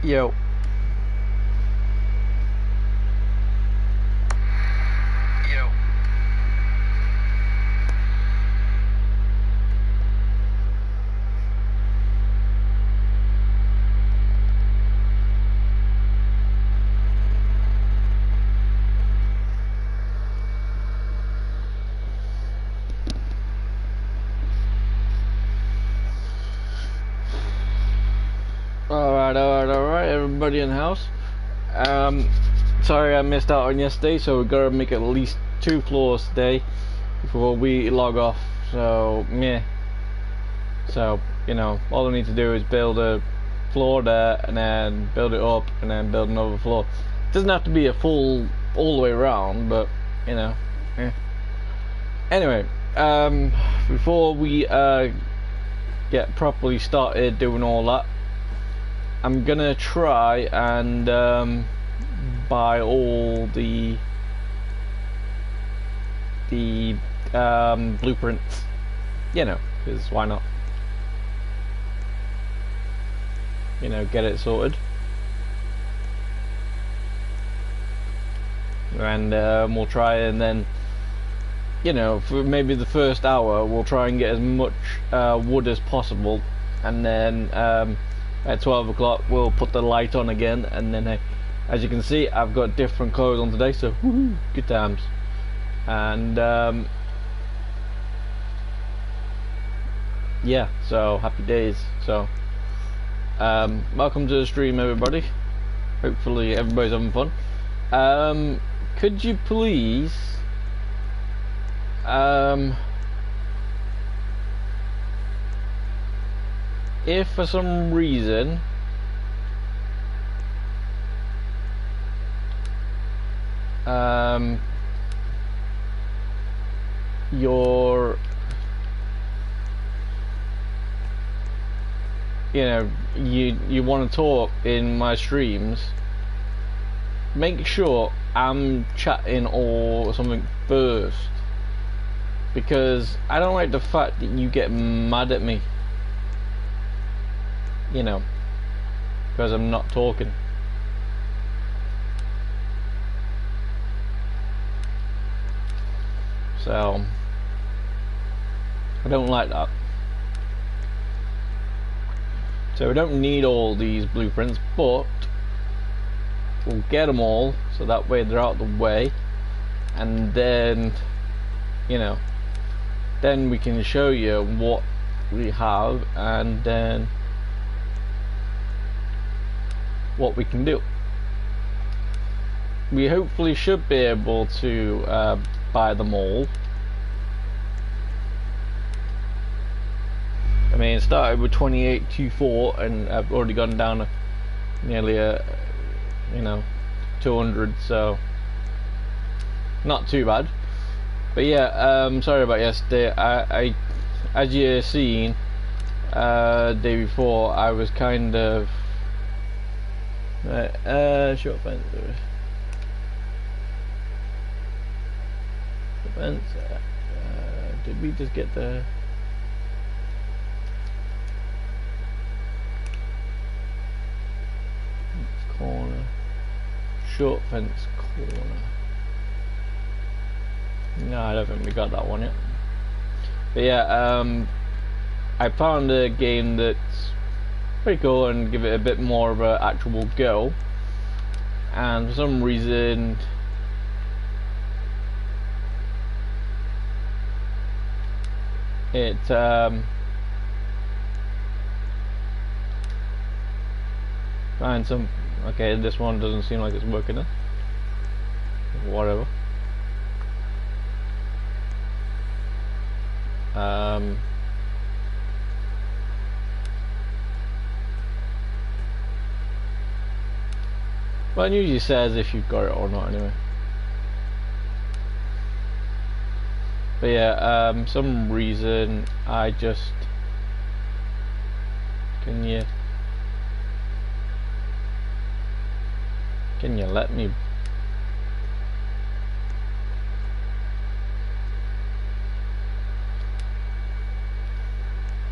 Yo. Yo. Alright, everybody in the house. Um, Sorry I missed out on yesterday, so we gotta make at least 2 floors today before we log off. So, yeah. So, all I need to do is build a floor there, and then build it up, and then build another floor. It doesn't have to be a full, all the way around, but, yeah. Anyway, before we, get properly started doing all that, I'm gonna try and buy all the blueprints, because why not? Get it sorted, and we'll try, and then for maybe the first hour we'll try and get as much wood as possible, and then at 12 o'clock we'll put the light on again, and then as you can see, I've got different clothes on today, so woohoo, good times. And yeah, so happy days. So welcome to the stream, everybody. Hopefully everybody's having fun. Could you please if for some reason you want to talk in my streams, make sure I'm chatting or something first, because I don't like the fact that you get mad at me, because I'm not talking. So I don't like that. So we don't need all these blueprints, but we'll get them all, so that way they're out of the way, and then then we can show you what we have, and then what we can do. We hopefully should be able to buy them all. I mean, it started with 2824, and I've already gone down to nearly 200, so not too bad. But yeah, sorry about yesterday. I as you seen, day before, I was kind of short fence. Fence. Did we just get the? Corner, short fence corner. No, I don't think we got that one yet. But yeah, I found a game that's pretty cool and give it a bit more of an actual go. And for some reason, it find some. Okay, this one doesn't seem like it's working. Whatever. Well, it usually says if you've got it or not, anyway. But yeah, some reason I just can you let me?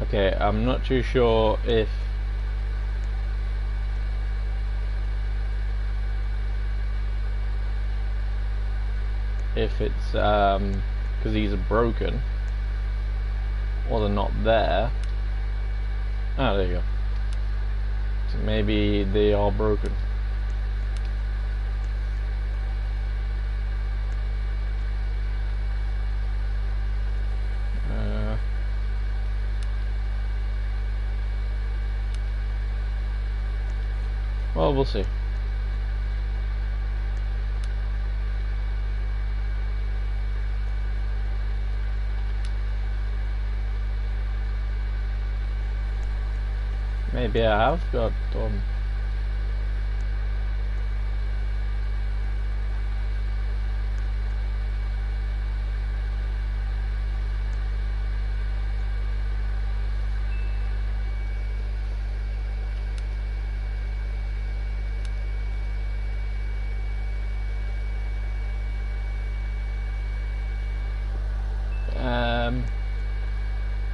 Okay, I'm not too sure if if it's because these are broken or they're not there. Oh, there you go. So maybe they are broken. Well, we'll see. Maybe I have got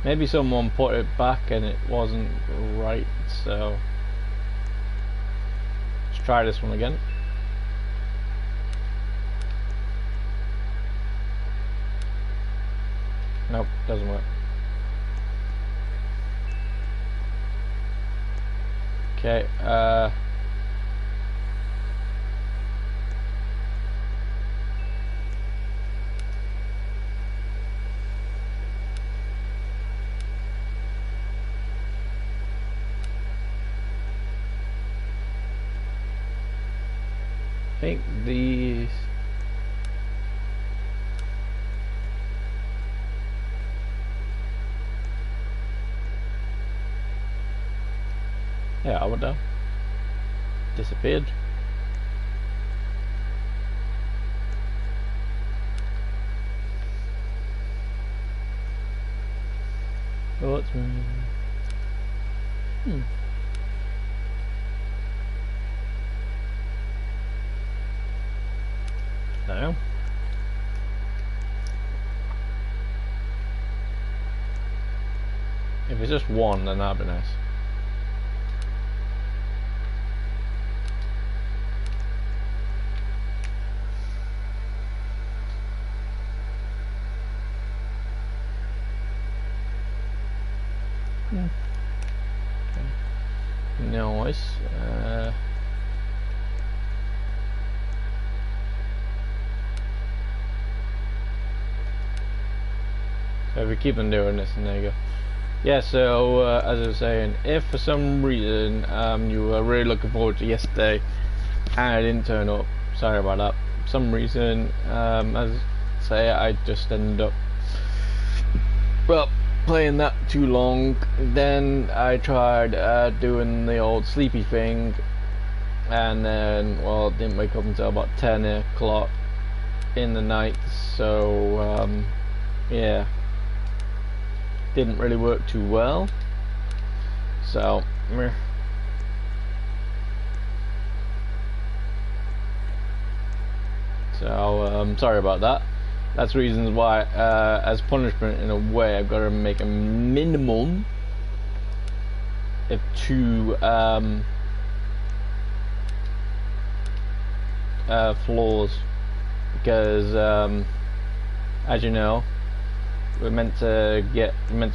maybe someone put it back and it wasn't right, so let's try this one again. Nope, doesn't work. Okay, I think these. Yeah, I would have disappeared. Oh, it's No. If it's just one, then that'd be nice. Nice. So we keep on doing this, and there you go. Yeah, so as I was saying, if for some reason you were really looking forward to yesterday and I didn't turn up, sorry about that. For some reason, as I say, I just ended up playing that too long. Then I tried doing the old sleepy thing, and then, well, it didn't wake up until about 10 o'clock in the night, so yeah, didn't really work too well. So sorry about that. That's reasons why, as punishment in a way, I've got to make a minimum of 2 floors, because as you know, we're meant to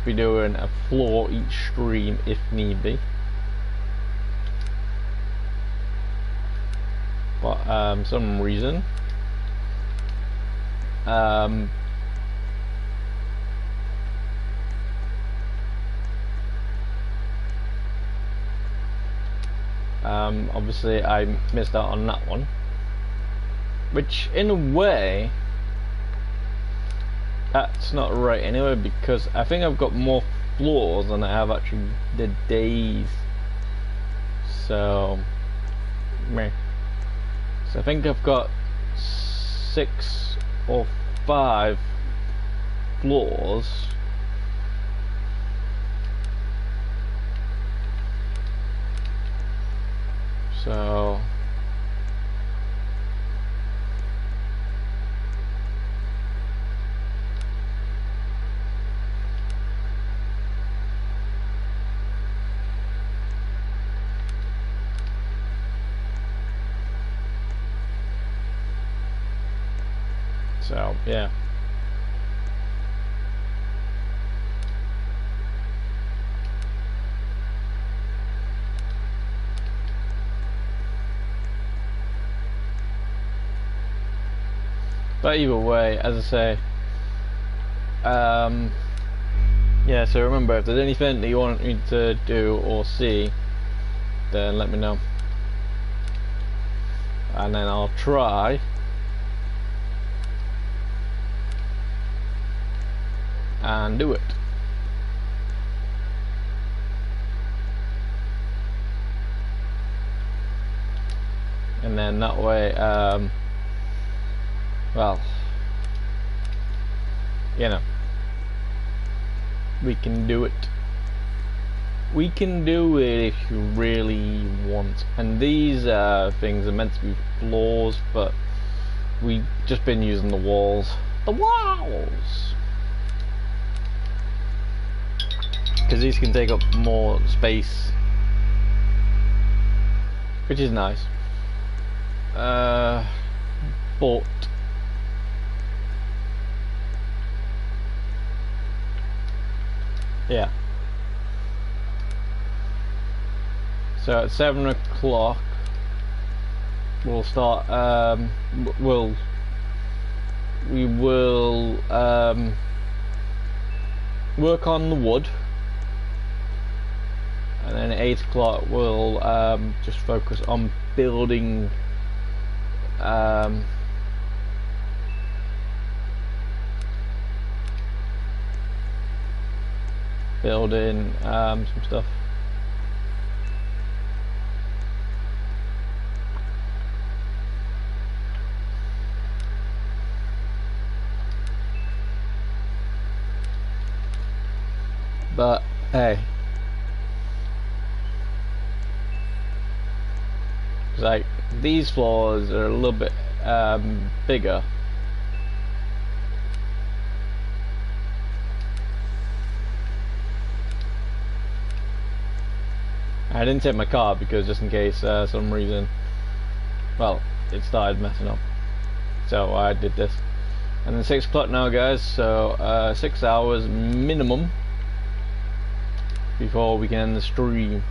be doing a floor each stream if need be. But some reason obviously I missed out on that one, which in a way that's not right anyway, because I think I've got more floors than I have actually the days. So meh. So I think I've got 6 or 5 floors. So So yeah. But either way, as I say, yeah, so remember, if there's anything that you want me to do or see, then let me know. And then I'll try and do it. And then that way, well, you know, we can do it. We can do it if you really want. And these things are meant to be floors, but we've just been using the walls. The walls! Because these can take up more space, which is nice. But yeah. So at 7 o'clock we'll start. We will work on the wood, and then at 8 o'clock we'll just focus on building. Building some stuff. But hey, like these floors are a little bit bigger. I didn't take my car because just in case some reason, well, it started messing up, so I did this. And then 6 o'clock now, guys, so 6 hours minimum before we can end the stream.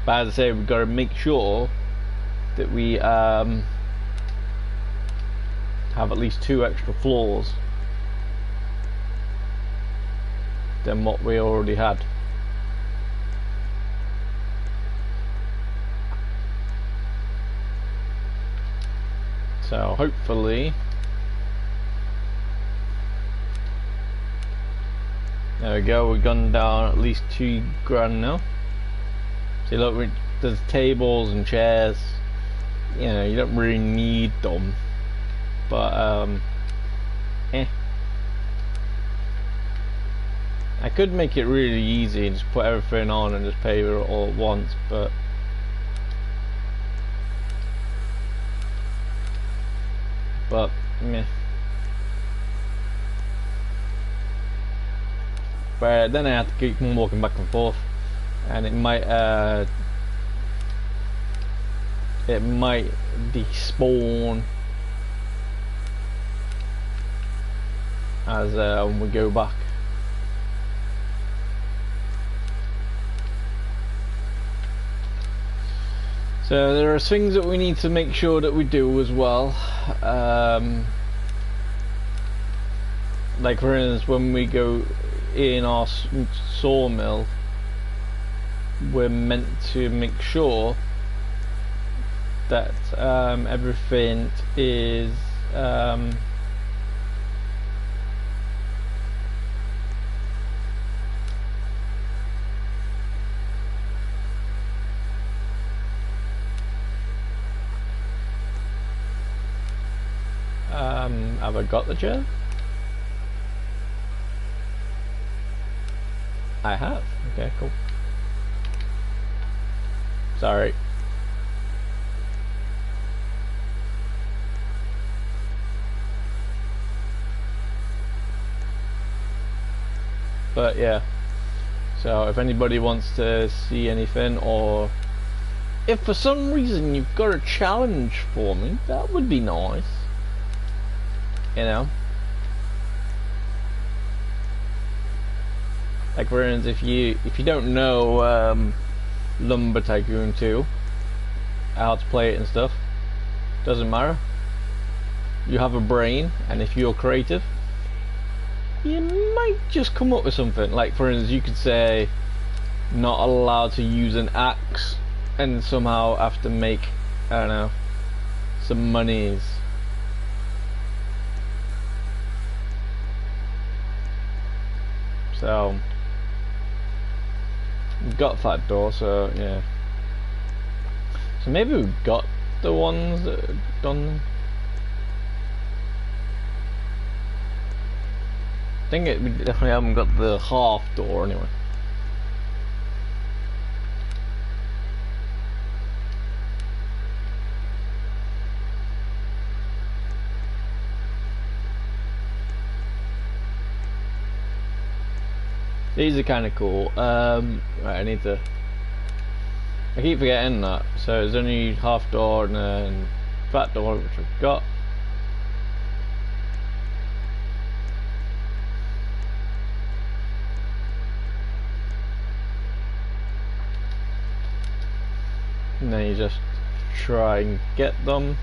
But as I say, we've got to make sure that we have at least 2 extra floors than what we already had. So hopefully, there we go, we've gone down at least $2,000 now. See, look, there's tables and chairs, you know, you don't really need them, but I could make it really easy and just put everything on and just pay it all at once, but meh. But then I have to keep on walking back and forth, and it might despawn as when we go back. So there are things that we need to make sure that we do as well. Like for instance, when we go in our sawmill, we're meant to make sure that everything is have I got the chair? I have. Okay, cool. Sorry. But yeah, so if anybody wants to see anything, or if for some reason you've got a challenge for me, that would be nice. You know, like for instance, if you don't know Lumber Tycoon 2, how to play it and stuff, doesn't matter. You have a brain, and if you're creative, you might just come up with something. Like for instance, you could say not allowed to use an axe, and somehow have to make, I don't know, some monies. So we've got that door, so yeah. So maybe we've got the ones that have done them. I think we definitely haven't got the half door anyway. These are kind of cool. Right, I keep forgetting that. So there's only half door and then fat door, which I've got. And then you just try and get them.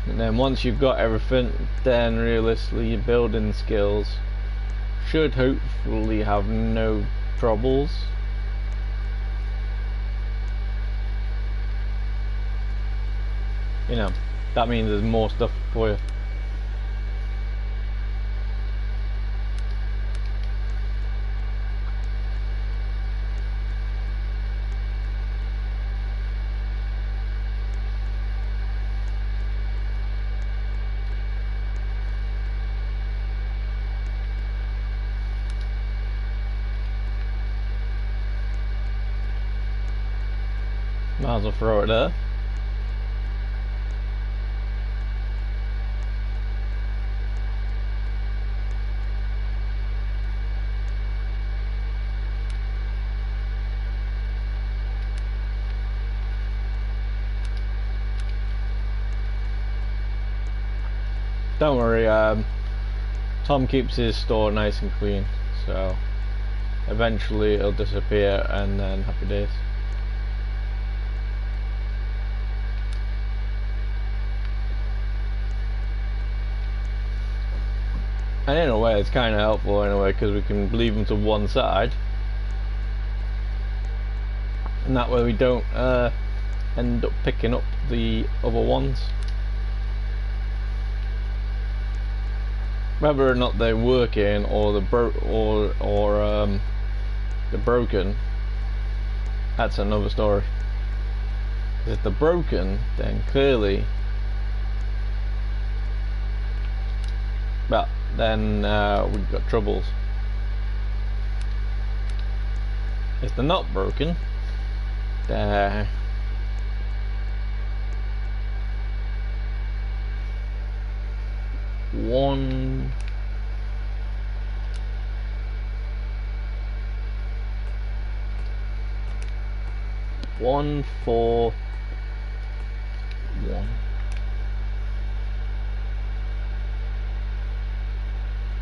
And then once you've got everything, then realistically your building skills should hopefully have no troubles. You know, that means there's more stuff for you. Might as well throw it there. Don't worry, Tom keeps his store nice and clean, so eventually it'll disappear and then happy days. And in a way it's kind of helpful anyway, because we can leave them to one side, and that way we don't end up picking up the other ones. Whether or not they're working or the they're broken, that's another story. If they're broken, then clearly, well, then we've got troubles. If they're not broken, they're one. One, 4, 1.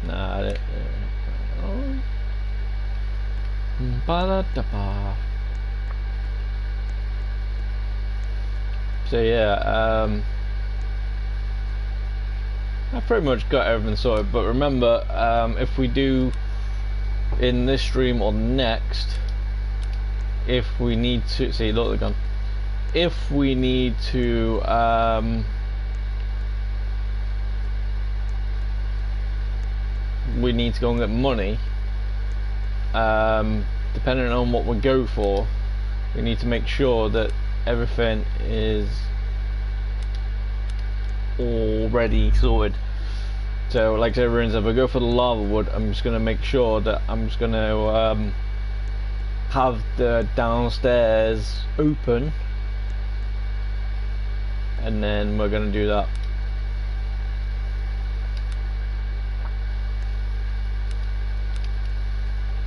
Nah, so yeah, I've pretty much got everything sorted, but remember, if we do in this stream or next, if we need to see, look, the gun. If we need to we need to go and get money, depending on what we go for, we need to make sure that everything is already sorted. So like everyone's, if I go for the lava wood, I'm just going to make sure that I'm just going to have the downstairs open, and then we're going to do that.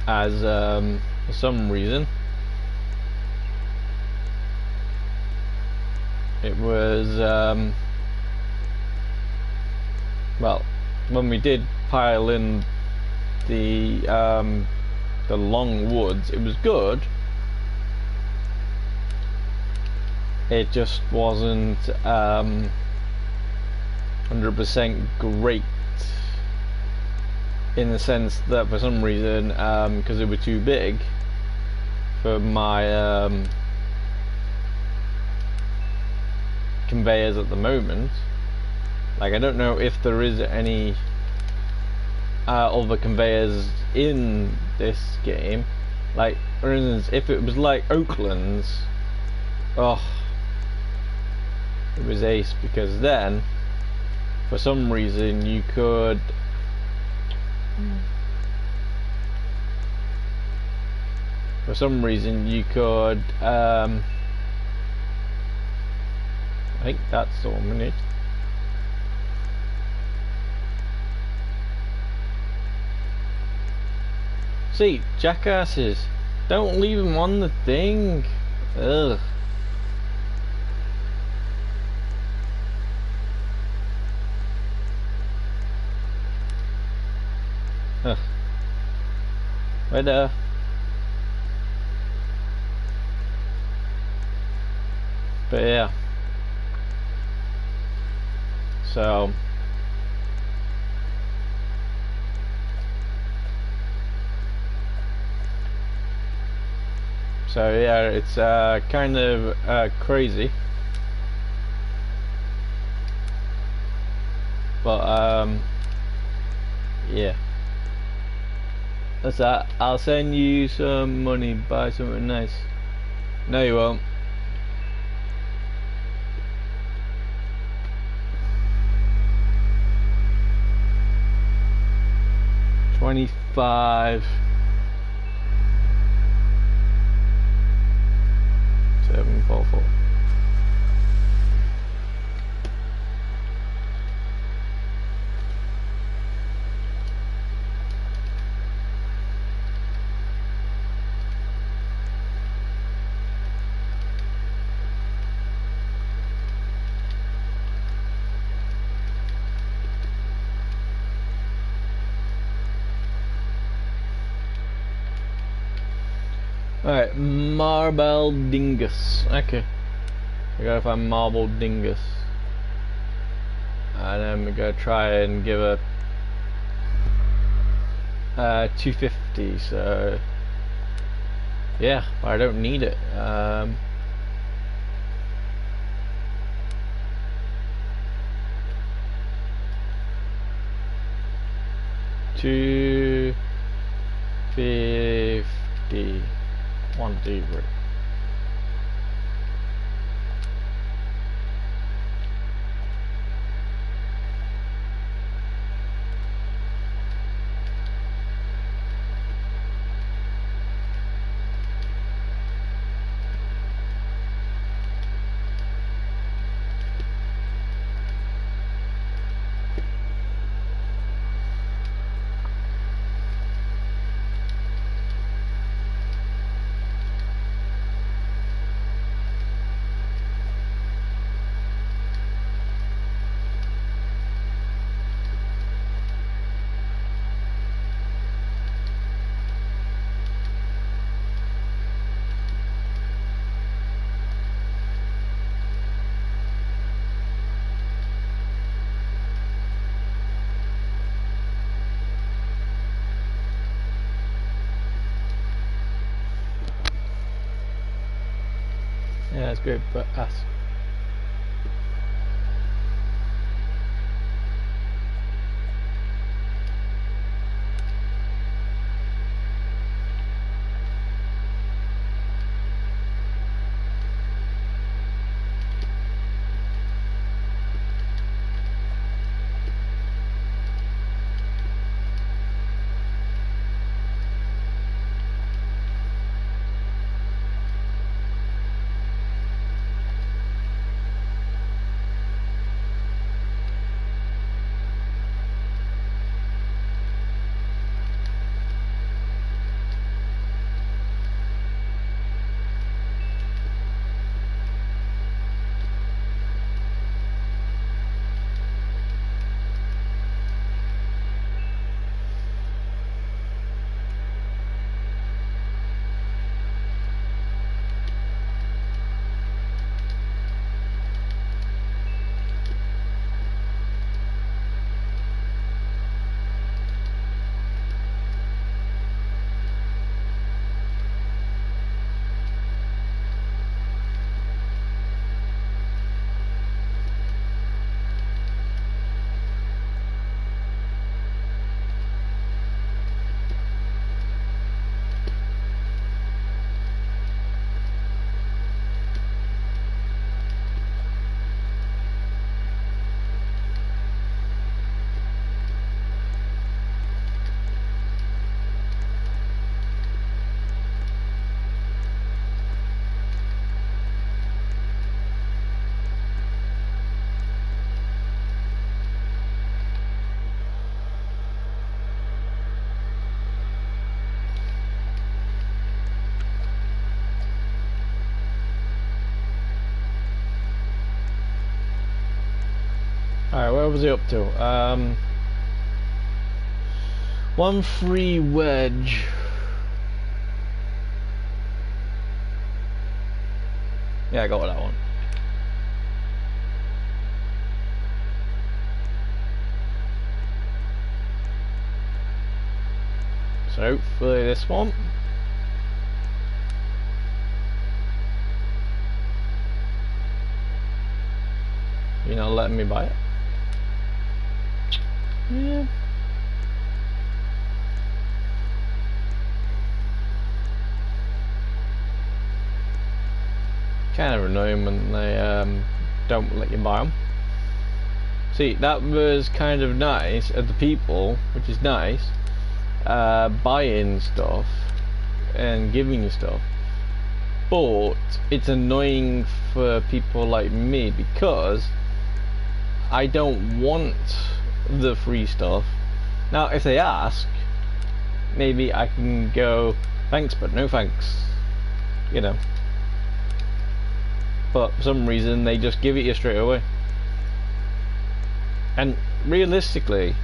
As for some reason it was well, when we did pile in the long woods, it was good. It just wasn't 100% great, in the sense that for some reason, because they were too big for my conveyors at the moment. Like, I don't know if there is any other conveyors in this game. Like, for instance, if it was like Oakland's, oh, it was ace, because then for some reason you could I think that's the 1 minute. See, jackasses, don't leave them on the thing. Ugh. Ugh. Right there. But yeah. So yeah, it's kind of crazy, but yeah, that's that. I'll send you some money, buy something nice. No, you won't. $25. 744. Alright, Marble Dingus. Okay. We gotta find Marble Dingus. And then we gotta try and give a 250, so yeah, but I don't need it. 250. 1, 2, 3. Yeah, that's great, but us. Alright, where was he up to? 1 free wedge. Yeah, I got that one. So hopefully this one. You're not letting me buy it? Yeah. Kind of annoying when they don't let you buy them. See, that was kind of nice of the people, which is nice, buying stuff and giving you stuff. But it's annoying for people like me because I don't want the free stuff. Now if they ask, maybe I can go thanks but no thanks, you know, but for some reason they just give it you straight away. And realistically,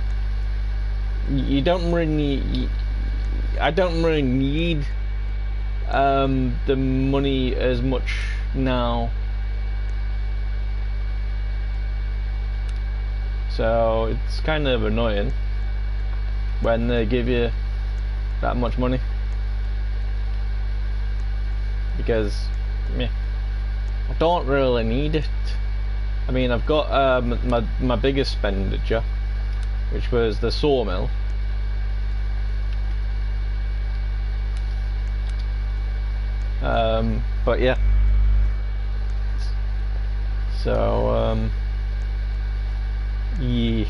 you don't really I don't really need the money as much now. So it's kind of annoying when they give you that much money, because I don't really need it. I mean, I've got my biggest expenditure, which was the sawmill. But yeah, so yeah.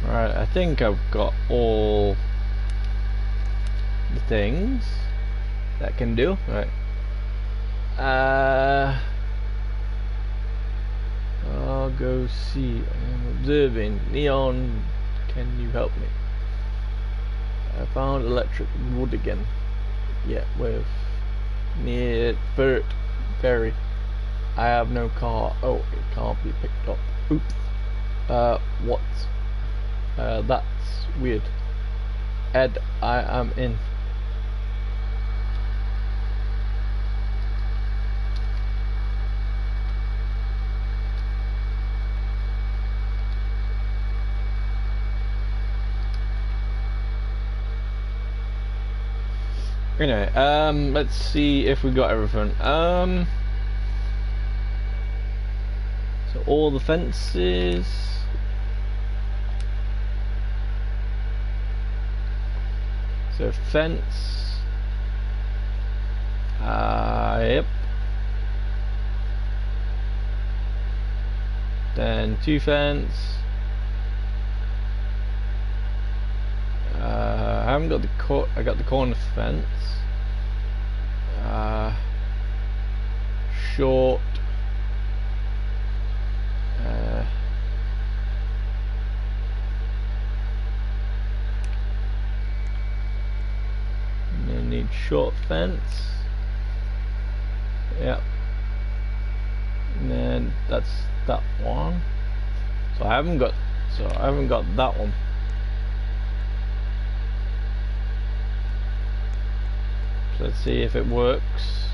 Right, I think I've got all the things that can do. Right. I'll go see. I am observing. Neon, can you help me? I found electric wood again. Yeah, with near ferry. I have no car. Oh, it can't be picked up. Oops. What? That's weird. Ed, I am in. Anyway, let's see if we got everything. So all the fences. So fence. Yep. Then 2 fence. I haven't got the I got the corner fence. Short. Need short fence. Yep. And then that's that one. So I haven't got that one. So let's see if it works.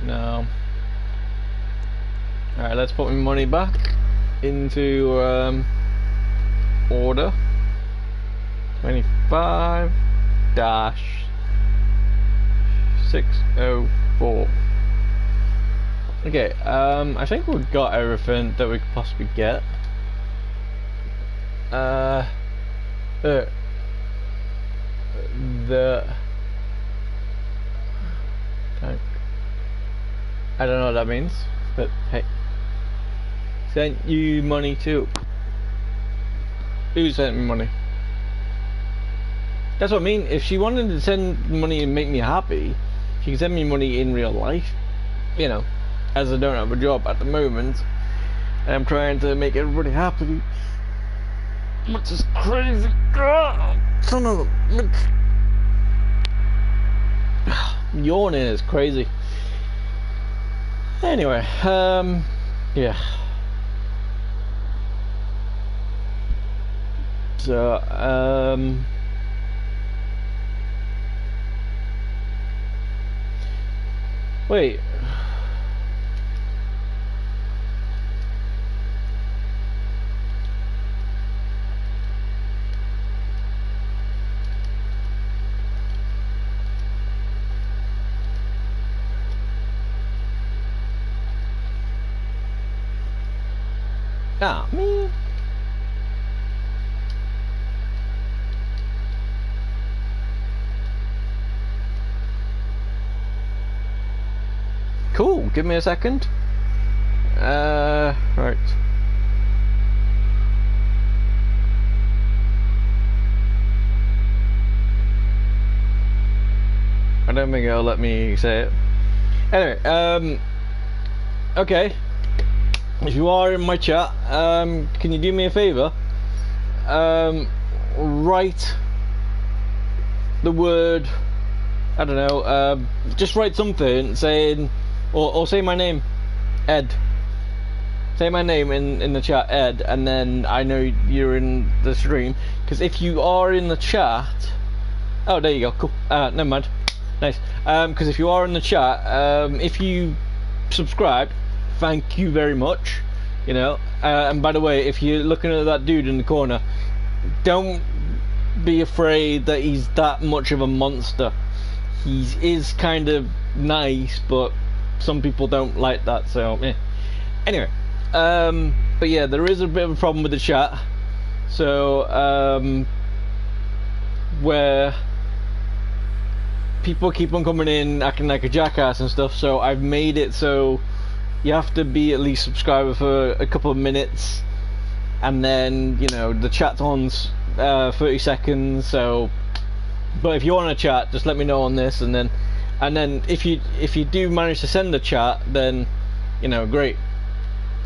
No. Alright, let's put my money back into order. 25-604. Okay, I think we've got everything that we could possibly get. I don't know what that means, but hey, sent you money too. Who sent me money? That's what I mean. If she wanted to send money and make me happy, she can send me money in real life. You know, as I don't have a job at the moment, and I'm trying to make everybody happy. Which is crazy. God. son of yawning is crazy. Anyway, yeah. So, wait. Ah, me. Cool, give me a second. Right. I don't think it'll let me say it. Anyway, okay. If you are in my chat, can you do me a favor? Write the word, I don't know, just write something saying, or say my name, Ed. Say my name in the chat, Ed, and then I know you're in the stream. Because if you are in the chat, oh, there you go, cool. Never mind, nice. Because if you are in the chat, if you subscribe, thank you very much. You know, and by the way, if you're looking at that dude in the corner, don't be afraid that he's that much of a monster. He is kind of nice, but some people don't like that, so yeah. Anyway, but yeah, there is a bit of a problem with the chat. So where people keep on coming in acting like a jackass and stuff, so I've made it so you have to be at least subscriber for a couple of minutes, and then, you know, the chat's on 30 seconds. So, but if you want to chat, just let me know on this, and then if you do manage to send the chat, then, you know, great.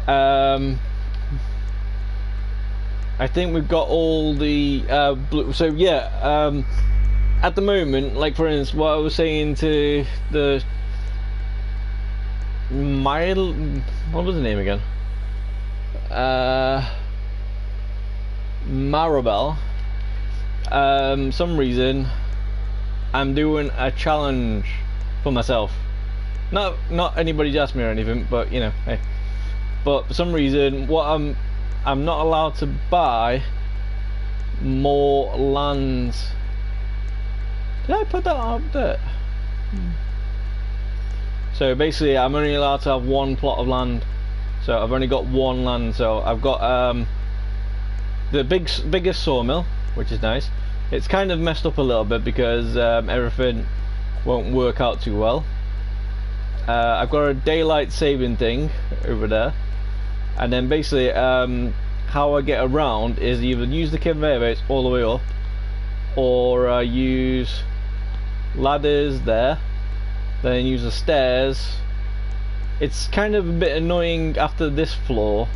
I think we've got all the so yeah, at the moment, like for instance, what I was saying to the what was the name again? Maribel. Some reason I'm doing a challenge for myself. Not anybody's asked me or anything, but you know, hey. But for some reason, what I'm not allowed to buy more lands. Did I put that up there? So basically, I'm only allowed to have one plot of land. So I've only got one land. So I've got the biggest sawmill, which is nice. It's kind of messed up a little bit because everything won't work out too well. I've got a daylight saving thing over there, and then basically how I get around is either use the conveyor belts all the way up, or use ladders there, then use the stairs. It's kind of a bit annoying after this floor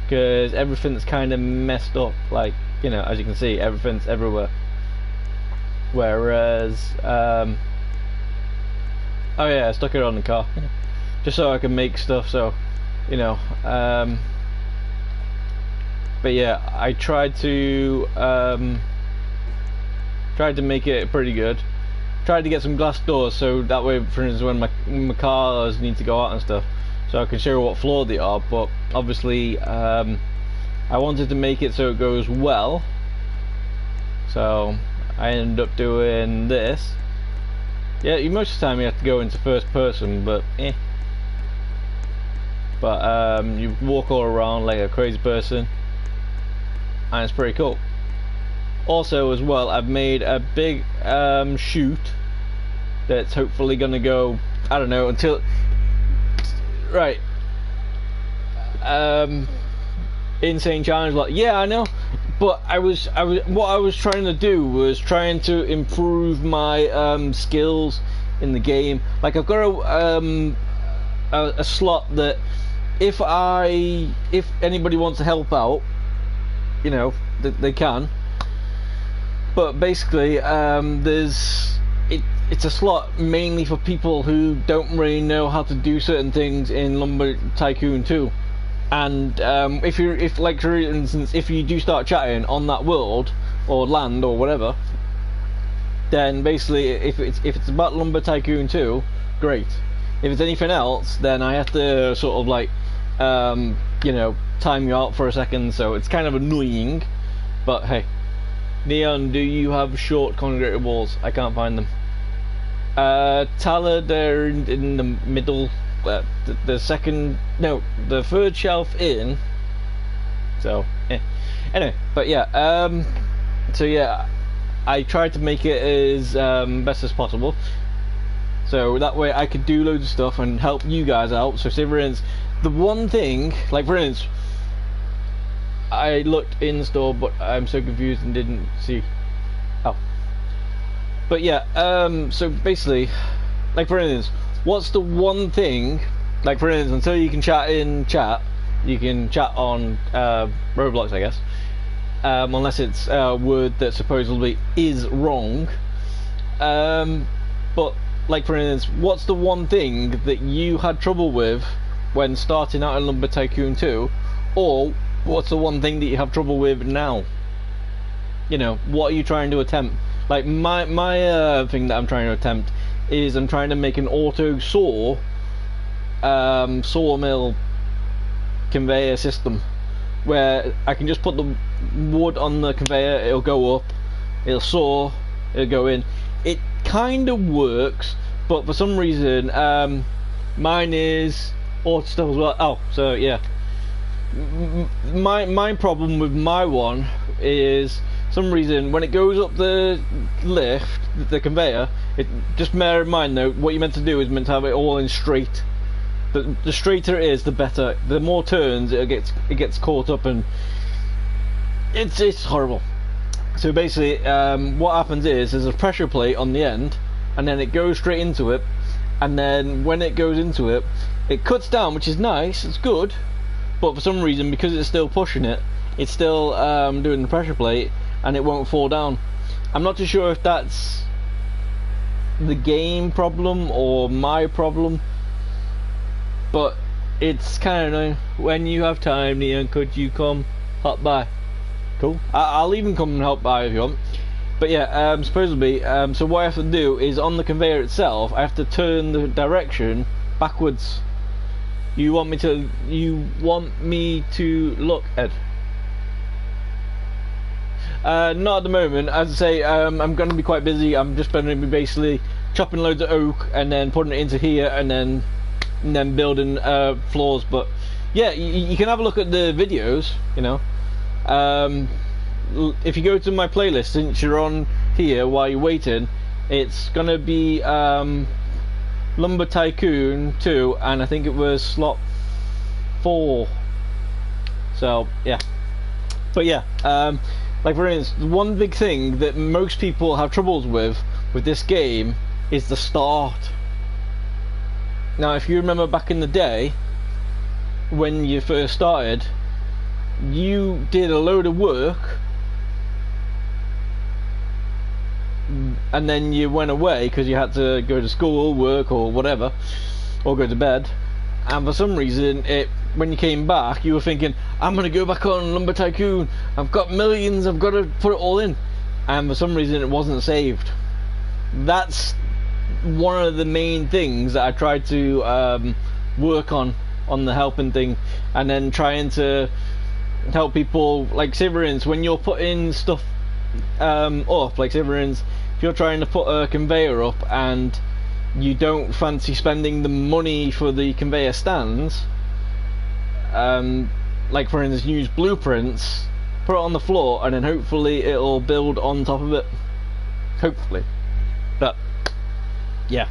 because everything's kind of messed up, like, you know, as you can see, everything's everywhere. Whereas oh yeah, I stuck it on the car just so I can make stuff, so you know. But yeah, I tried to make it pretty good. Tried to get some glass doors so that way, for instance, when my cars need to go out and stuff, so I can show you what floor they are. But obviously I wanted to make it so it goes well, so I ended up doing this. Yeah, most of the time you have to go into first person, but but you walk all around like a crazy person, and it's pretty cool. Also, as well, I've made a big chute that's hopefully gonna go, I don't know, until right. Insane challenge, like, yeah, I know, but I was what I was trying to do was trying to improve my skills in the game. Like, I've got a slot that if anybody wants to help out, you know, they can. But basically, it's a slot mainly for people who don't really know how to do certain things in Lumber Tycoon 2. And if like for instance, if you do start chatting on that world or land or whatever, then basically if it's about Lumber Tycoon 2, great. If it's anything else, then I have to sort of like you know, time you out for a second, so it's kind of annoying. But hey, Neon, do you have short congregated walls? I can't find them. Tyler, they're in the middle, the second, no, the third shelf in. So, anyway, but yeah, so yeah, I tried to make it as best as possible, so that way I could do loads of stuff and help you guys out. So, say for instance, the one thing, like for instance, I looked in the store, but I'm so confused and didn't see. Oh. But yeah, so basically, like for instance, what's the one thing, like for instance, until you can chat in chat, you can chat on Roblox, I guess, unless it's a word that supposedly is wrong. But like for instance, what's the one thing that you had trouble with when starting out in Lumber Tycoon 2, or what's the one thing that you have trouble with now? You know, what are you trying to attempt? Like my thing that I'm trying to attempt is I'm trying to make an auto sawmill conveyor system where I can just put the wood on the conveyor, it'll go up, it'll saw, it'll go in. It kind of works, but for some reason mine is auto stuff as well. Oh, so yeah, my problem with my one is some reason when it goes up the lift, the conveyor, it just bear in mind though, what you're meant to do is meant to have it all in straight. The straighter it is, the better. The more turns it gets caught up, and it's horrible. So basically, what happens is there's a pressure plate on the end, and then it goes straight into it, and then when it goes into it, it cuts down, which is nice, it's good, but for some reason, because it's still pushing it, it's still doing the pressure plate, and it won't fall down. I'm not too sure if that's the game problem or my problem, but it's kind of annoying. When you have time, Neon, could you come hop by? Cool. I'll even come and help by if you want. But yeah, supposedly, so what I have to do is on the conveyor itself, I have to turn the direction backwards. You want me to look, Ed? Not at the moment. As I say, I'm going to be quite busy. I'm just going to be basically chopping loads of oak and then putting it into here and then building floors. But yeah, you can have a look at the videos, you know. If you go to my playlist, since you're on here while you're waiting, it's going to be Lumber Tycoon 2, and I think it was slot 4. So yeah, but yeah, like for instance, one big thing that most people have troubles with this game is the start. Now, if you remember back in the day when you first started, you did a load of work and then you went away because you had to go to school, work or whatever, or go to bed, and for some reason when you came back you were thinking, I'm gonna go back on Lumber Tycoon, I've got millions, I've got to put it all in, and for some reason it wasn't saved. That's one of the main things that I tried to work on the helping thing, and then trying to help people, like say for instance, when you're putting stuff up, like say for instance, if you're trying to put a conveyor up and you don't fancy spending the money for the conveyor stands, like for instance, use blueprints, put it on the floor, and then hopefully it'll build on top of it, hopefully. But yeah.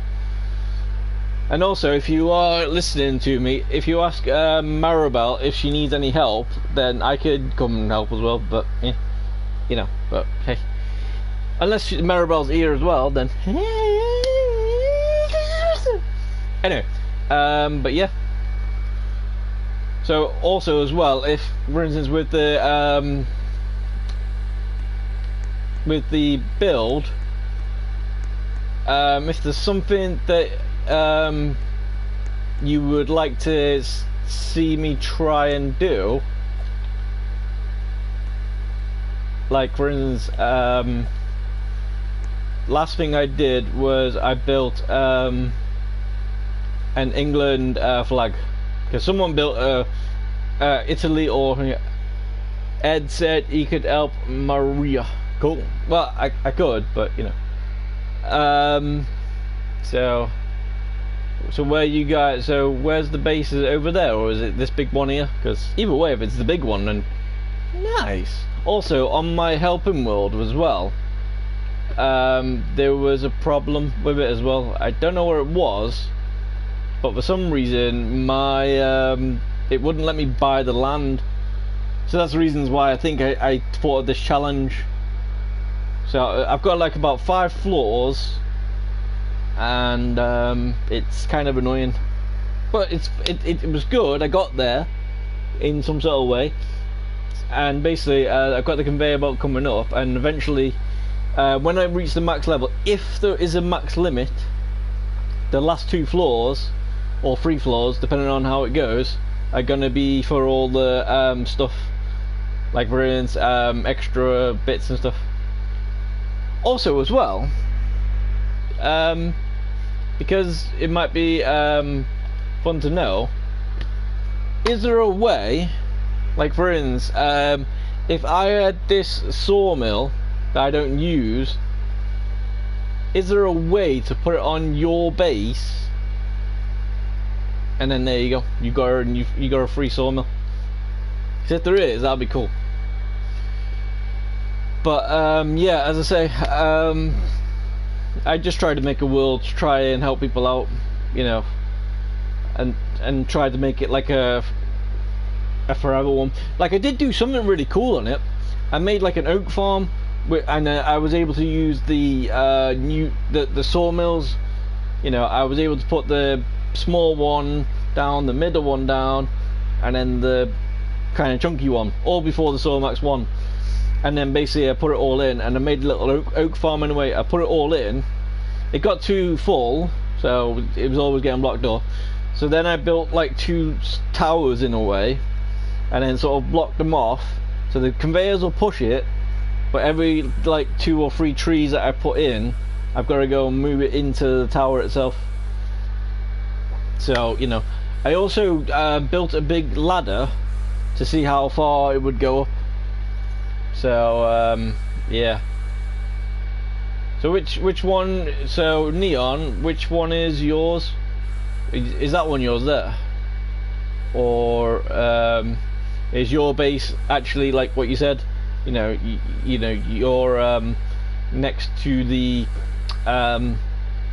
And also, if you are listening to me, if you ask Maribel if she needs any help, then I could come and help as well, but yeah, you know, but hey, unless Maribel's here as well, then anyway, but yeah. So also as well, if for instance with the with the build, if there's something that you would like to see me try and do, like for instance, last thing I did was I built an England flag, because someone built Italy, or Ed said he could help Maria. Cool. Well, I could, but you know. So where you guys? So where's the base? Is it over there, or is it this big one here? Because either way, if it's the big one, then nice. Also, on my helping world as well, there was a problem with it as well. I don't know where it was, but for some reason my it wouldn't let me buy the land. So that's the reasons why I think I thought of this challenge. So I've got like about 5 floors, and it's kind of annoying, but it was good. I got there in some sort of way, and basically I've got the conveyor belt coming up, and eventually when I reach the max level, if there is a max limit, the last 2 floors or 3 floors, depending on how it goes, are going to be for all the stuff, like for instance extra bits and stuff. Also as well, because it might be fun to know, is there a way, like for instance, if I had this sawmill that I don't use, is there a way to put it on your base, and then there you go, you got a free sawmill? Because if there is, that'd be cool. But yeah, as I say, I just tried to make a world to try and help people out, you know, and try to make it like a forever one. Like I did do something really cool on it. I made like an oak farm, and I was able to use the the sawmills. You know, I was able to put the small one down, the middle one down, and then the kind of chunky one, all before the Sawmax 1. And then basically I put it all in, and I made a little oak farm anyway. I put it all in. It got too full, so it was always getting blocked off. So then I built like 2 towers in a way, and then sort of blocked them off. So the conveyors will push it, but every like 2 or 3 trees that I put in, I've got to go and move it into the tower itself. So you know, I also built a big ladder to see how far it would go up. So yeah. So which one? So Neon, which one is yours? Is that one yours there, or is your base actually like what you said? You know, you know, you're next to the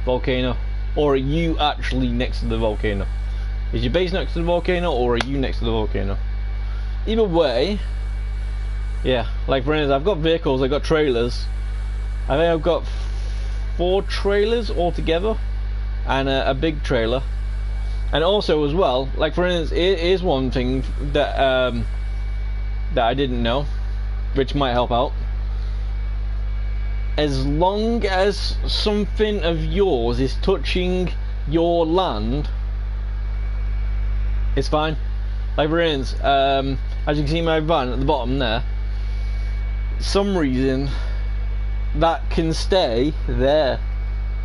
volcano, or are you actually next to the volcano? Is your base next to the volcano, or are you next to the volcano? Either way. Yeah, like for instance, I've got vehicles, I've got trailers. I think I've got 4 trailers altogether, and a big trailer. And also as well, like for instance, here's one thing that that I didn't know, which might help out. As long as something of yours is touching your land, it's fine. Like for instance, as you can see my van at the bottom there, some reason that can stay there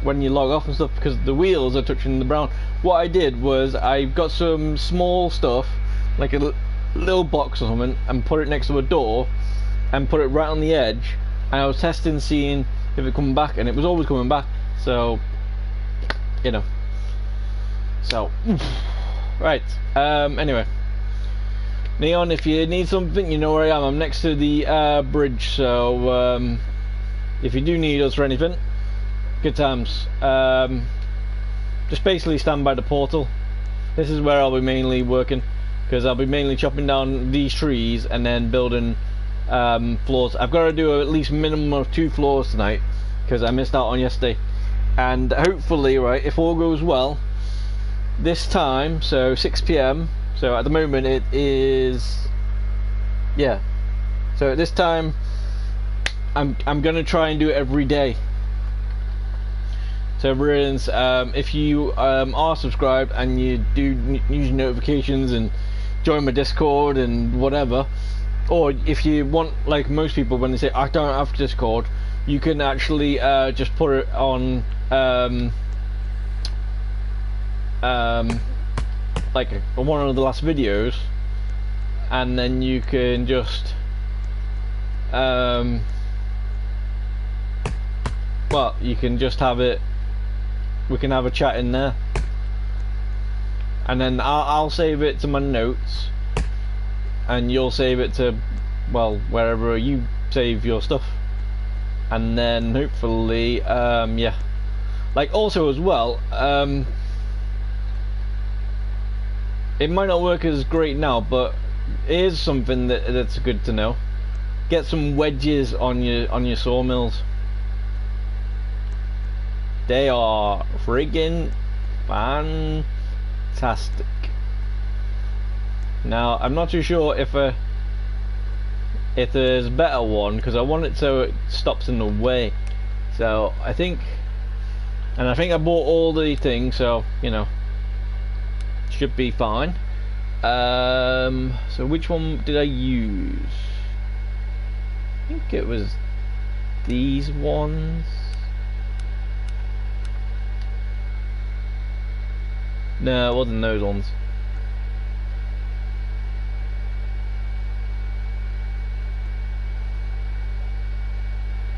when you log off and stuff, because the wheels are touching the ground. What I did was I got some small stuff, like a little box or something, and put it next to a door and put it right on the edge, and I was testing, seeing if it come back, and it was always coming back. So you know, so right, anyway, Neon, if you need something, you know where I am. I'm next to the bridge, so if you do need us for anything, good times. Just basically stand by the portal. This is where I'll be mainly working, because I'll be mainly chopping down these trees and then building floors. I've got to do at least minimum of 2 floors tonight, because I missed out on yesterday. And hopefully, right, if all goes well, this time, so 6 PM, so at the moment it is, yeah, so at this time I'm gonna try and do it every day. So for instance, if you are subscribed and you do use notifications and join my Discord and whatever, or if you want, like most people when they say I don't have Discord, you can actually just put it on like one of the last videos, and then you can just well, you can just have it, we can have a chat in there, and then I'll save it to my notes and you'll save it to, well, wherever you save your stuff, and then hopefully yeah, like also as well, it might not work as great now, but here's something that's good to know. Get some wedges on your sawmills. They are friggin' fantastic. Now I'm not too sure if there's a better one, because I want it so it stops in the way. So I think I bought all the things, so you know, should be fine. So which one did I use? I think it was these ones. No, it wasn't those ones.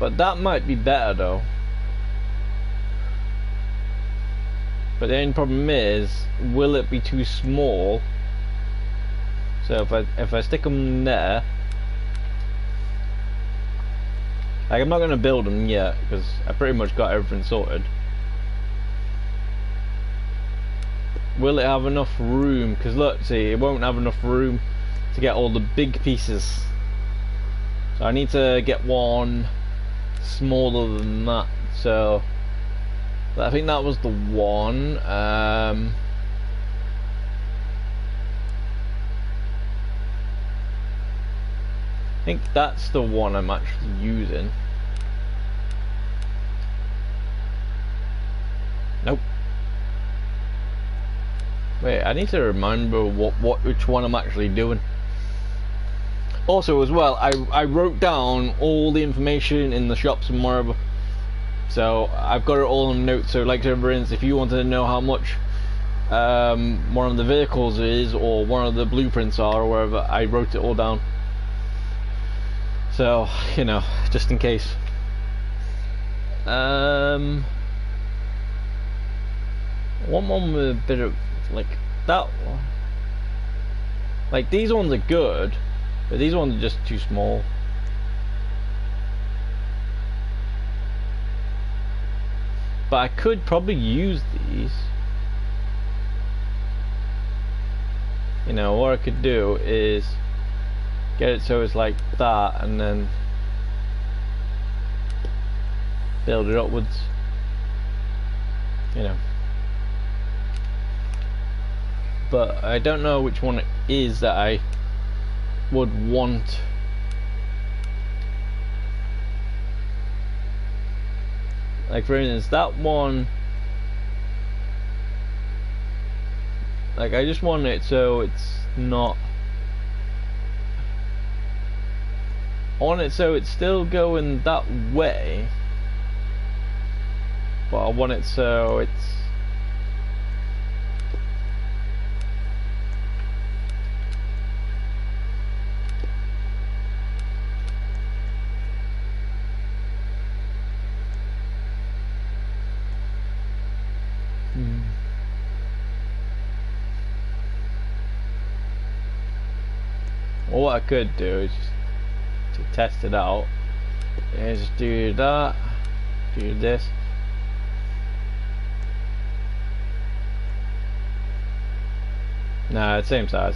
But that might be better though. But the only problem is, will it be too small? So if I stick them there, like I'm not going to build them yet because I pretty much got everything sorted. Will it have enough room? Because look, see, it won't have enough room to get all the big pieces. So I need to get one smaller than that. So I think that was the one. I think that's the one I'm actually using. Nope. Wait, I need to remember which one I'm actually doing. Also as well, I wrote down all the information in the shops and wherever. So I've got it all in notes. So like for instance, if you wanted to know how much one of the vehicles is, or one of the blueprints are, or wherever, I wrote it all down. So, you know, just in case. One with a bit of like that one. Like these ones are good, but these ones are just too small. But I could probably use these. You know, what I could do is get it so it's like that, and then build it upwards. You know. But I don't know which one it is that I would want. Like for instance, that one, like I just want it so it's not, I want it so it's still going that way, but I want it so it's Well, what I could do is just to test it out is do that, do this. Nah, it's same size.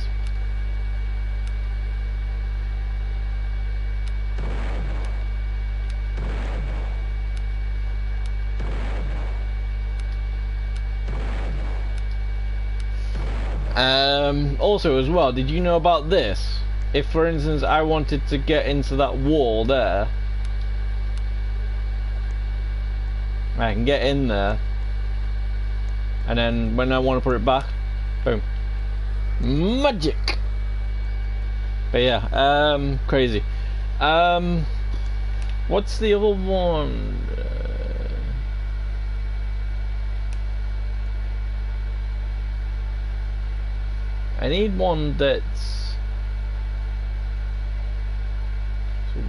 Also as well, did you know about this? If for instance I wanted to get into that wall there, I can get in there, and then when I want to put it back, boom, magic. But yeah, crazy. What's the other one? I need one that's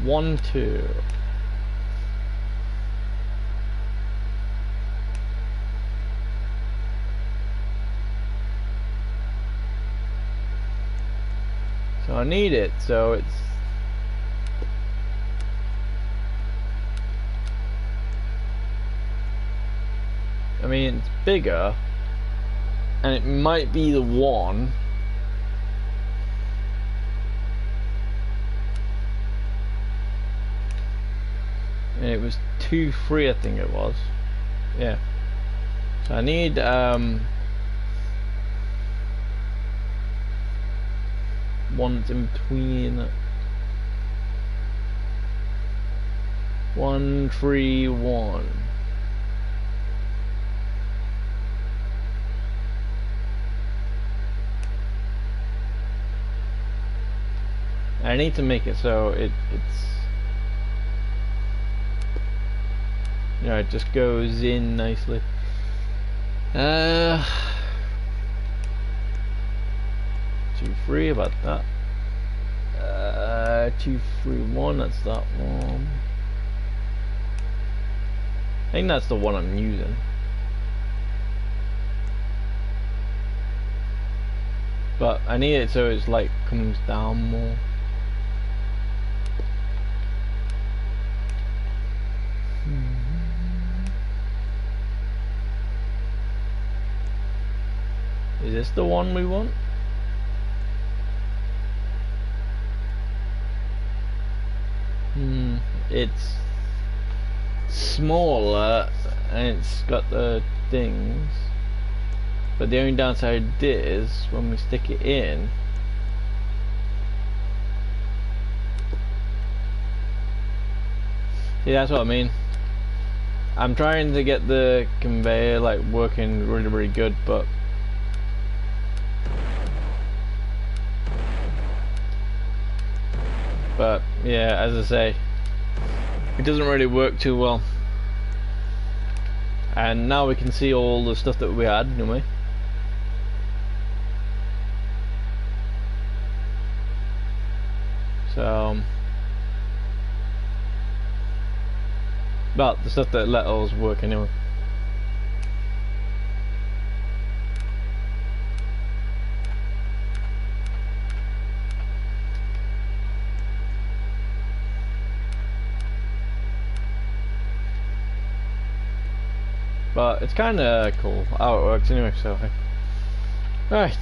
1, 2. So I need it, so it's I mean it's bigger, and it might be the one. And it was 2, 3, I think it was. Yeah. So I need one in between. 1, 3, 1. I need to make it so it's it just goes in nicely. 2, 3, about that. 2, 3, 1, that's that one. I think that's the one I'm using. But I need it so it's like comes down more. Is this the one we want? It's smaller and it's got the things, but the only downside is when we stick it in, see, that's what I mean. I'm trying to get the conveyor like working really, really good, but yeah, as I say, it doesn't really work too well. And now we can see all the stuff that we had anyway. So, but the stuff that let us work anyway. But it's kind of cool how it works anyway, so. Right,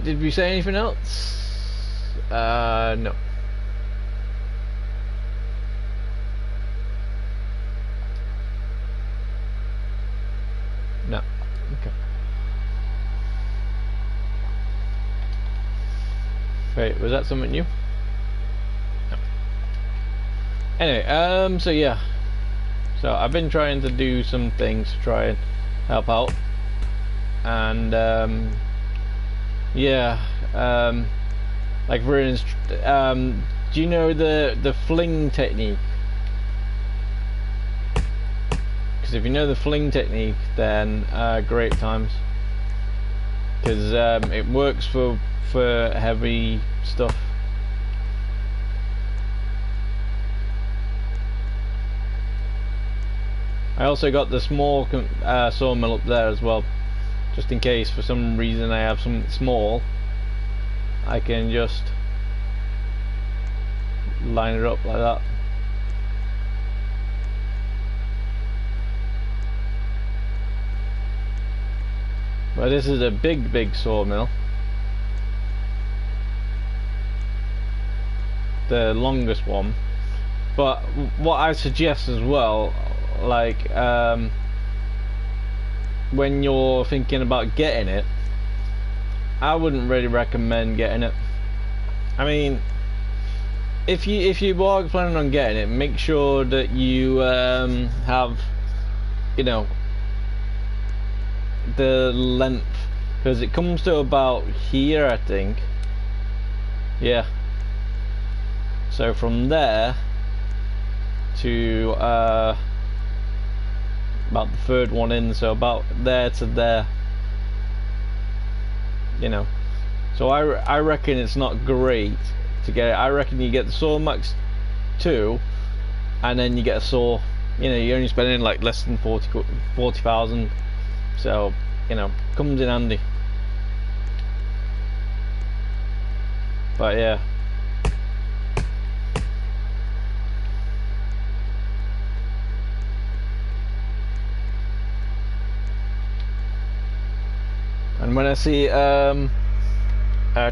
did we say anything else? No. No. Okay. Wait, was that something new? No. Anyway, so yeah. So I've been trying to do some things to try and help out, and yeah, like for instance, do you know the fling technique? Because if you know the fling technique, then great times, because it works for heavy stuff. I also got the small sawmill up there as well, just in case for some reason I have something small. I can just line it up like that. But this is a big sawmill, the longest one. But what I suggest as well, like when you're thinking about getting it, I wouldn't really recommend getting it. I mean, if you are planning on getting it, make sure that you have you know, the length, because it comes to about here, I think. Yeah. So from there to about the third one in, so about there to there. You know, so I reckon it's not great to get it. I reckon you get the Saw Max 2, and then you get a saw. You know, you're only spending like less than 40,000. So, you know, comes in handy. But yeah. And when I see a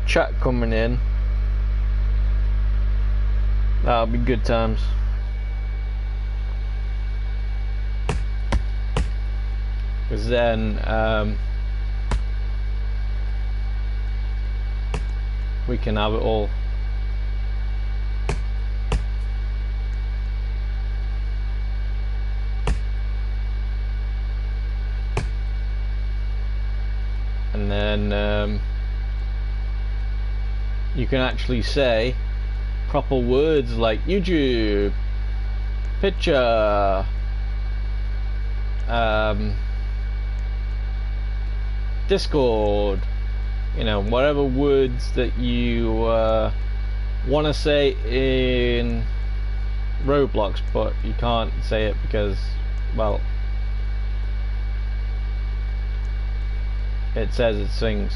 chat coming in, that'll be good times. Because then we can have it all. And then you can actually say proper words like YouTube, picture, Discord, you know, whatever words that you want to say in Roblox, but you can't say it because, well, it says it sings.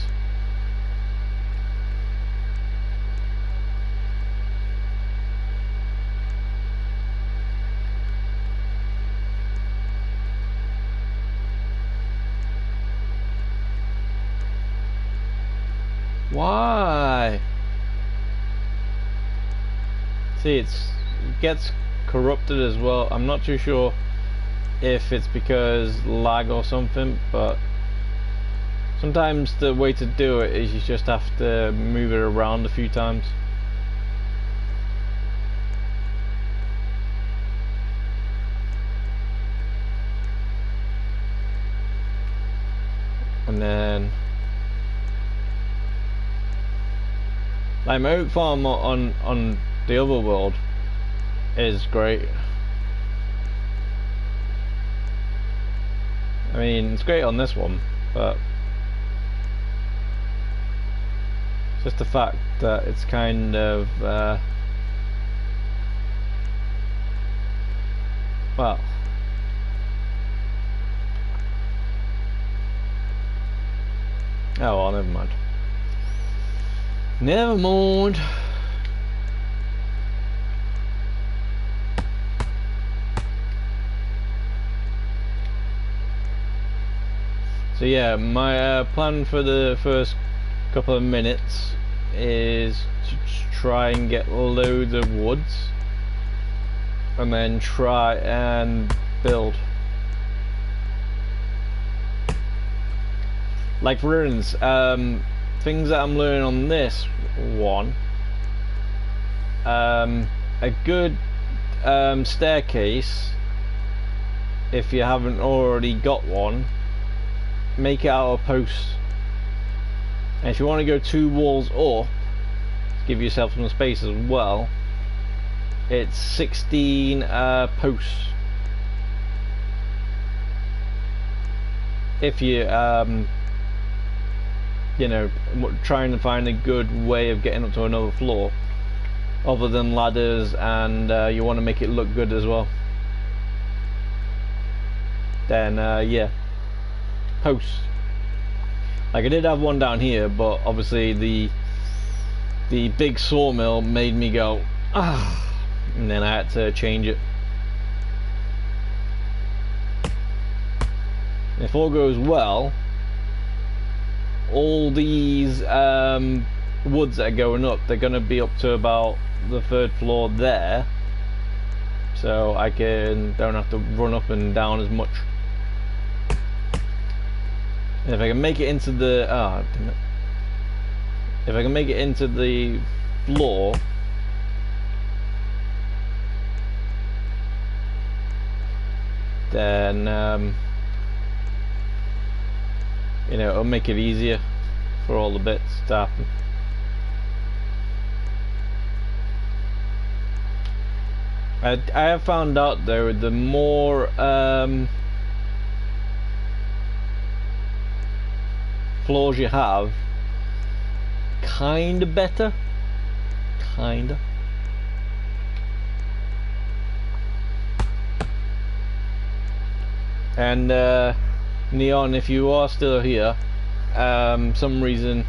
Why? See, it gets corrupted as well. I'm not too sure if it's because lag or something, but sometimes the way to do it is you just have to move it around a few times. And then like my oak farm on the other world is great. I mean, it's great on this one, but it's just the fact that it's kind of well, oh well, never mind. Never mind. So yeah, my plan for the first couple of minutes is to try and get loads of woods and then try and build. Like for instance, things that I'm learning on this one, a good staircase, if you haven't already got one, make it out of posts. And if you want to go 2 walls up, give yourself some space as well, it's 16 posts. If you you know, trying to find a good way of getting up to another floor other than ladders, and you want to make it look good as well, then yeah, posts. Like I did have one down here, but obviously the big sawmill made me go ah, and then I had to change it. If all goes well, all these woods that are going up, they're going to be up to about the 3rd floor there, so I don't have to run up and down as much. And if I can make it into the if I can make it into the floor, then you know, it'll make it easier for all the bits to happen. I have found out though, the more floors you have, kinda better, kinda. And Neon, if you are still here, some reason,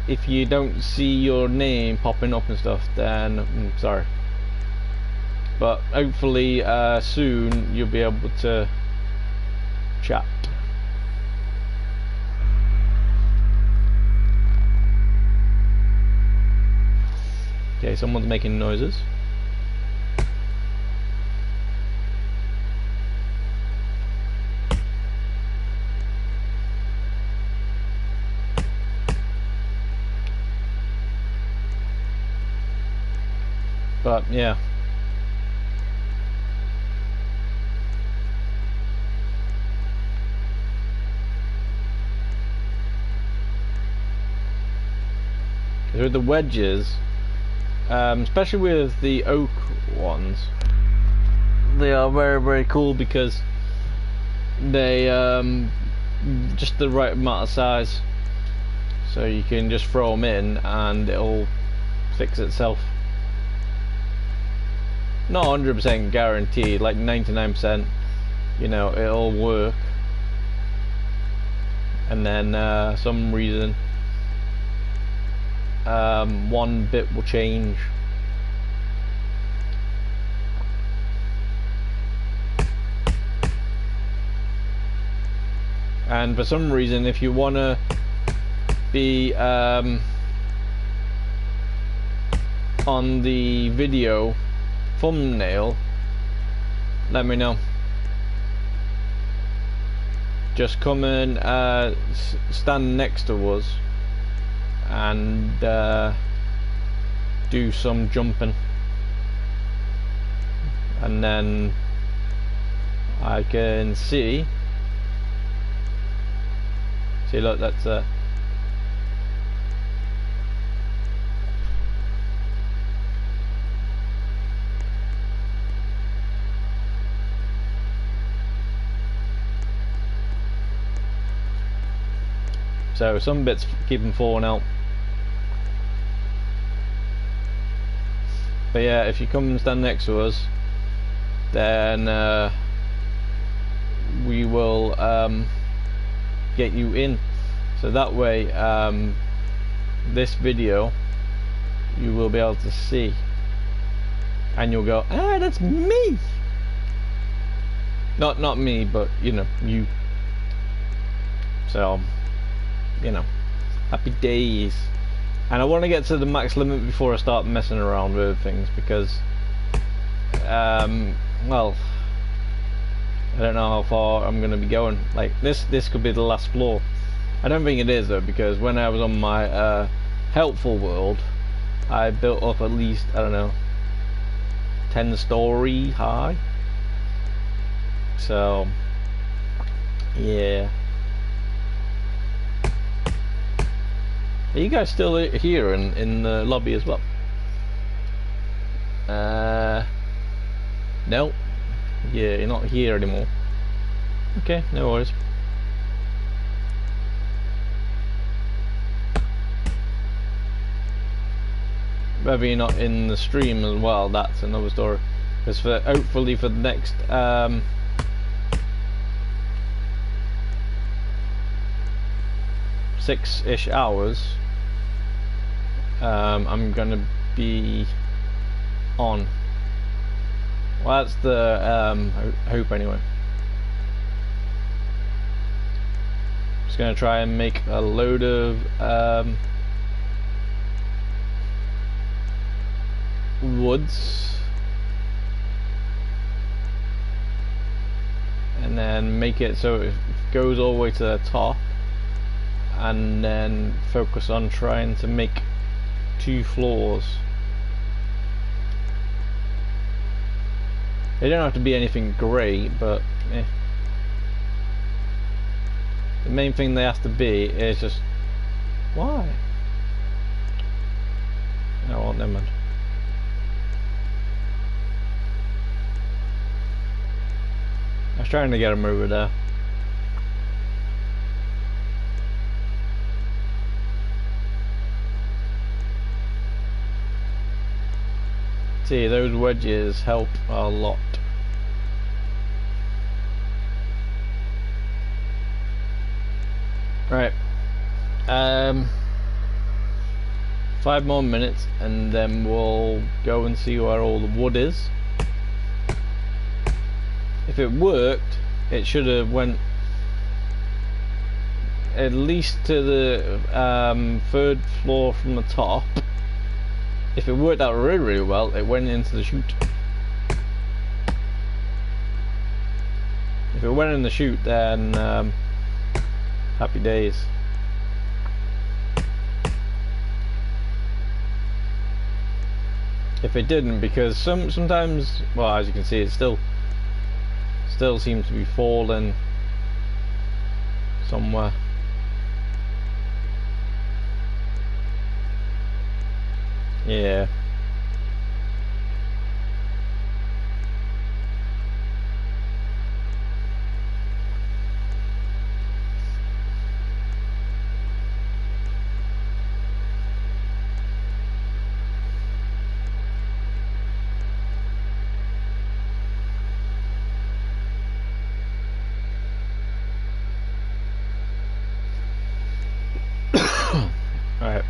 if you don't see your name popping up and stuff, then sorry. But hopefully soon you'll be able to chat. Okay, someone's making noises. But yeah. With the wedges, especially with the oak ones, they are very, very cool because they just the right amount of size, so you can just throw them in and it'll fix itself. Not 100% guaranteed, like 99%, you know, it'll work. And then some reason one bit will change. And for some reason, if you want to be on the video thumbnail, let me know. Just come and stand next to us and do some jumping, and then I can see look, that's so some bits keep them falling out. But yeah, if you come and stand next to us, then we will get you in. So that way, this video you will be able to see, and you'll go, ah, that's me. Not me, but you know, you. So, you know, happy days. And I want to get to the max limit before I start messing around with things, because well, I don't know how far I'm going to be going. Like this could be the last floor. I don't think it is though, because when I was on my helpful world, I built up at least, I don't know, 10-story high. So yeah. Are you guys still here in the lobby as well? No. Yeah, you're not here anymore. Okay, no worries. Whether you're not in the stream as well, that's another story. Because hopefully for the next 6-ish hours, I'm gonna be on. Well, that's the hope anyway. Just gonna try and make a load of woods, and then make it so it goes all the way to the top, and then focus on trying to make 2 floors. They don't have to be anything great, but eh. The main thing they have to be is just why? No, well, never mind. I was trying to get him over there. See, those wedges help a lot. Right. 5 more minutes and then we'll go and see where all the wood is. If it worked, it should have went at least to the 3rd floor from the top. If it worked out really, really well, it went into the chute. If it went in the chute, then happy days. If it didn't, because sometimes, well, as you can see, it still seems to be falling somewhere. Yeah. Alright.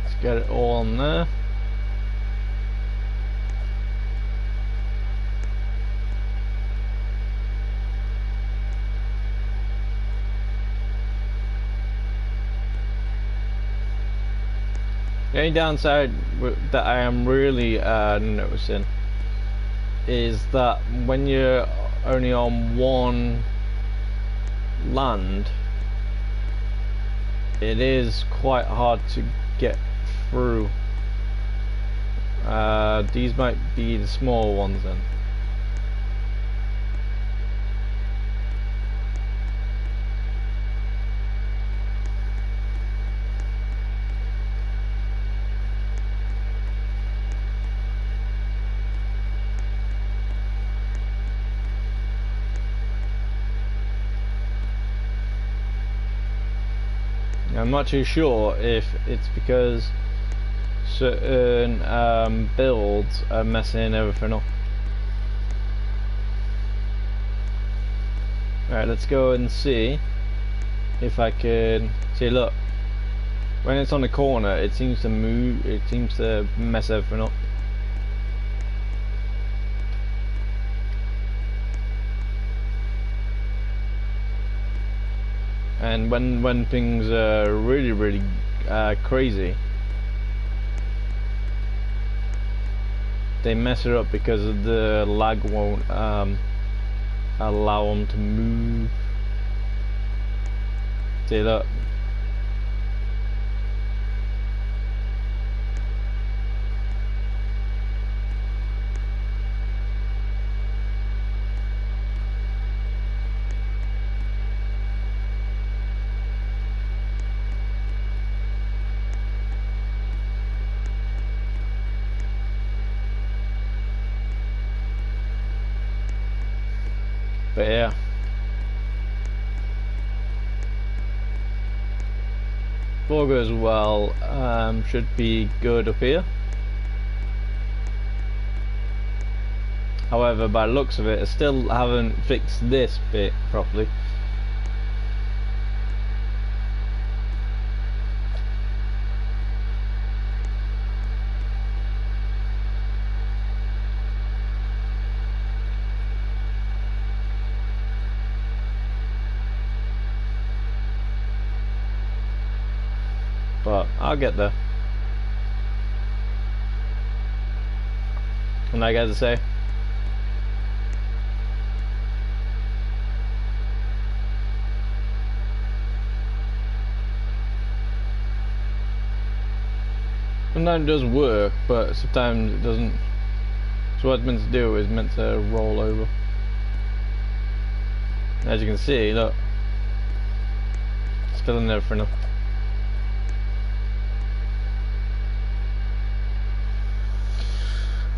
Let's get it all on there. The only downside that I am really noticing is that when you're only on one land, it is quite hard to get through. These might be the small ones then. I'm not too sure if it's because certain builds are messing everything up. Alright, let's go and see if I can see. Look, when it's on the corner, it seems to move, it seems to mess everything up. And when things are really crazy, they mess it up because the lag won't allow them to move. See that? But yeah, all goes well, should be good up here. However, by the looks of it, I still haven't fixed this bit properly. but I'll get there. And like I say, sometimes it does work, but sometimes it doesn't. So what it's meant to do is meant to roll over. As you can see, look, still in there for now.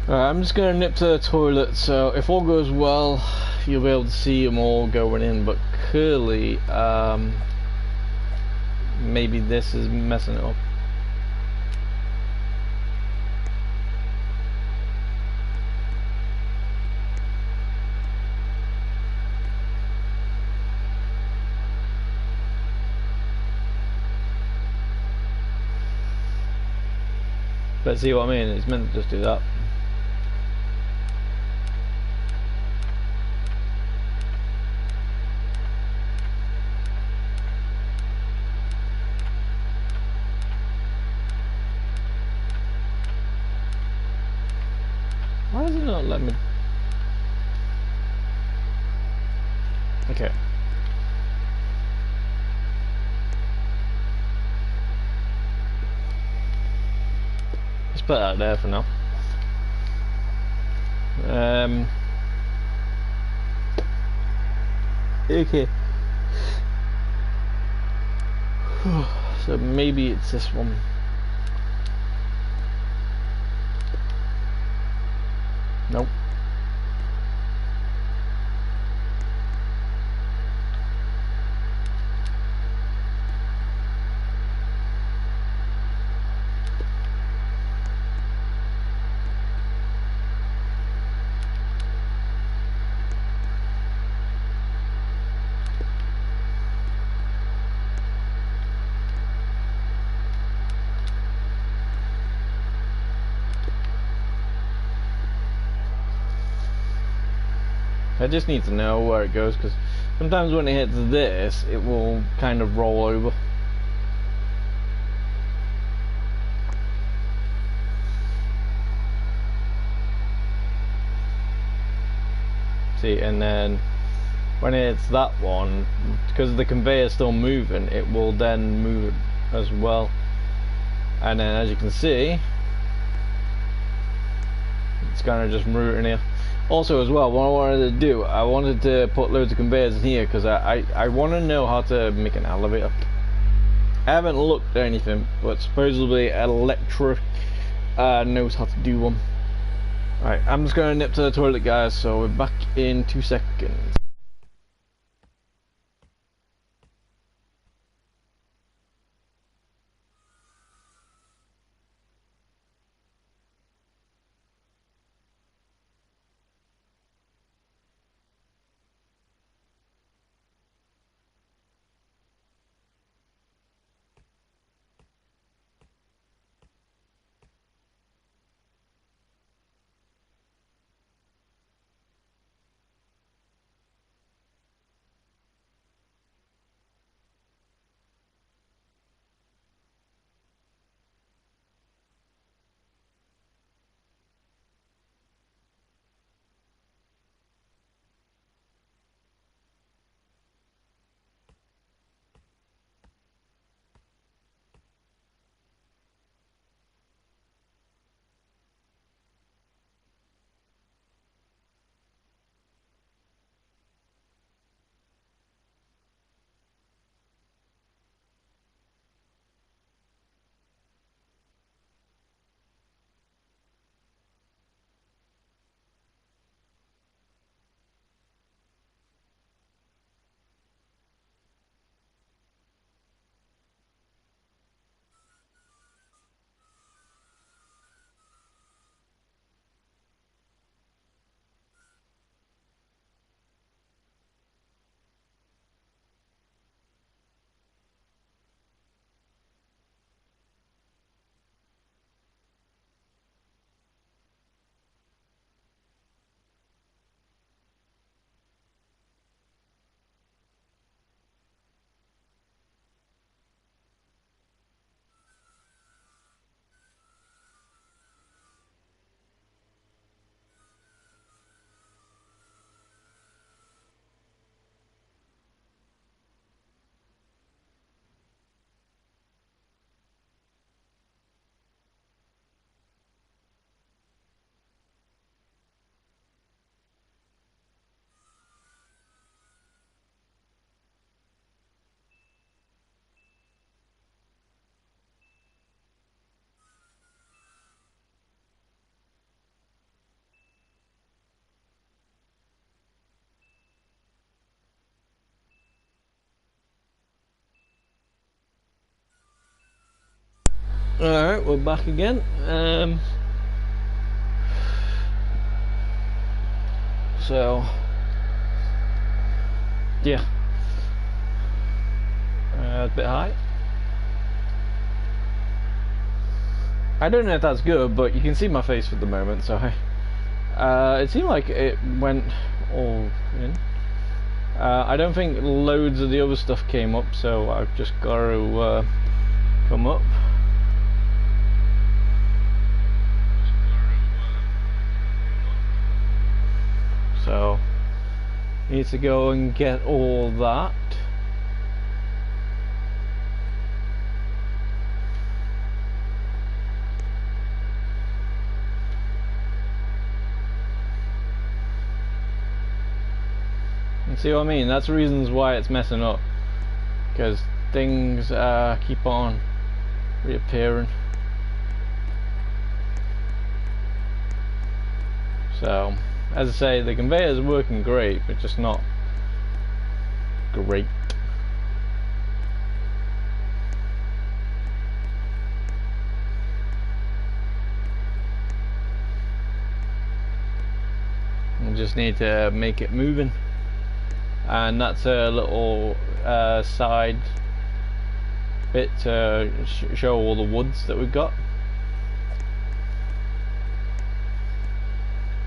Alright, I'm just gonna nip to the toilet, so if all goes well, you'll be able to see them all going in, but clearly, maybe this is messing it up. But see what I mean? It's meant to just do that. Why does it not let me? Okay. Let's put that there for now. Okay. So maybe it's this one. Nope. I just need to know where it goes, because sometimes when it hits this, it will kind of roll over. See, and then when it hits that one, because the conveyor is still moving, it will then move as well. And then as you can see, it's kind of just routing here. Also as well, what I wanted to do, I wanted to put loads of conveyors in here because I want to know how to make an elevator. I haven't looked at anything, but supposedly Electric knows how to do one. Alright, I'm just going to nip to the toilet, guys, so we're back in 2 seconds. Alright, we're back again. So yeah, a bit high. I don't know if that's good, but you can see my face for the moment, so it seemed like it went all in. I don't think loads of the other stuff came up, so I've just got to come up. So need to go and get all that. See what I mean? That's reasons why it's messing up, because things keep on reappearing. So, as I say, the conveyor is working great, but just not great. We just need to make it moving. And that's a little side bit to show all the woods that we've got.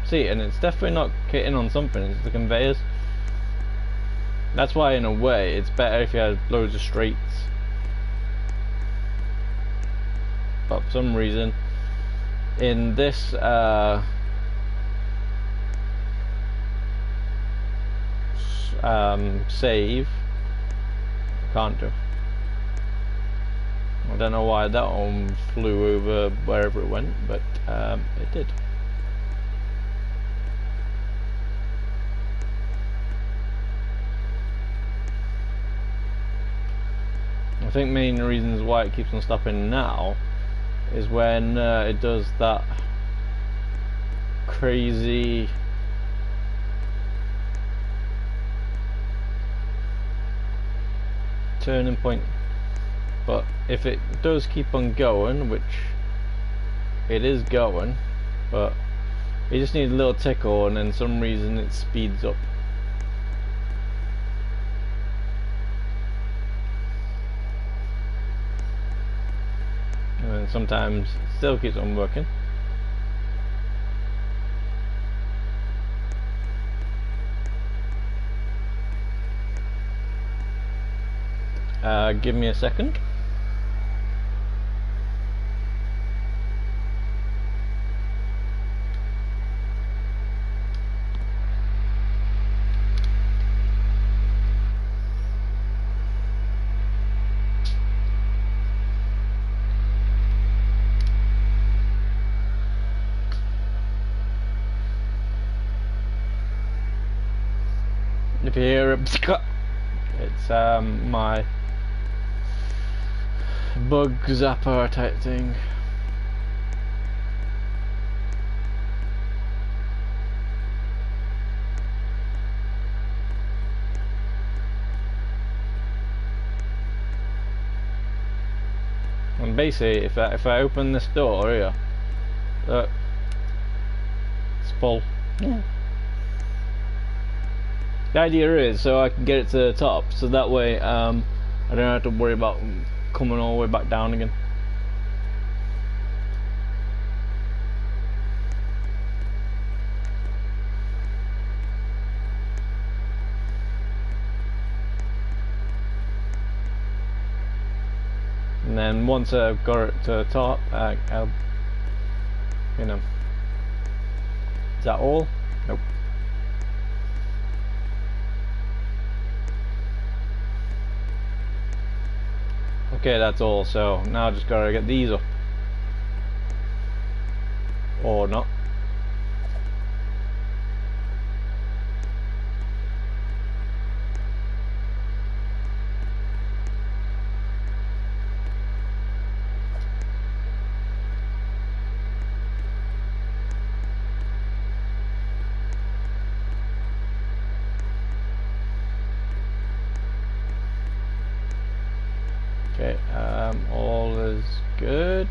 See, and it's definitely not hitting on something, it's the conveyors. That's why in a way it's better if you had loads of straights, but for some reason in this save I can't do. I don't know why that one flew over wherever it went, but it did. I think main reasons why it keeps on stopping now is when it does that crazy turning point. But if it does keep on going, which it is going, but you just need a little tickle and then some reason it speeds up. And then sometimes it still keeps on working. Give me a second. If you hear it, it's my bug zapper type thing. And basically, if I open this door here, look, it's full. Yeah. The idea is so I can get it to the top, so that way I don't have to worry about coming all the way back down again. And then once I've got it to the top, I'll, you know. Is that all? Nope. Okay, that's all. So now I just gotta get these up, or not. Okay, all is good.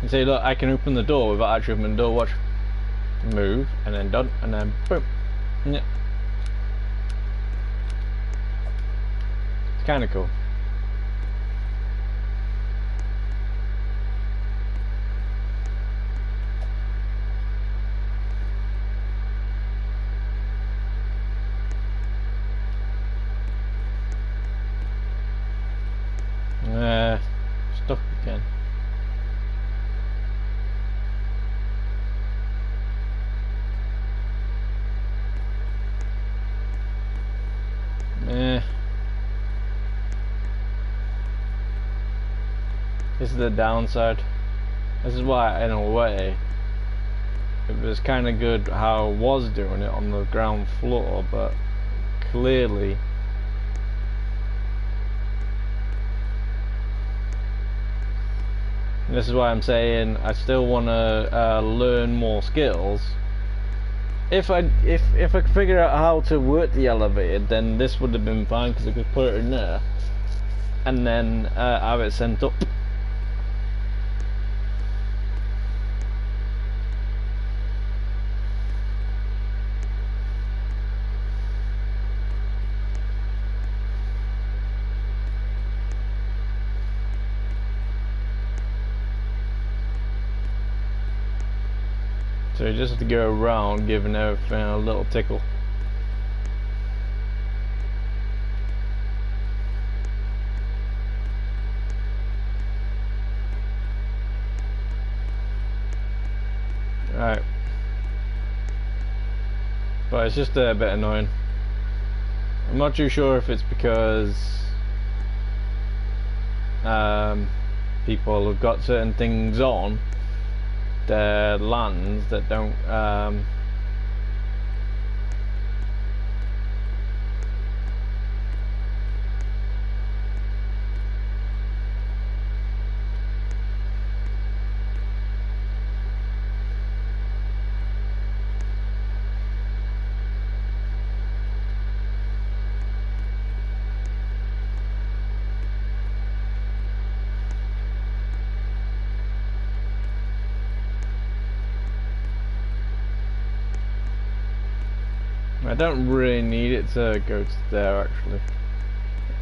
And see, look, I can open the door without actually opening the door. Watch. Move, and then done, and then boom. Yeah. It's kind of cool. Stuck again. This is the downside. This is why, in a way, it was kind of good how I was doing it on the ground floor, but clearly this is why I'm saying I still want to learn more skills. If I could figure out how to work the elevator, then this would have been fine because I could put it in there and then have it sent up. So you just have to go around giving everything a little tickle. Right. But it's just a bit annoying. I'm not too sure if it's because people have got certain things on their lands that don't I don't really need it to go to there actually.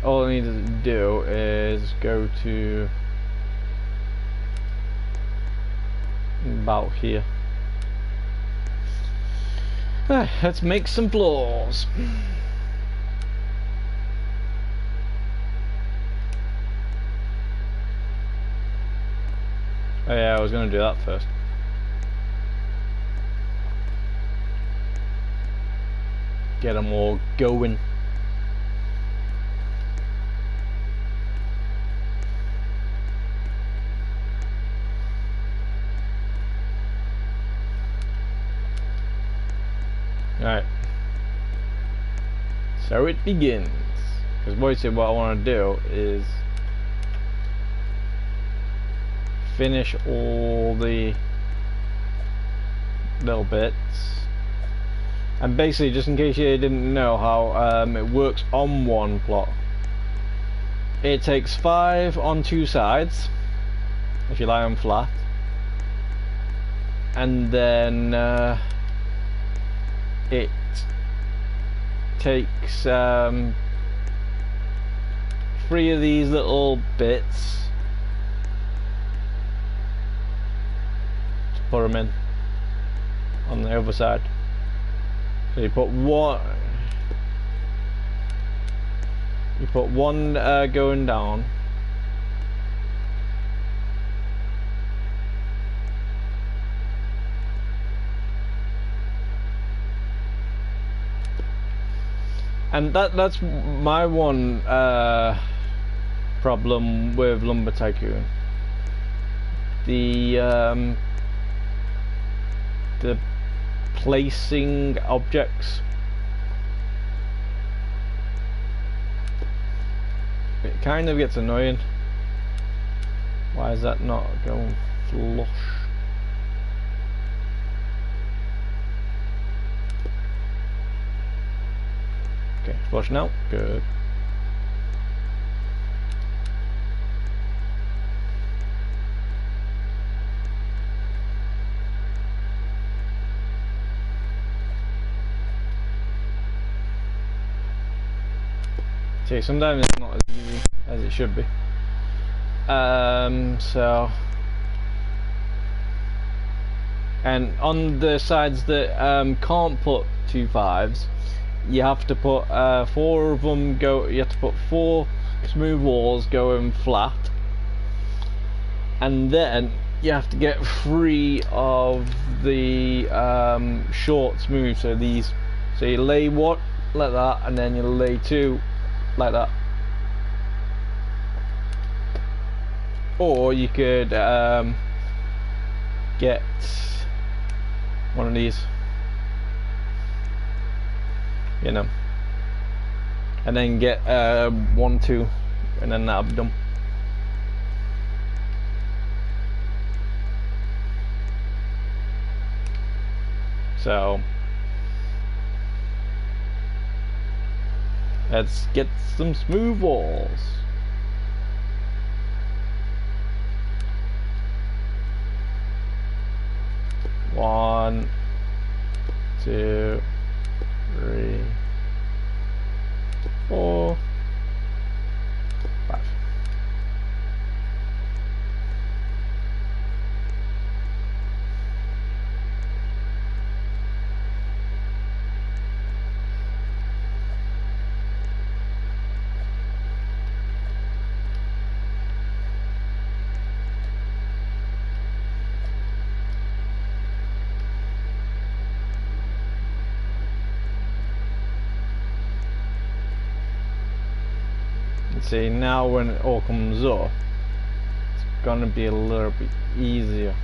All I need to do is go to about here. Let's make some floors. Oh yeah, I was gonna do that first. Get them all going. Alright. So it begins. Because basically what I want to do is finish all the little bits. And basically, just in case you didn't know how it works on one plot, it takes 5 on 2 sides, if you lie on flat, and then it takes 3 of these little bits to put them in on the other side. So you put one going down, and that's my one problem with Lumber Tycoon. The placing objects. It kind of gets annoying. Why is that not going flush? Okay, flush now. Good. See, sometimes it's not as easy as it should be. So, and on the sides that can't put 2 5s, you have to put 4 of them go. You have to put 4 smooth walls going flat, and then you have to get 3 of the short smooth. So these, so you lay 1 like that, and then you lay 2 like that. Or you could get one of these, you know, and then get 1 2, and then that'll be done. So let's get some smooth walls. One, 2, 3, 4, 5. See, now when it all comes up, it's gonna be a little bit easier.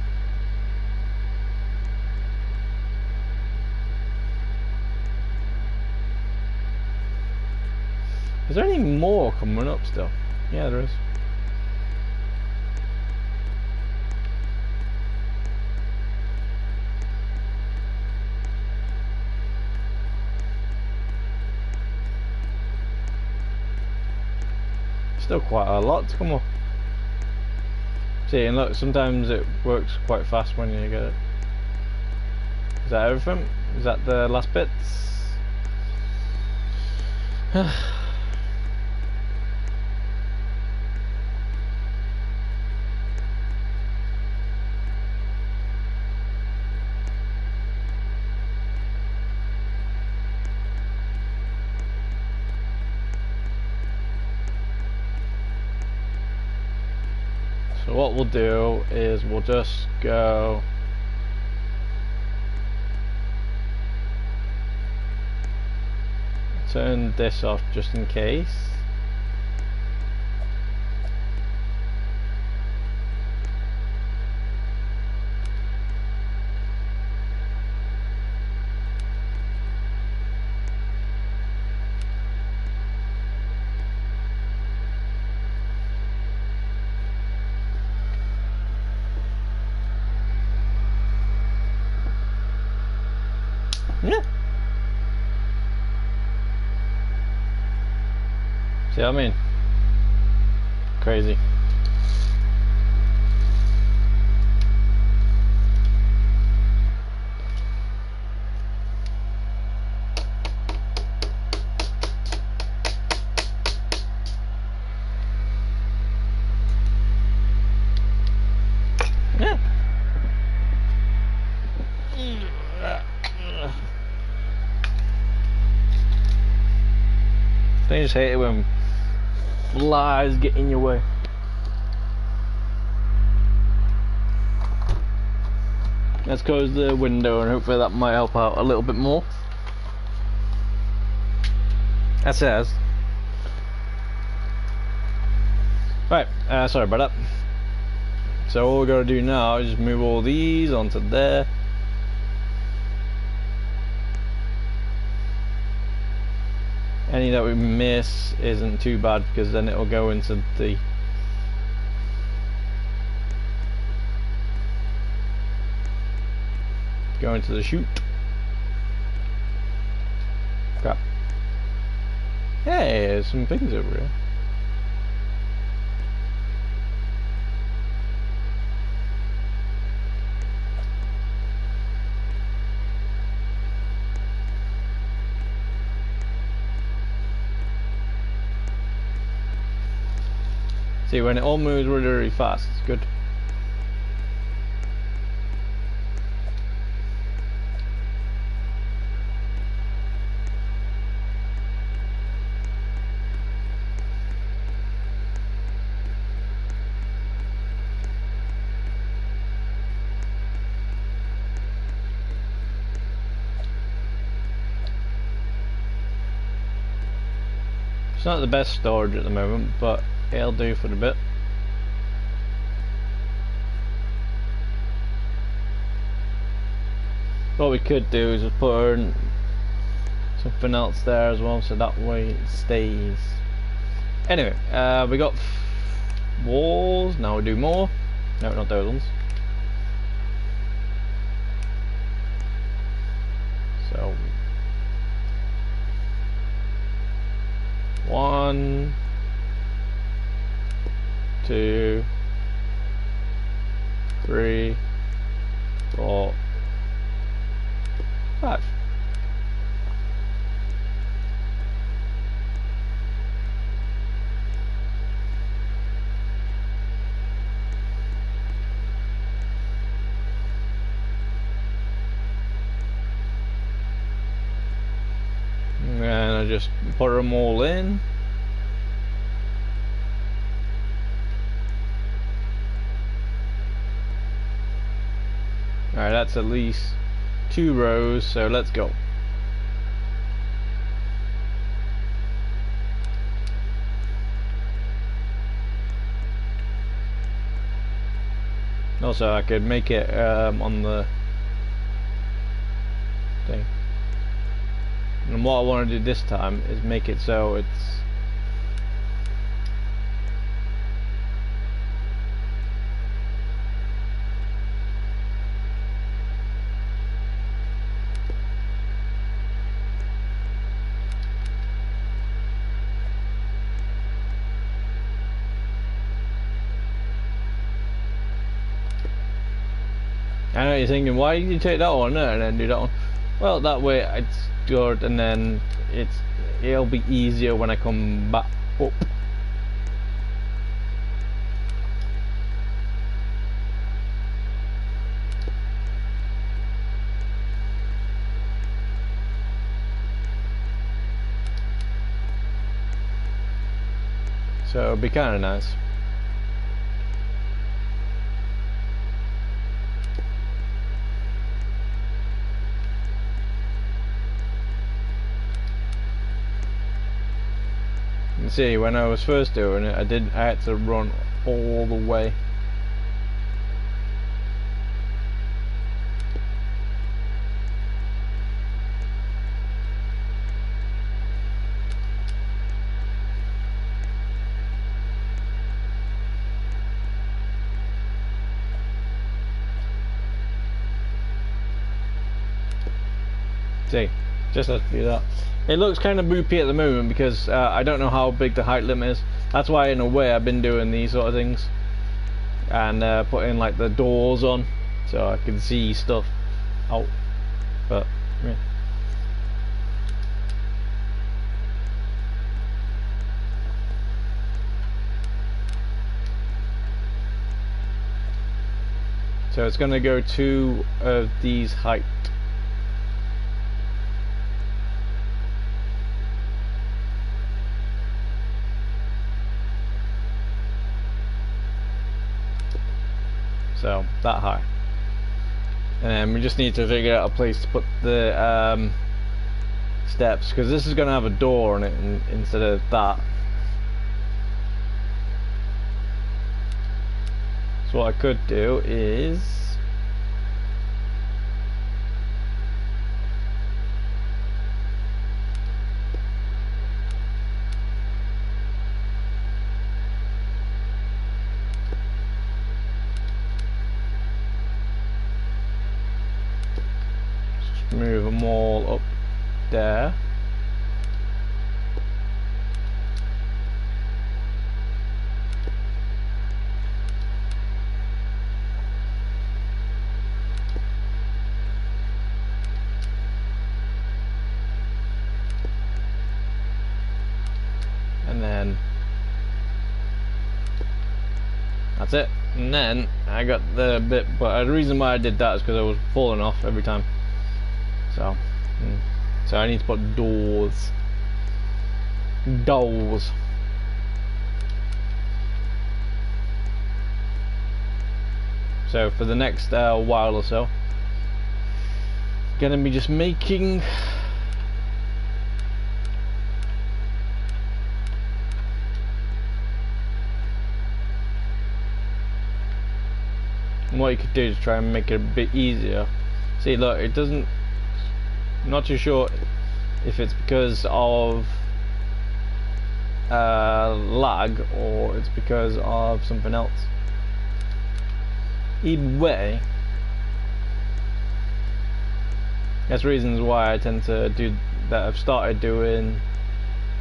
Is there any more coming up still? Yeah, there is. Still quite a lot to come up. See, and look, sometimes it works quite fast when you get it. Is that everything? Is that the last bits? So what we'll do is we'll just go turn this off just in case. Yeah. See what I mean? Crazy. Yeah. They just hate it when flies get in your way. Let's close the window and hopefully that might help out a little bit more. That says. Right, sorry about that. So all we gotta do now is just move all these onto there. Any that we miss isn't too bad because then it'll go into the chute. Crap. Hey, there's some things over here. See, when it all moves really, really fast, it's good. It's not the best storage at the moment, but it'll do for the bit. What we could do is just put in something else there as well, so that way it stays. Anyway, we got walls. Now we do more. No, not those ones. So 1, 2, 3, 4, 5. And I just put them all in. Alright, that's at least 2 rows, so let's go. Also, I could make it on the thing. And what I want to do this time is make it so it's I know you're thinking, why did you take that one and then do that one? Well, that way it's good, and then it'll be easier when I come back up. So it'll be kind of nice. See, when I was first doing it, I had to run all the way. See, just have to do that. It looks kind of boopy at the moment because I don't know how big the height limit is. That's why, in a way, I've been doing these sort of things and putting like the doors on so I can see stuff out. But yeah. So it's going to go 2 of these height. So that high, and then we just need to figure out a place to put the steps, because this is going to have a door on it instead of that. So what I could do is move them all up there. And then That's it. And then I got the bit, but the reason why I did that is because I was falling off every time. So, so I need to put doors. Doors. So for the next while or so, gonna be just making what you could do is try and make it a bit easier. See, look, it doesn't. I'm not too sure if it's because of lag or it's because of something else. Either way, that's reasons why I tend to do that. I've started doing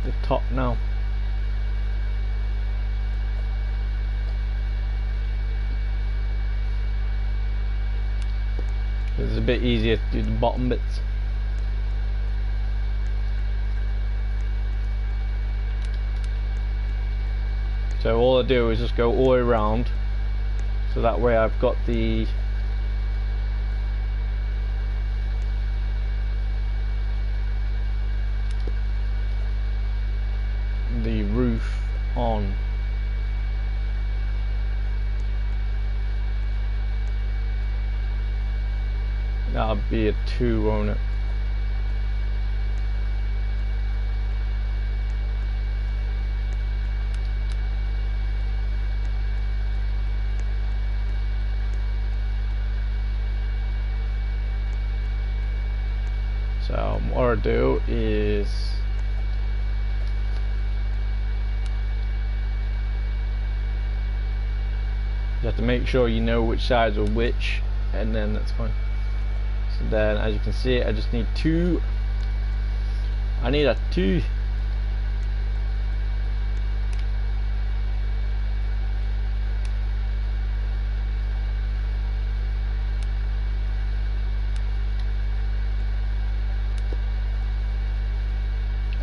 the top now. It's a bit easier to do the bottom bits. So all I do is just go all the way around, so that way I've got the roof on. That'll be a 2, won't it? So what I'll do is you have to make sure you know which sides are which, and then that's fine. So then, as you can see, I just need 2. I need a 2.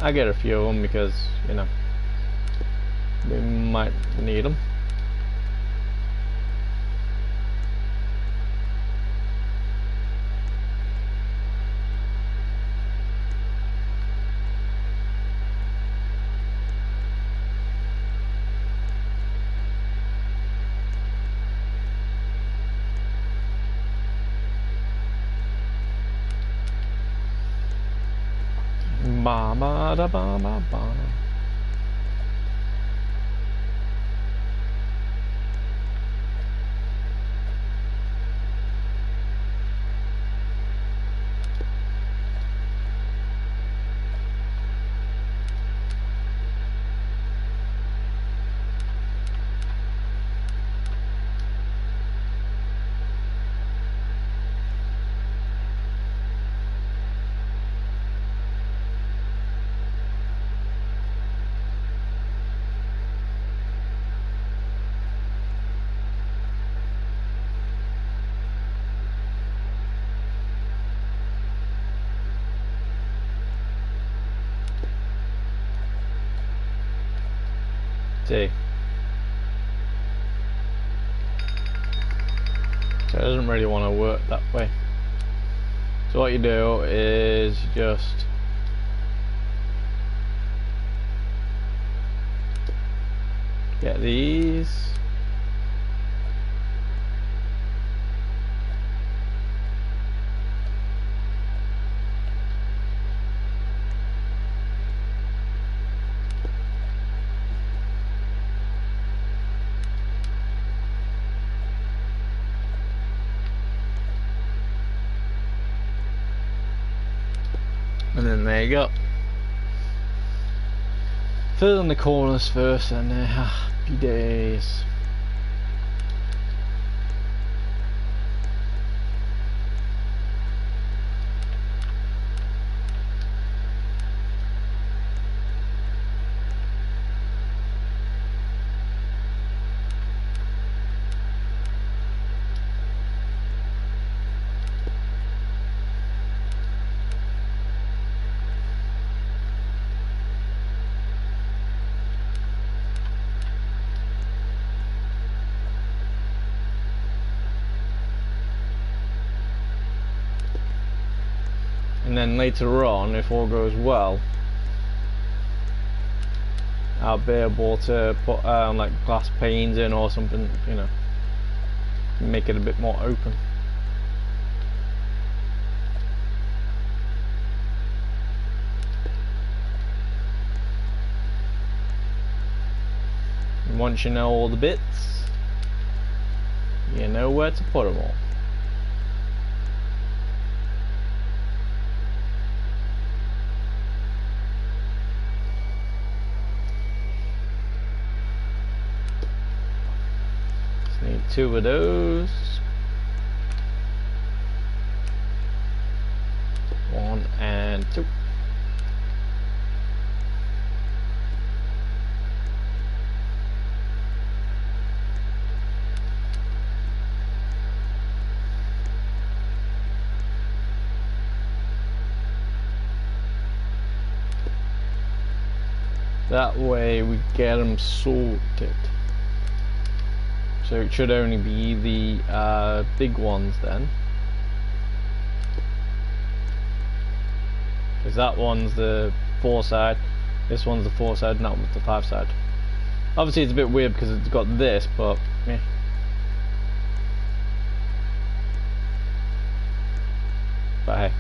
I get a few of them because, you know, we might need them. Ba ba da ba ba ba. See. So it doesn't really want to work that way. So what you do is just get these. And then there you go. Fill in the corners first and happy days. and then later on, if all goes well, I'll be able to put like glass panes in or something, you know, make it a bit more open. And once you know all the bits, you know where to put them all. Need 2 of those. 1 and 2. That way we get them sorted. So it should only be the big ones then, because that one's the 4 side, this one's the 4 side, and that one's the 5 side. Obviously it's a bit weird because it's got this, but yeah. But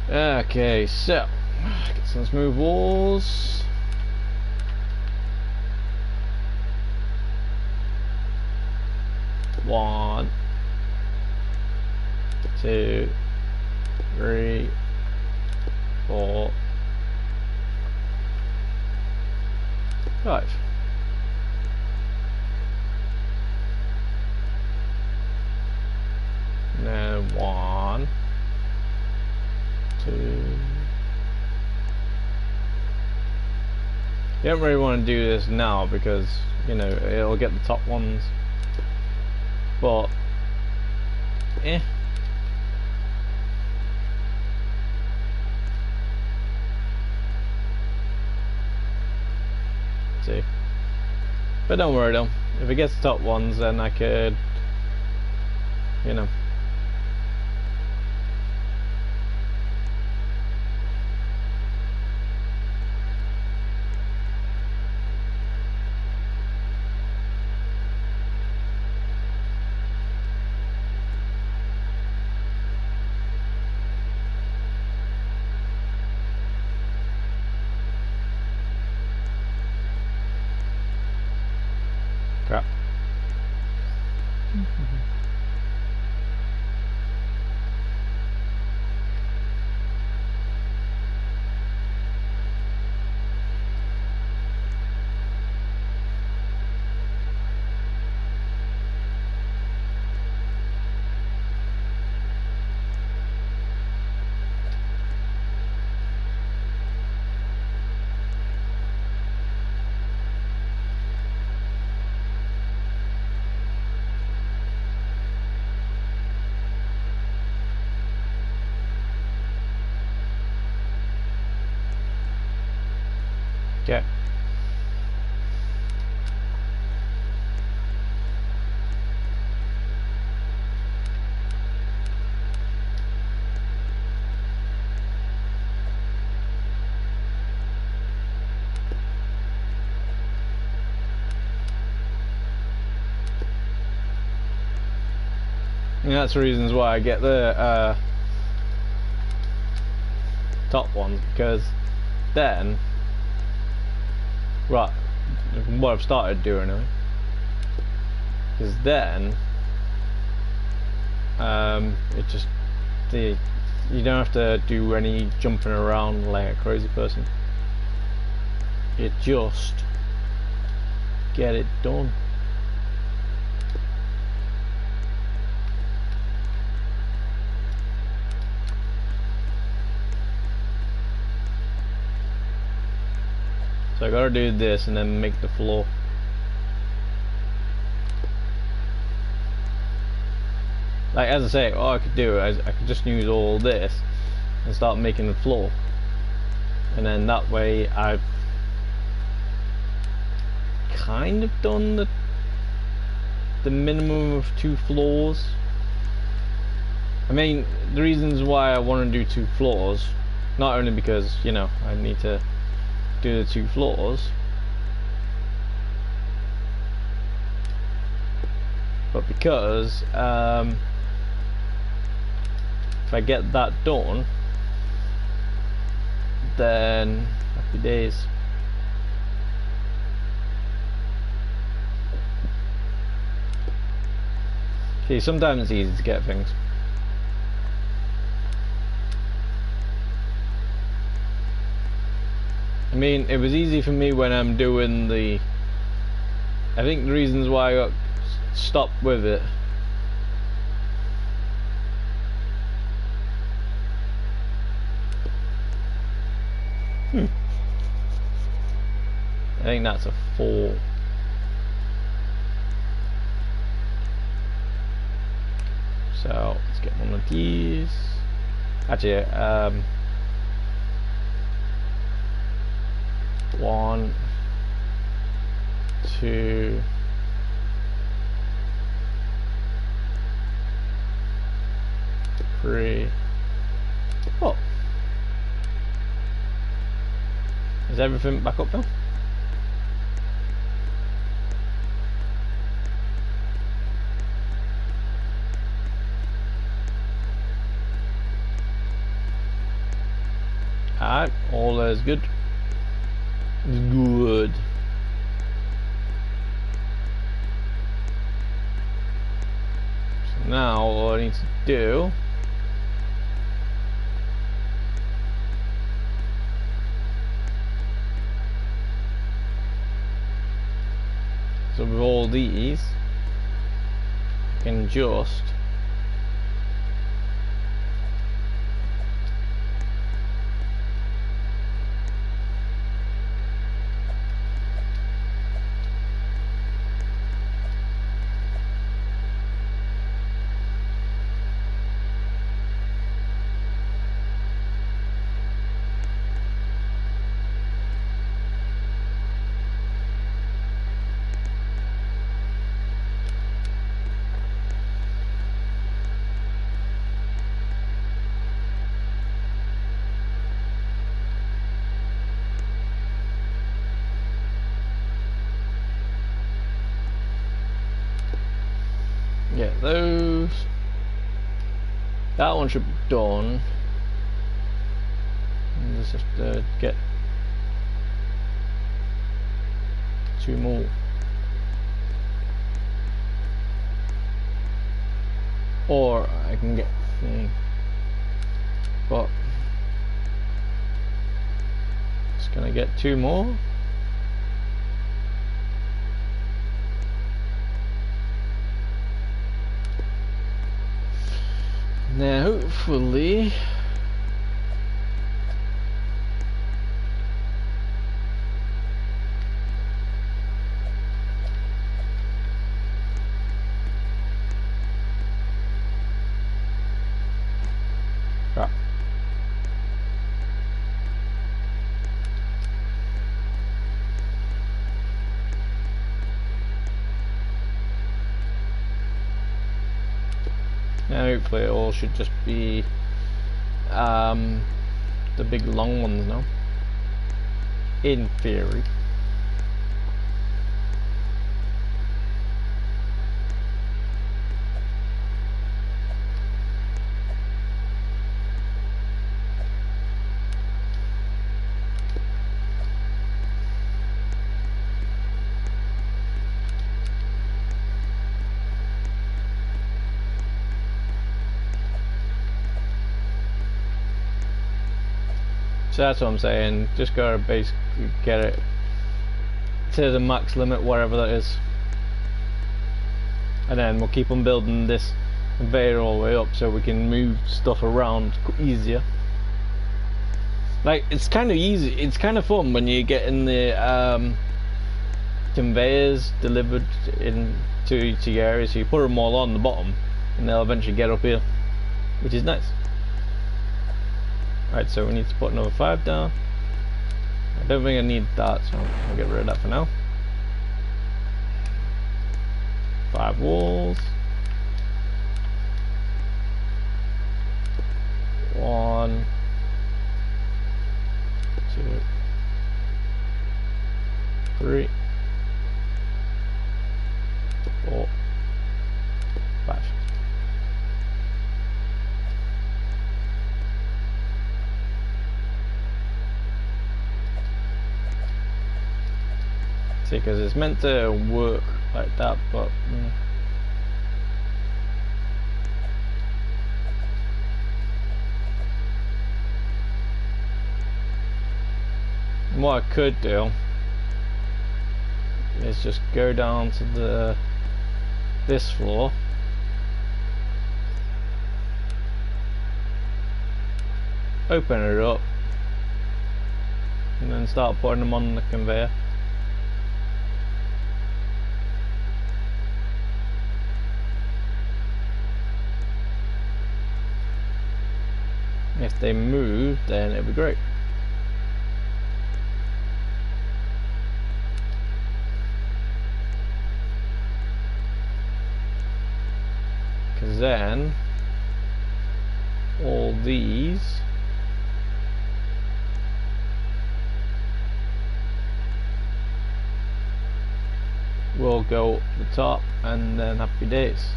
hey. Okay, so get some smooth walls. One, 2, 3, 4, 5. And then 1, 2. You don't really want to do this now because, you know, it'll get the top ones. But see. But don't worry though, if it gets the top ones then I could, you know, crap. Okay. And that's the reasons why I get the top ones, because then, right, what I've started doing now, is then it just, you don't have to do any jumping around like a crazy person. You just get it done. So I gotta do this and then make the floor. Like, as I say, all I could do is I could just use all this and start making the floor, and then that way I've kind of done the minimum of 2 floors. I mean, the reasons why I want to do 2 floors, not only because, you know, I need to do the 2 floors, but because if I get that done, then happy days. See, sometimes it's easy to get things. I mean, it was easy for me when I'm doing the... I think the reasons why I got stopped with it I think that's a 4. So let's get one of these. Actually, 1, 2, 3. Oh, is everything back up now? Alright, all is good. Good. So now all I need to do so with all these I can just get those. That one should be done. And just have to get 2 more. Or I can get thing. But just gonna get 2 more. Now hopefully right. Now hopefully it all should just be the big long ones now, in theory. So that's what I'm saying, just gotta basically get it to the max limit, whatever that is. And then we'll keep on building this conveyor all the way up so we can move stuff around easier. Like, it's kind of easy, it's kind of fun when you get in the conveyors delivered into your area, so you put them all on the bottom and they'll eventually get up here, which is nice. Right, so we need to put another 5 down. I don't think I need that, so I'll get rid of that for now. 5 walls. 1, 2, 3, 4, 5. See, because it's meant to work like that, but what I could do is just go down to this floor, open it up, and then start putting them on the conveyor. If they move, then it'll be great. Because then all these will go up the top, and then happy days.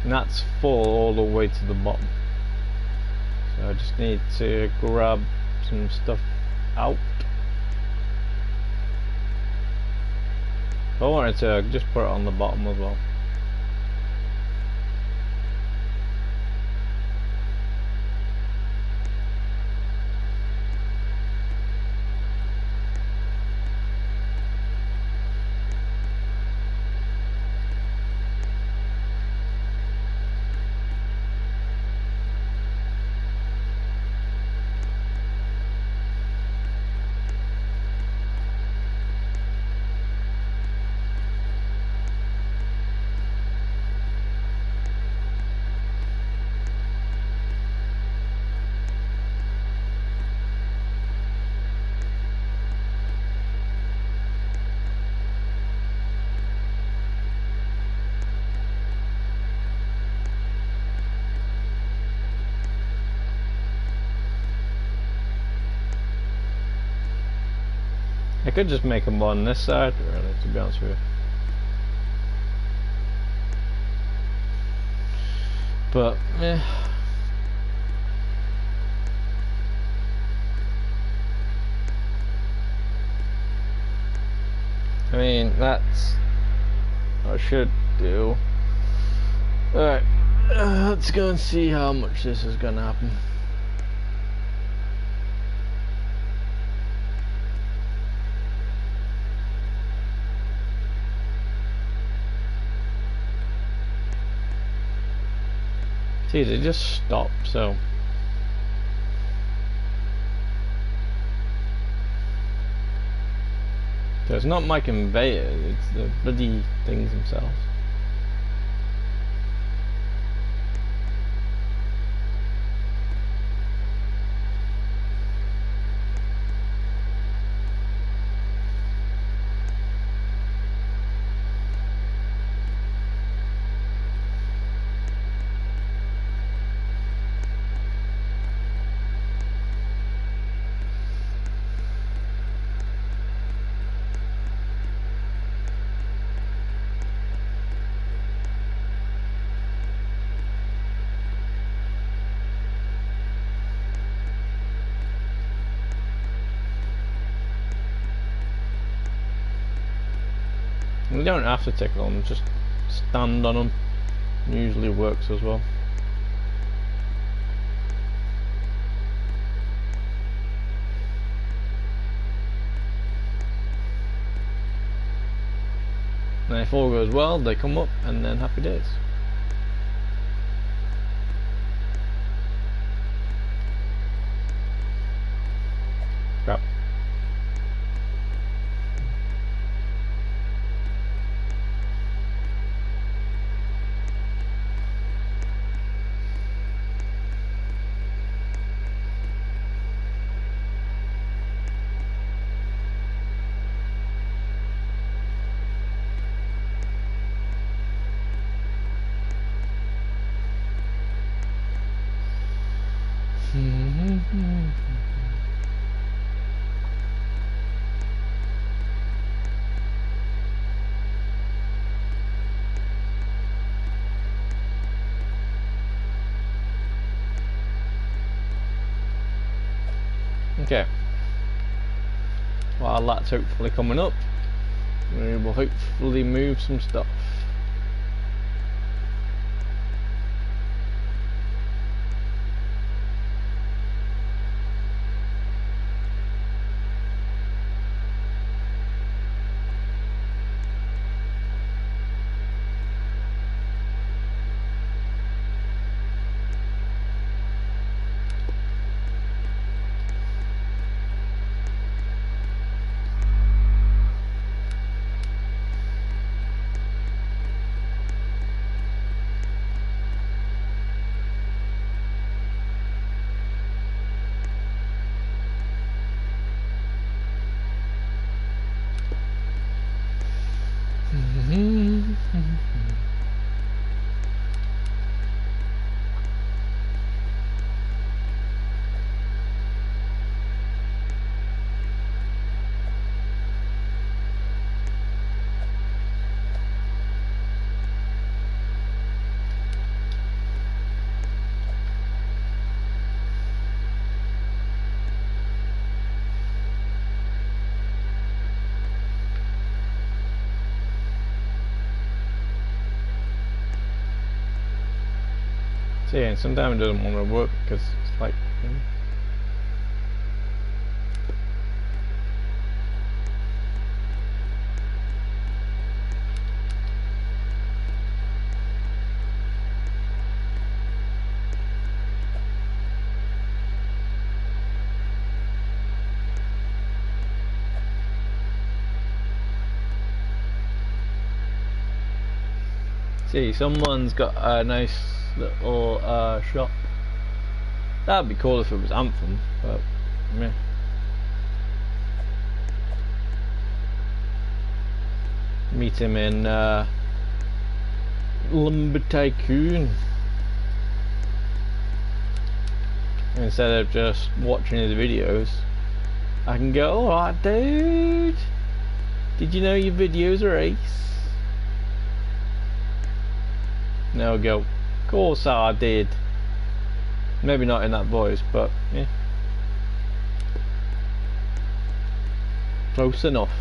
And that's full all the way to the bottom. So I just need to grab some stuff out. If I wanted to, I could just put it on the bottom as well. I could just make them on this side, really, to be honest with you. But, yeah. I mean, that's what I should do. Alright, let's go and see how much this is gonna happen. See, they just stop, so it's not my conveyor, it's the bloody things themselves. You don't have to tickle them, just stand on them. Usually works as well. And if all goes well, they come up, and then happy days. Crap. Okay. While that's hopefully coming up, we will hopefully move some stuff. See, and sometimes it doesn't want to work because it's like. See, someone's got a nice little shop. That'd be cool if it was Anthem, but yeah. Meet him in Lumber Tycoon instead of just watching his videos. I can go, alright dude, did you know your videos are ace? No, go, of course I did. Maybe not in that voice, but yeah, close enough.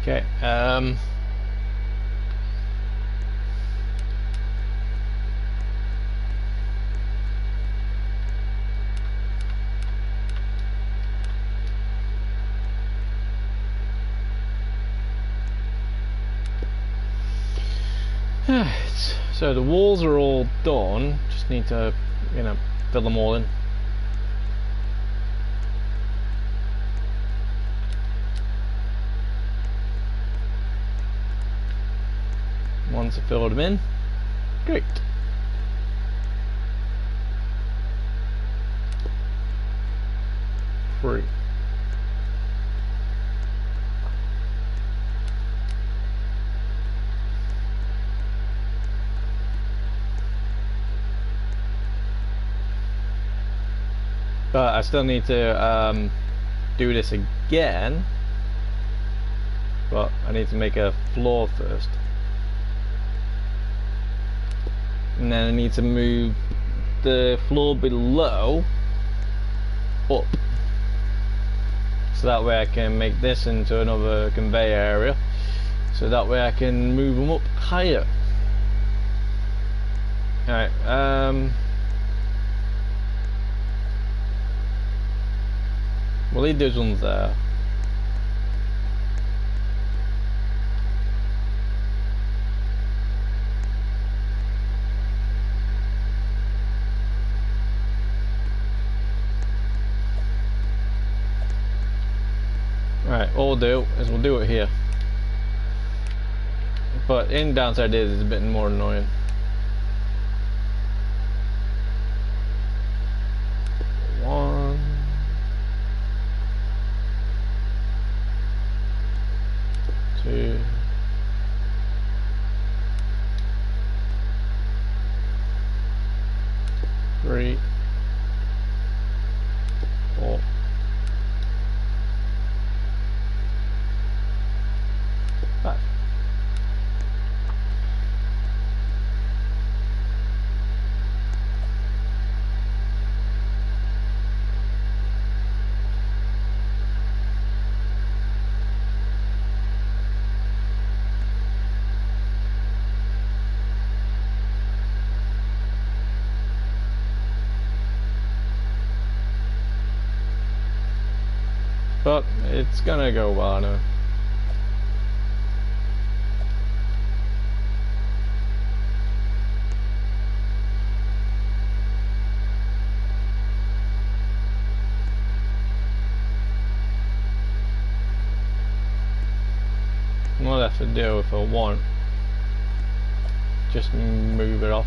Okay, so the walls are all done, just need to, you know, fill them all in. Once I filled them in, great. Free. But I still need to do this again, but I need to make a floor first. And then I need to move the floor below up, so that way I can make this into another conveyor area, so that way I can move them up higher. Alright, we'll leave those ones there. Right, all we'll do is we'll do it here. But in downside is it's a bit more annoying. One, two, three, four, five. But it's gonna go well, I know. All I have to do if I want, just move it off.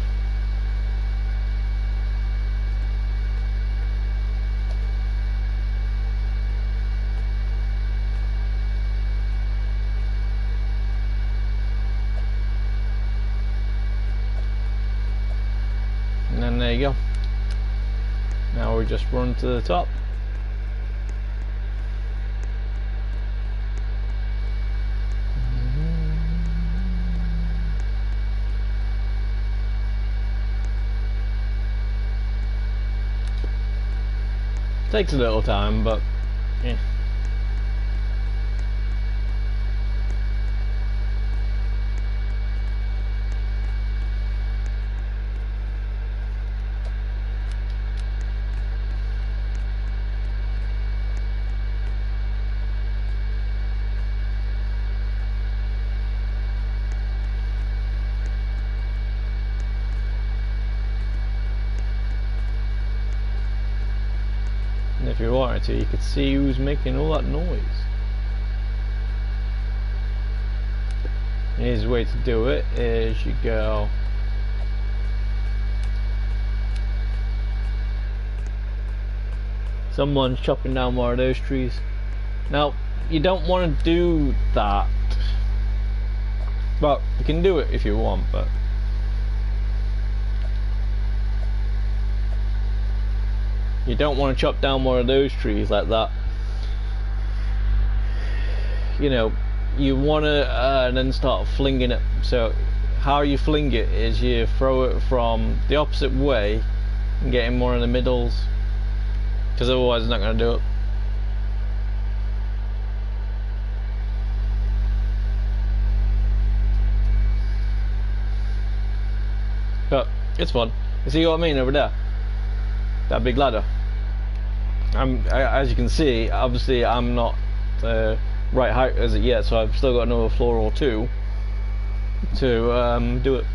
And then there you go. Now we just run to the top. Takes a little time, but yeah. If you wanted to, you could see who's making all that noise. The easiest way to do it is you go someone's chopping down one of those trees. Now you don't want to do that, but you can do it if you want, but you don't want to chop down one of those trees like that. You know, you want to then start flinging it. So how you fling it is you throw it from the opposite way and get in one of the middles, because otherwise it's not going to do it. But it's fun. You see what I mean over there? That big ladder. As you can see, obviously I'm not right height as it yet, so I've still got another floor or two to do it.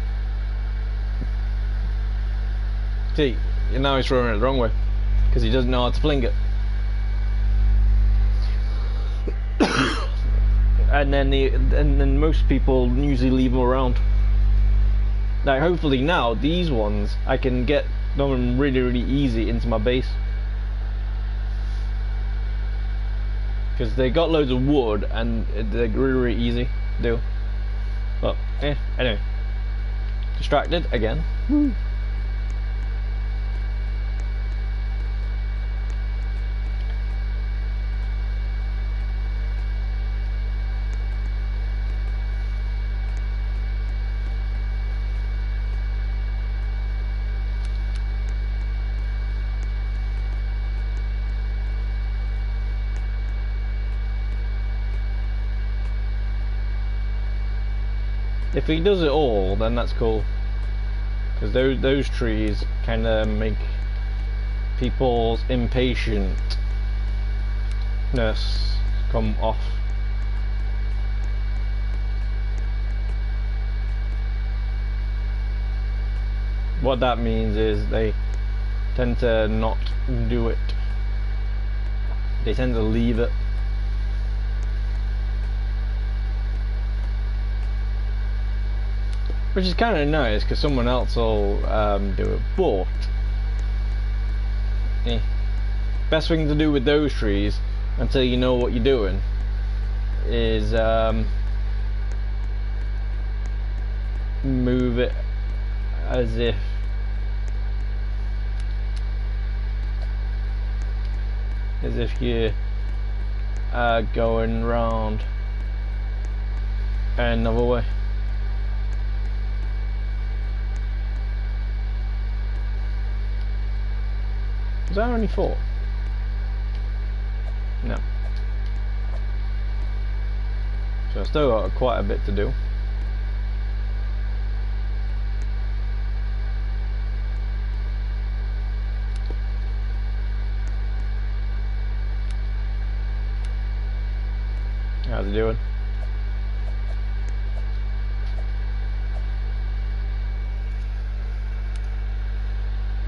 See, now he's throwing it the wrong way because he doesn't know how to fling it. and then most people usually leave them around. Now hopefully now these ones I can get them really easy into my base, because they got loads of wood and they're really easy to do. But anyway, distracted again. Woo. If he does it all, then that's cool. because those trees kind of make people's impatientness come off. What that means is they tend to not do it. They tend to leave it. Which is kind of nice because someone else will do it. But best thing to do with those trees until you know what you're doing is move it as if you're going round another way. Was that only 4? No. So I've still got quite a bit to do. How's it doing?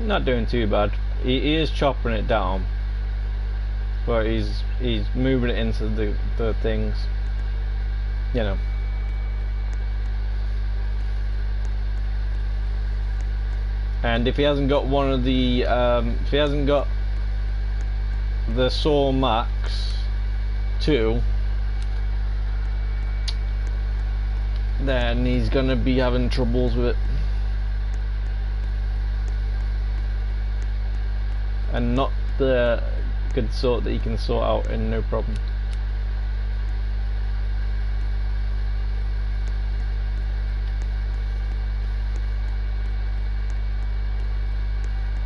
Not doing too bad. He is chopping it down, but he's moving it into the things, you know. And if he hasn't got one of the if he hasn't got the Saw Max 2, then he's gonna be having troubles with it. And not the good sort that you can sort out in no problem.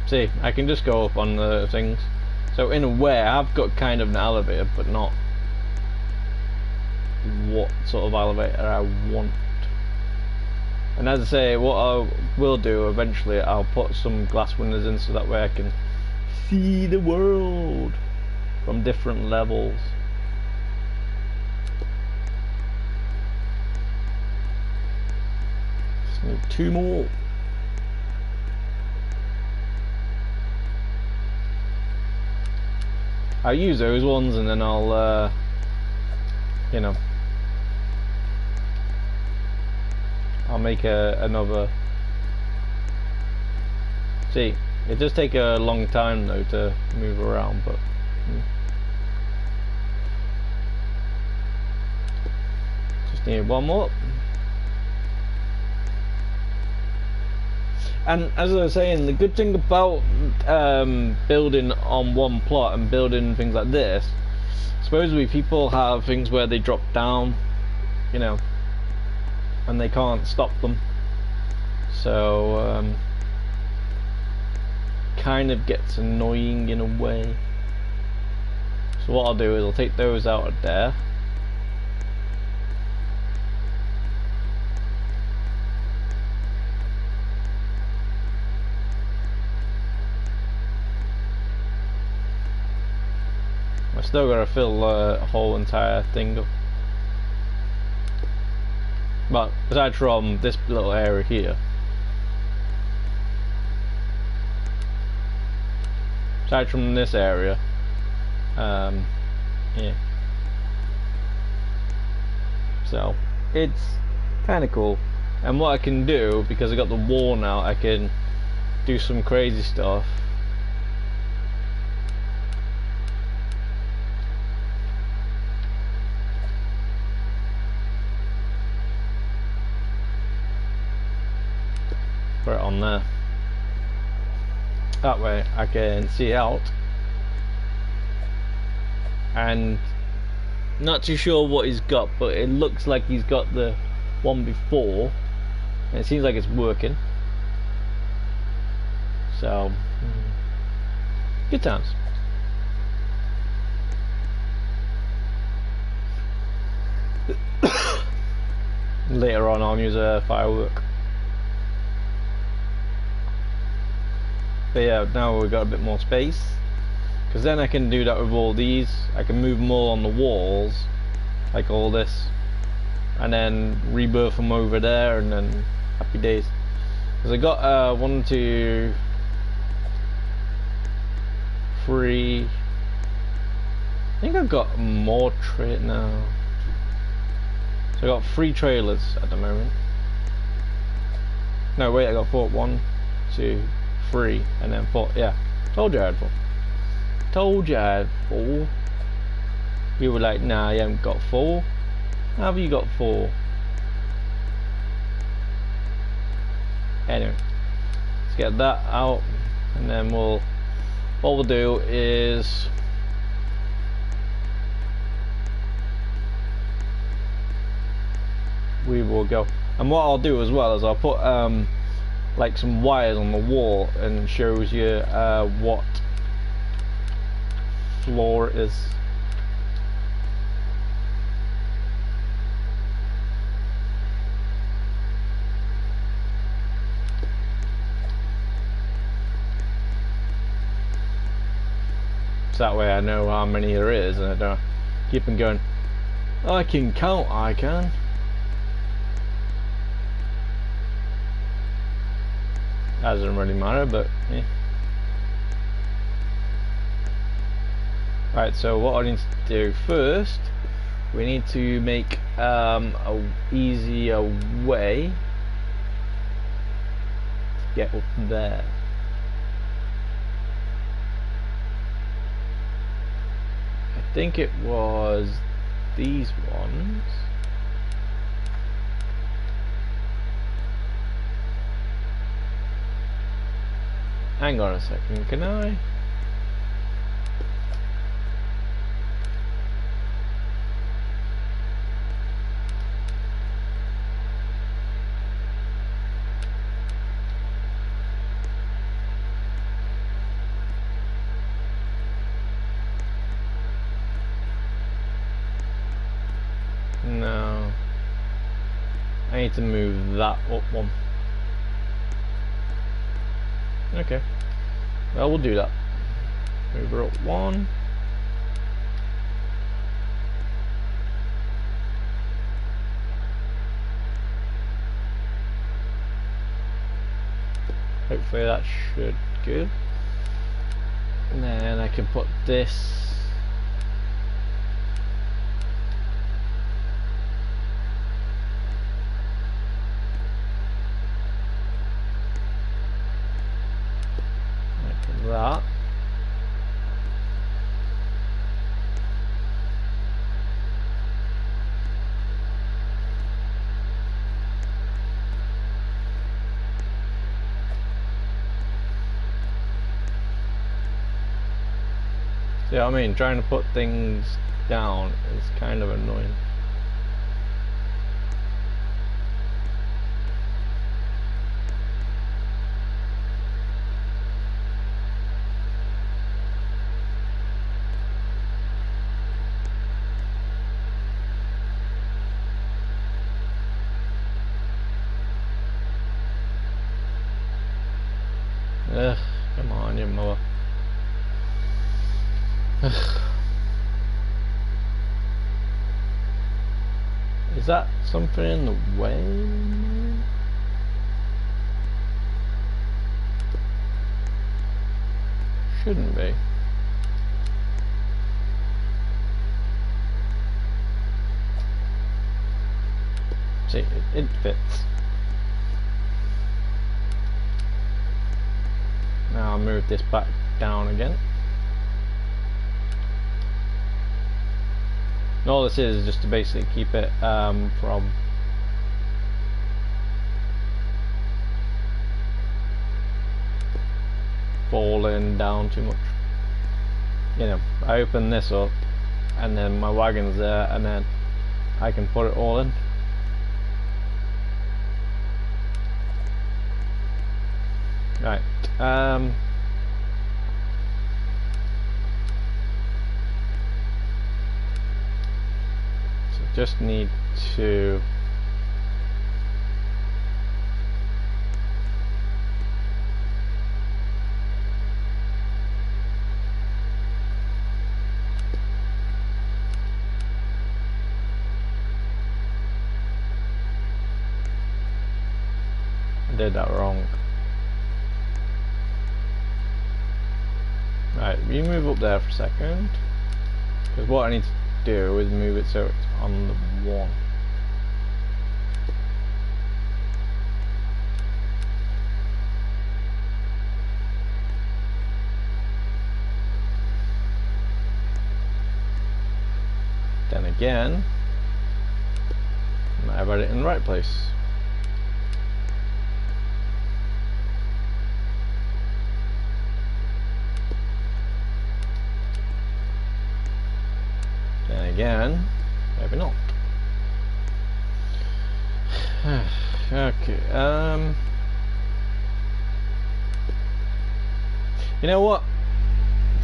See, I can just go up on the things. So in a way, I've got kind of an elevator, but not what sort of elevator I want. And as I say, what I will do eventually, I'll put some glass windows in so that way I can see the world from different levels. Just need 2 more. I'll use those ones and then I'll you know, I'll make another. See, it does take a long time though to move around, but just need 1 more. And as I was saying, the good thing about building on one plot and building things like this, supposedly people have things where they drop down, you know, and they can't stop them. So kind of gets annoying in a way. So what I'll do is I'll take those out of there. I've still got to fill a whole entire thing up. But aside from this little area here, aside from this area, yeah. So it's kind of cool. And what I can do, because I got the wall now, I can do some crazy stuff. Put it on there. That way I can see out. And not too sure what he's got, but it looks like he's got the one before, and it seems like it's working. So good times. Later on I'll use a firework. But yeah, now we've got a bit more space. Because then I can do that with all these. I can move them all on the walls, like all this, and then rebirth them over there, and then happy days. Because I got 1, 2, 3. I think I've got more now. So I got 3 trailers at the moment. No, wait, I got 4. 1, 2, 3, and then 4. Yeah, told you I had 4. Told you I had 4. You were like, nah, you haven't got 4. How have you got 4? Anyway, let's get that out, and then what we'll do is we will go. And what I'll do as well is I'll put like some wires on the wall, and it shows you what floor it is. So that way I know how many there is, and I don't keep on going, I can count, I can. Doesn't really matter, but yeah. Right, so what I need to do first, we need to make a easier way to get up there. I think it was these ones. Hang on a second, can I? No. I need to move that up one. Okay. Well, we'll do that. Move her up 1. Hopefully that should good. And then I can put this. That. See what I mean? Trying to put things down is kind of annoying. Ugh, come on, you mother. Ugh. Is that something in the way? Shouldn't be. See, it fits. Now I'll move this back down again. And all this is just to basically keep it from falling down too much. You know, I open this up and then my wagon's there, and then I can put it all in. Right. So just need to did that wrong. Right, you move up there for a second. Because what I need to do is move it so it's on the 1. Then again, I've got it in the right place. Then again, maybe not. Okay, you know what?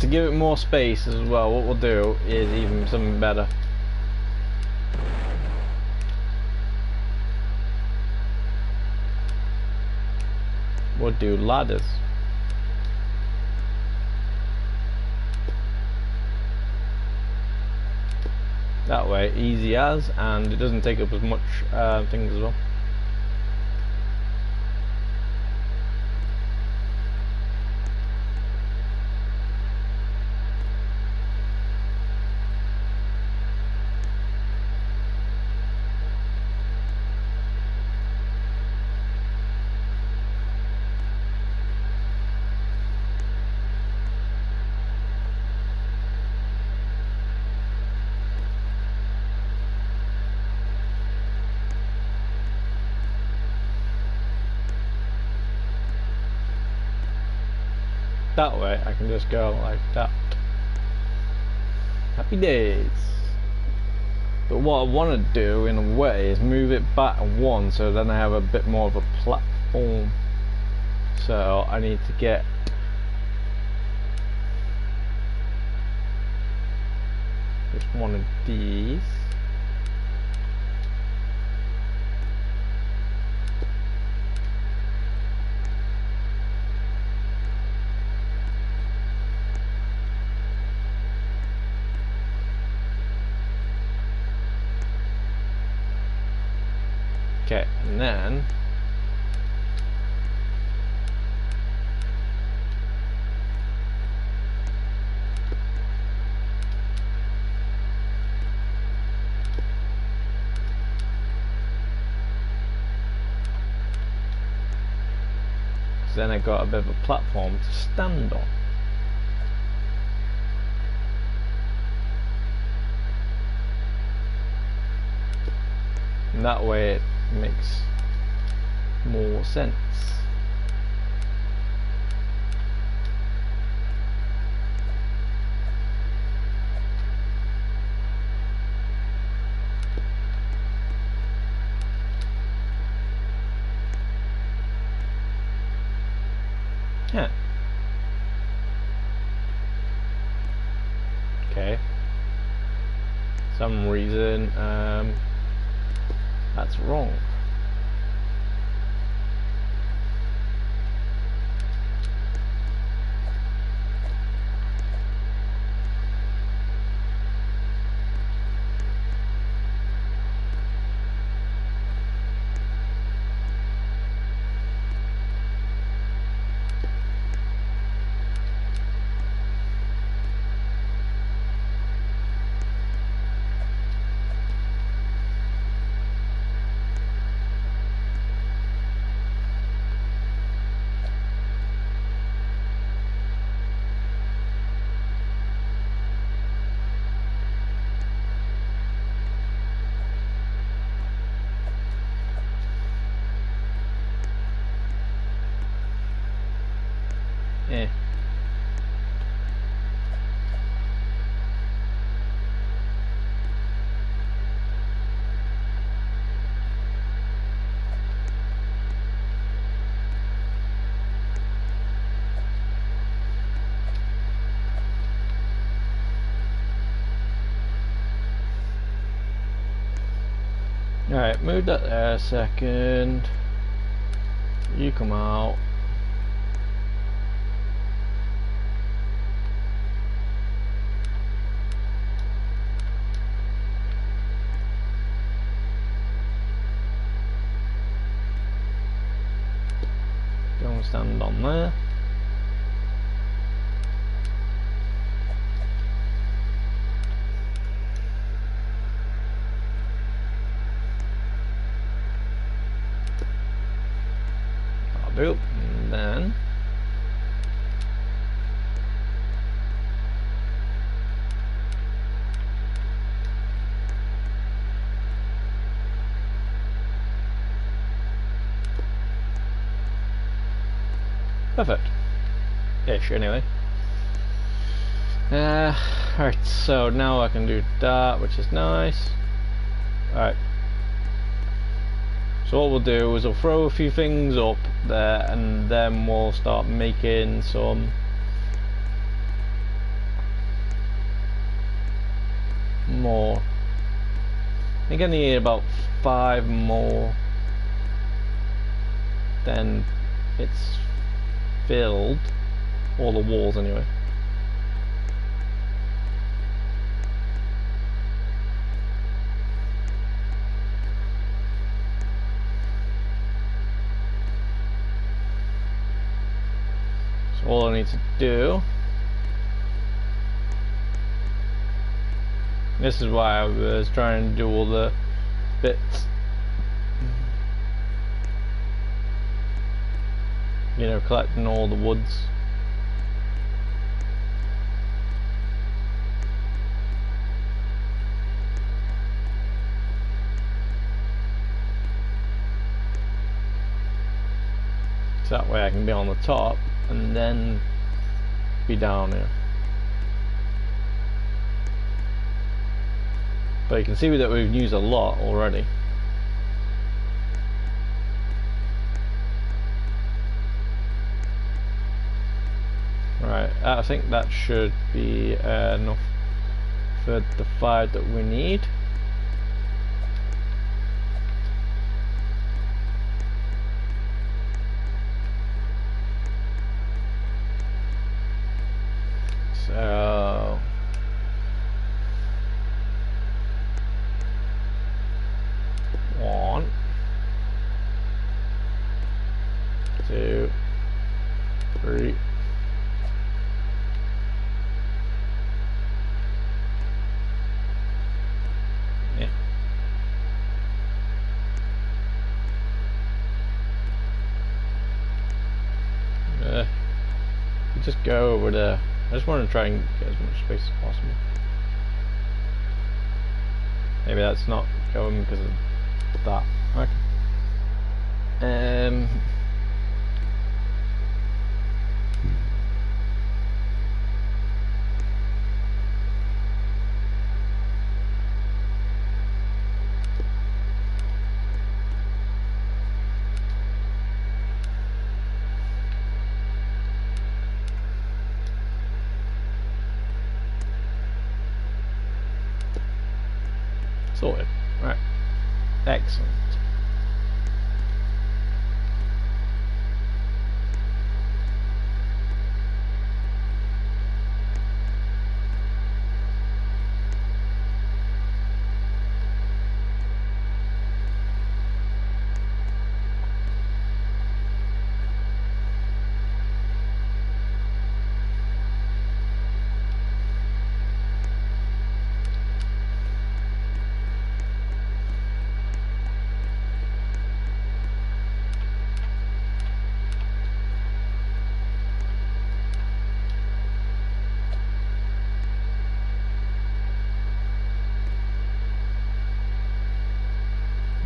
To give it more space as well, what we'll do is even something better. We'll do ladders. That way, easy as, and it doesn't take up as much things as well. That way I can just go like that. Happy days. But what I want to do in a way is move it back 1 so then I have a bit more of a platform. So I need to get just one of these. Okay, and then I got a bit of a platform to stand on. And that way it makes more sense. Yeah. Okay. Some reason that's wrong. Eh. Alright, move that there a second. You come out. stand on there. That'll do. And then perfect. Ish, anyway. Alright, so now I can do that, which is nice. Alright. So what we'll do is we'll throw a few things up there, and then we'll start making some more. I think I need about 5 more. Then it's filled, all the walls anyway. So all I need to do, this is why I was trying to do all the bits, you know, collecting all the woods. So that way I can be on the top and then be down here. But you can see that we've used a lot already. Right, I think that should be enough for the 5 that we need. So 1, 2, 3. Just go over there. I just want to try and get as much space as possible. Maybe that's not going because of that. Okay. Sorted. Right. Excellent.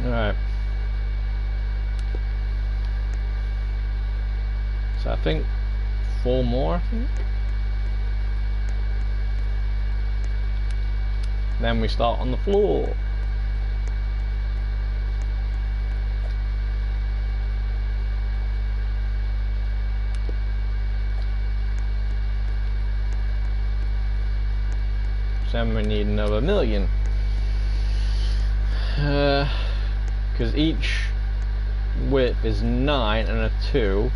Alright. So I think 4 more, I think. Then we start on the floor. So then we need another 1,000,000. Because each width is 9 and a 2.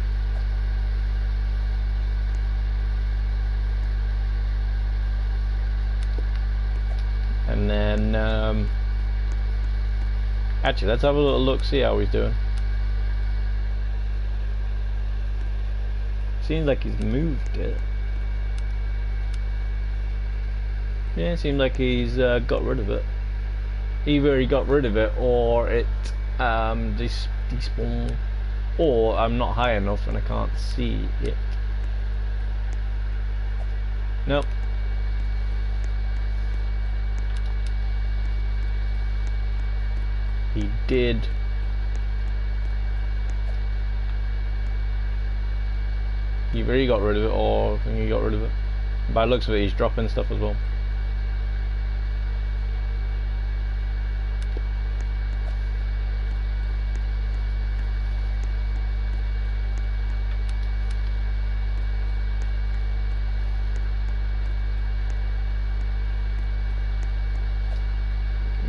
And then actually let's have a little look, see how he's doing. Seems like he's moved it. Yeah, it seems like he's got rid of it. Either he got rid of it, or it despawned, or I'm not high enough and I can't see it. Nope. He did. Either he got rid of it, or I think he got rid of it. By the looks of it, he's dropping stuff as well.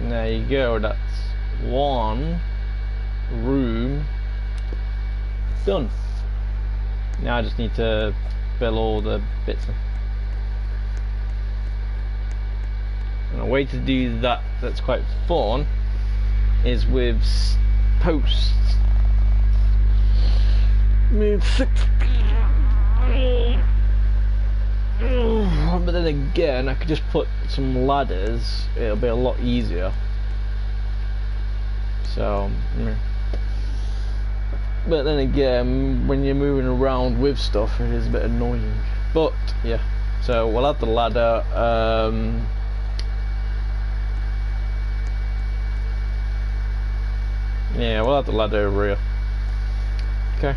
There you go, that's one room done. Now I just need to fill all the bits in. And a way to do that that's quite fun is with posts. Move 60. But then again, I could just put some ladders, it'll be a lot easier. So, but then again, when you're moving around with stuff, it is a bit annoying. But yeah, so we'll have the ladder. Yeah, we'll have the ladder over here. Okay.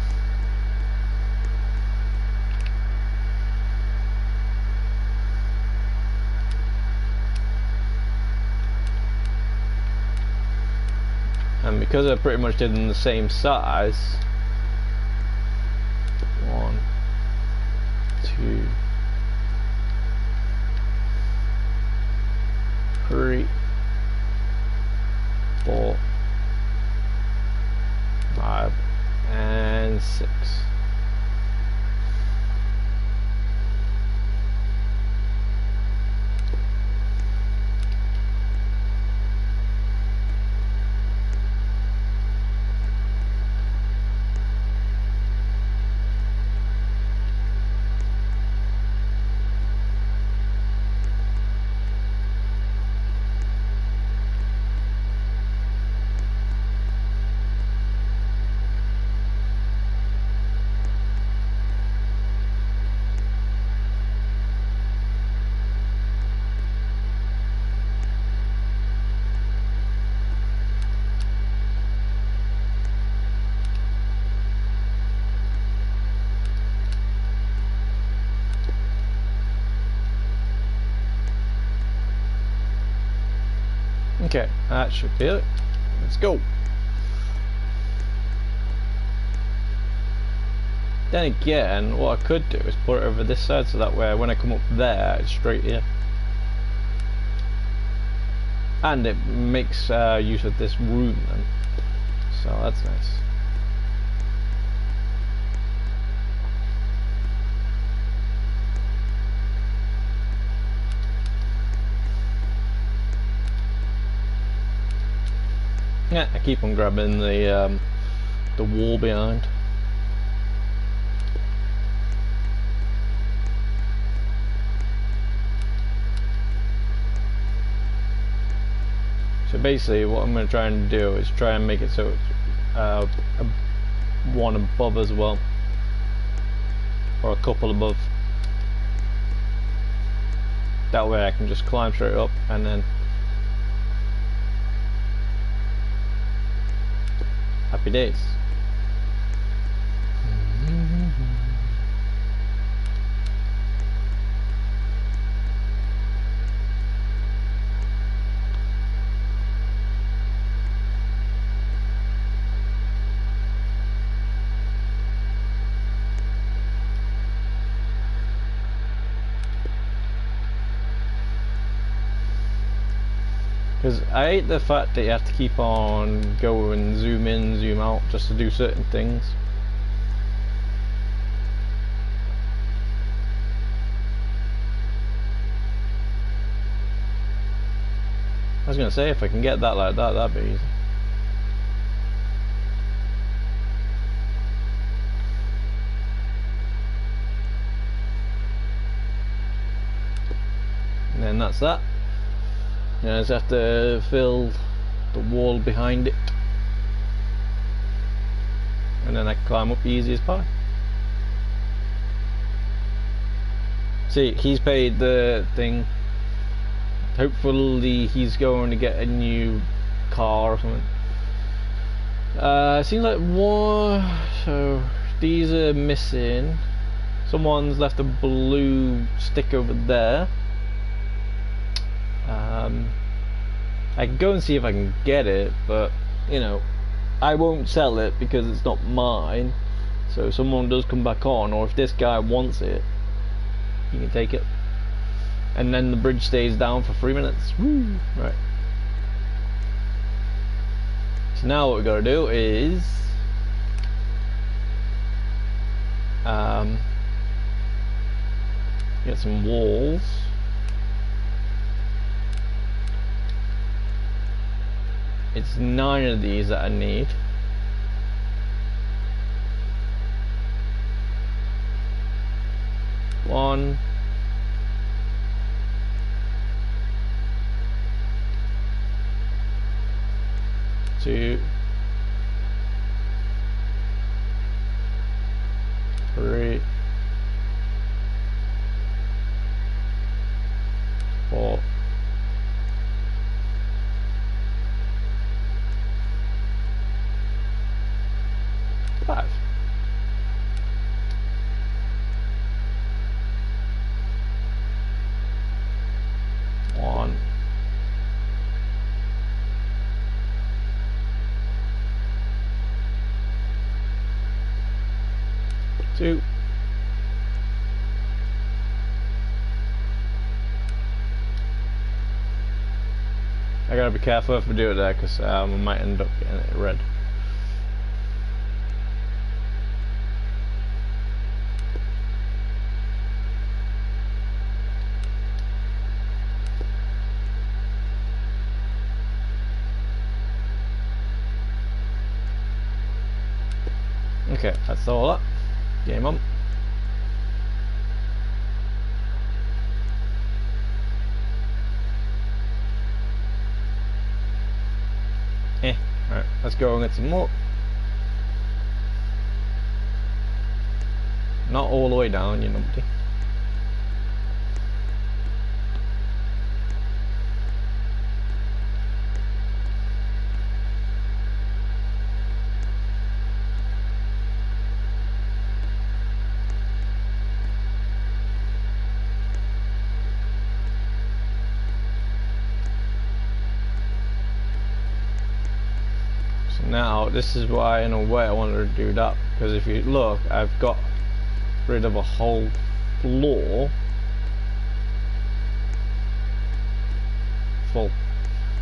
And because I pretty much did them the same size, 1, 2, 3, 4, 5, and 6. Okay, that should be it. Let's go. Then again, what I could do is put it over this side, so that way when I come up there, it's straight here. And it makes use of this room then. So that's nice. Yeah, I keep on grabbing the wall behind. So basically what I'm going to try and do is try and make it so it's one above as well, or a couple above. That way I can just climb straight up and then happy days. Because I hate the fact that you have to keep on going zoom in, zoom out just to do certain things. I was going to say, if I can get that like that, that'd be easy. and that's that. You just have to fill the wall behind it, and then I can climb up easy as pie. See, he's paid the thing. Hopefully he's going to get a new car or something. Seems like one. So these are missing. Someone's left a blue stick over there. I can go and see if I can get it, but you know, I won't sell it because it's not mine. So if someone does come back on, or if this guy wants it, you can take it. And then the bridge stays down for 3 minutes. Woo! Right. So now what we gotta do is get some walls. It's 9 of these that I need. One, two, three, four, five. One, two, I gotta be careful if I do it there, because I might end up getting it red. Okay, that's all up. Game on. Alright, let's go and get some more. Not all the way down, you numpty. Now this is why in a way I wanted to do that, because if you look, I've got rid of a whole floor full,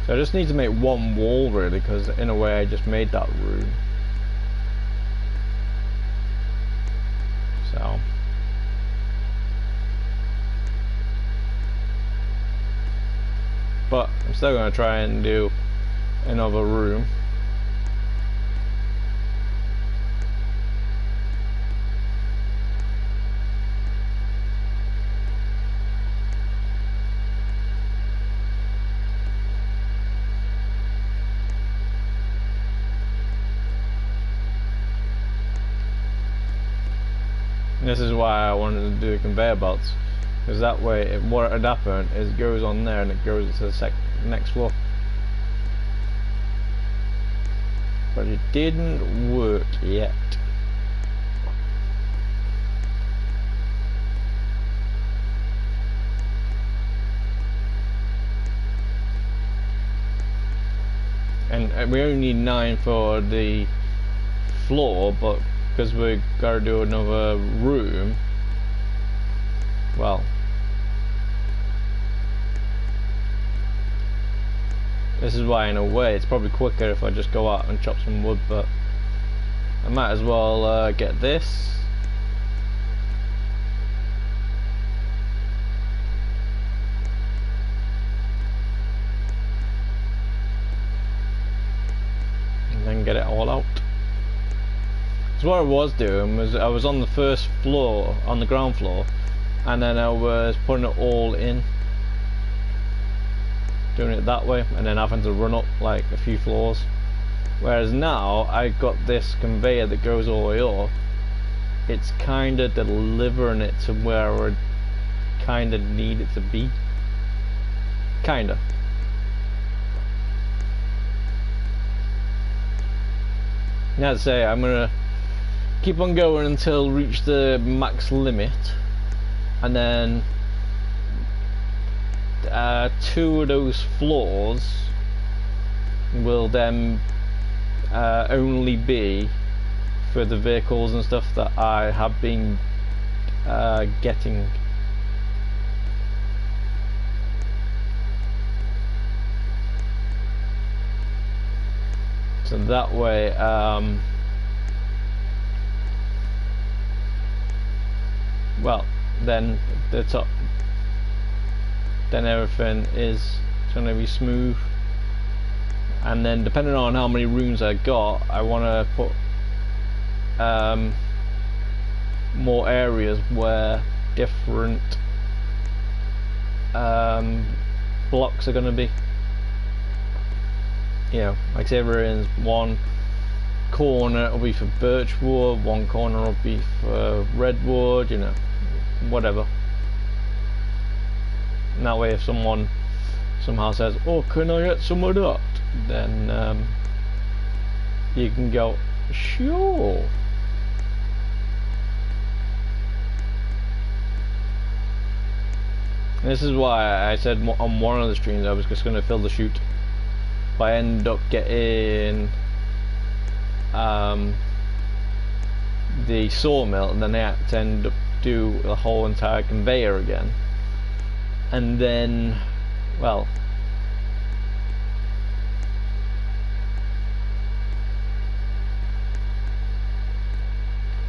so I just need to make one wall really, because in a way I just made that room. So but I'm still going to try and do another room. This is why I wanted to do the conveyor belts, because that way what would happen is it goes on there and it goes to the next floor. But it didn't work yet. And we only need 9 for the floor, but because we gotta do another room, well, this is why in a way it's probably quicker if I just go out and chop some wood, but I might as well get this. And then get it all out. So what I was doing was I was on the first floor, on the ground floor, and then I was putting it all in. doing it that way and then having to run up like a few floors. Whereas now I got this conveyor that goes all the way up. It's kind of delivering it to where I kind of need it to be. Kind of. Now to say, I'm gonna keep on going until reach the max limit, and then 2 of those floors will then only be for the vehicles and stuff that I have been getting. So that way, well, then the top, then everything is going to be smooth. And then depending on how many rooms I got, I want to put more areas where different blocks are going to be. You know, like say we're in one corner will be for birchwood, one corner will be for redwood, you know, whatever. And that way if someone somehow says, oh, can I get some of that, then you can go, sure. And this is why I said on one of the streams I was just going to fill the chute. If I end up getting the sawmill, and then I have to end up do the whole entire conveyor again, and then, well,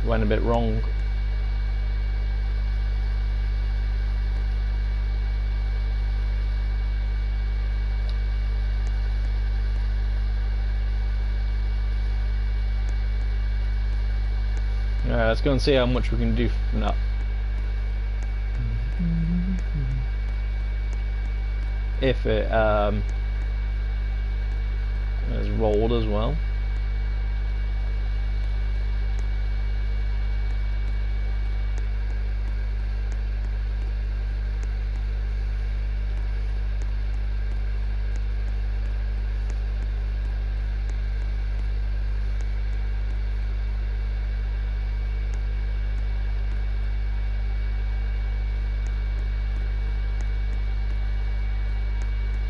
went a bit wrong. Alright, let's go and see how much we can do from that. If it is rolled as well.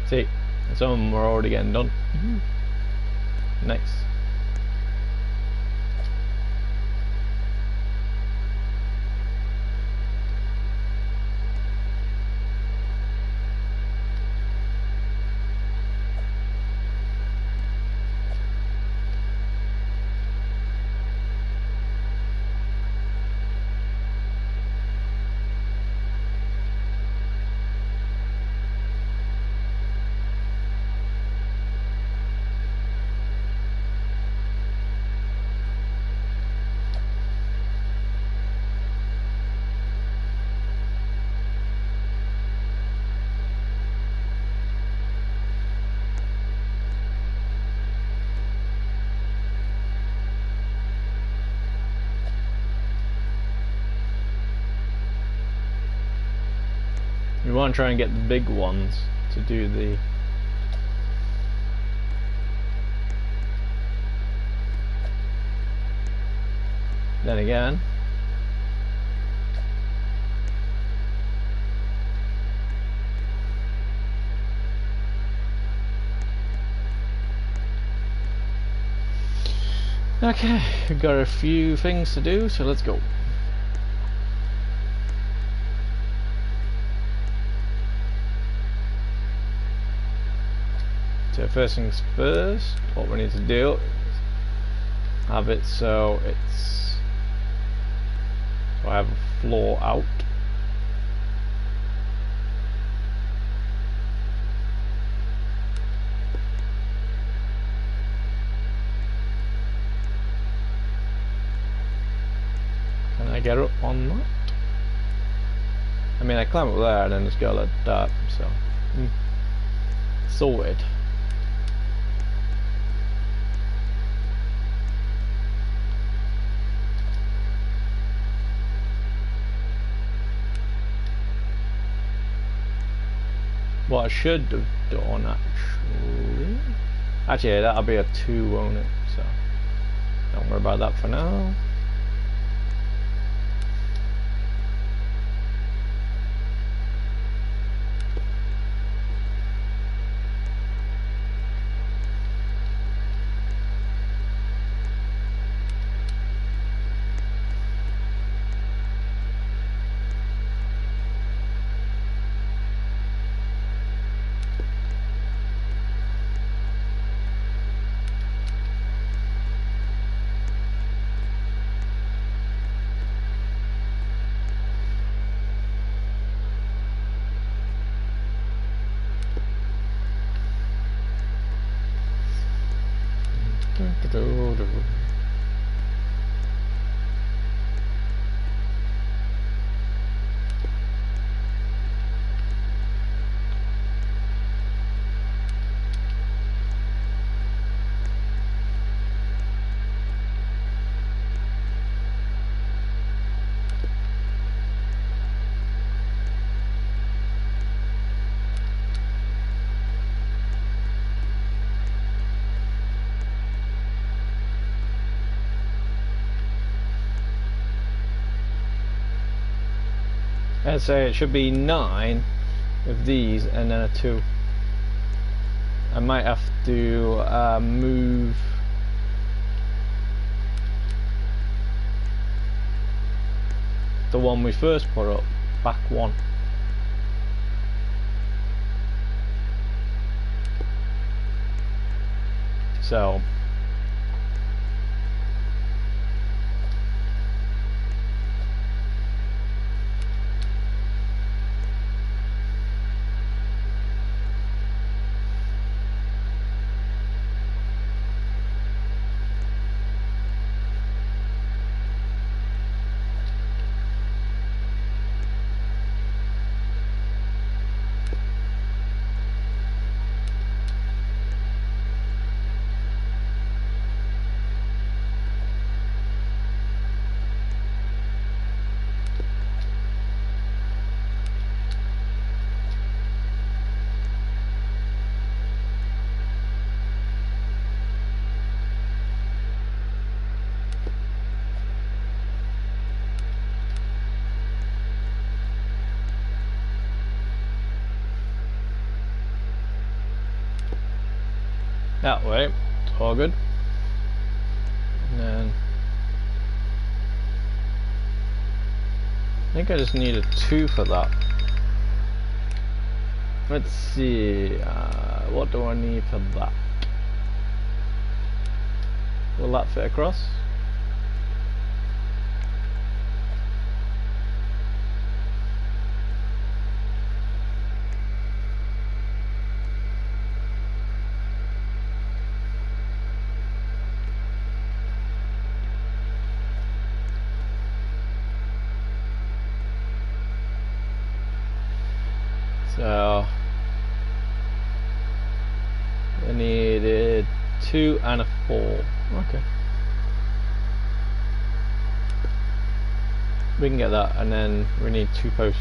See, some of them are already getting done. Nice. We want to try and get the big ones to do the then again okay, we've got a few things to do, so let's go. So first things first, what we need to do is have it so it's, so I have a floor out. Can I get up on that? I mean, I climb up there and then just go like that, so sorted. What I should have done actually that'll be a 2, won't it? So don't worry about that for now. I'd say it should be 9 of these and then a 2. I might have to move the one we first put up back 1. So that way, it's all good. And then I think I just need a 2 for that. Let's see, what do I need for that? Will that fit across? So I needed 2 and a 4. Okay, we can get that, and then we need 2 posts.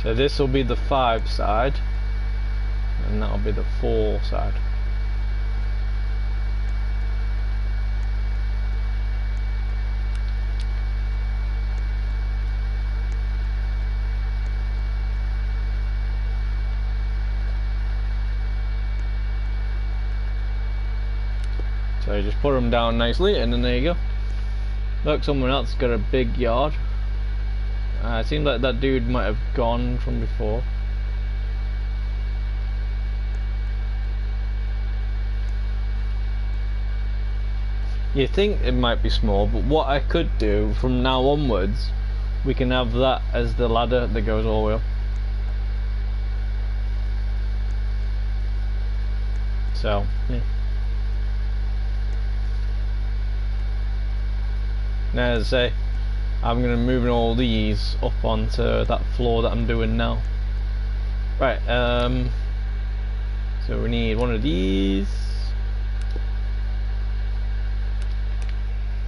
So this will be the 5 side, and that'll be the 4 side. So you just put them down nicely, and then there you go. Look, someone else got a big yard. It seems like that dude might have gone from before. You think it might be small, but what I could do from now onwards, we can have that as the ladder that goes all the way up. So, yeah. Now, as I say, I'm going to move all these up onto that floor that I'm doing now. Right, so we need one of these.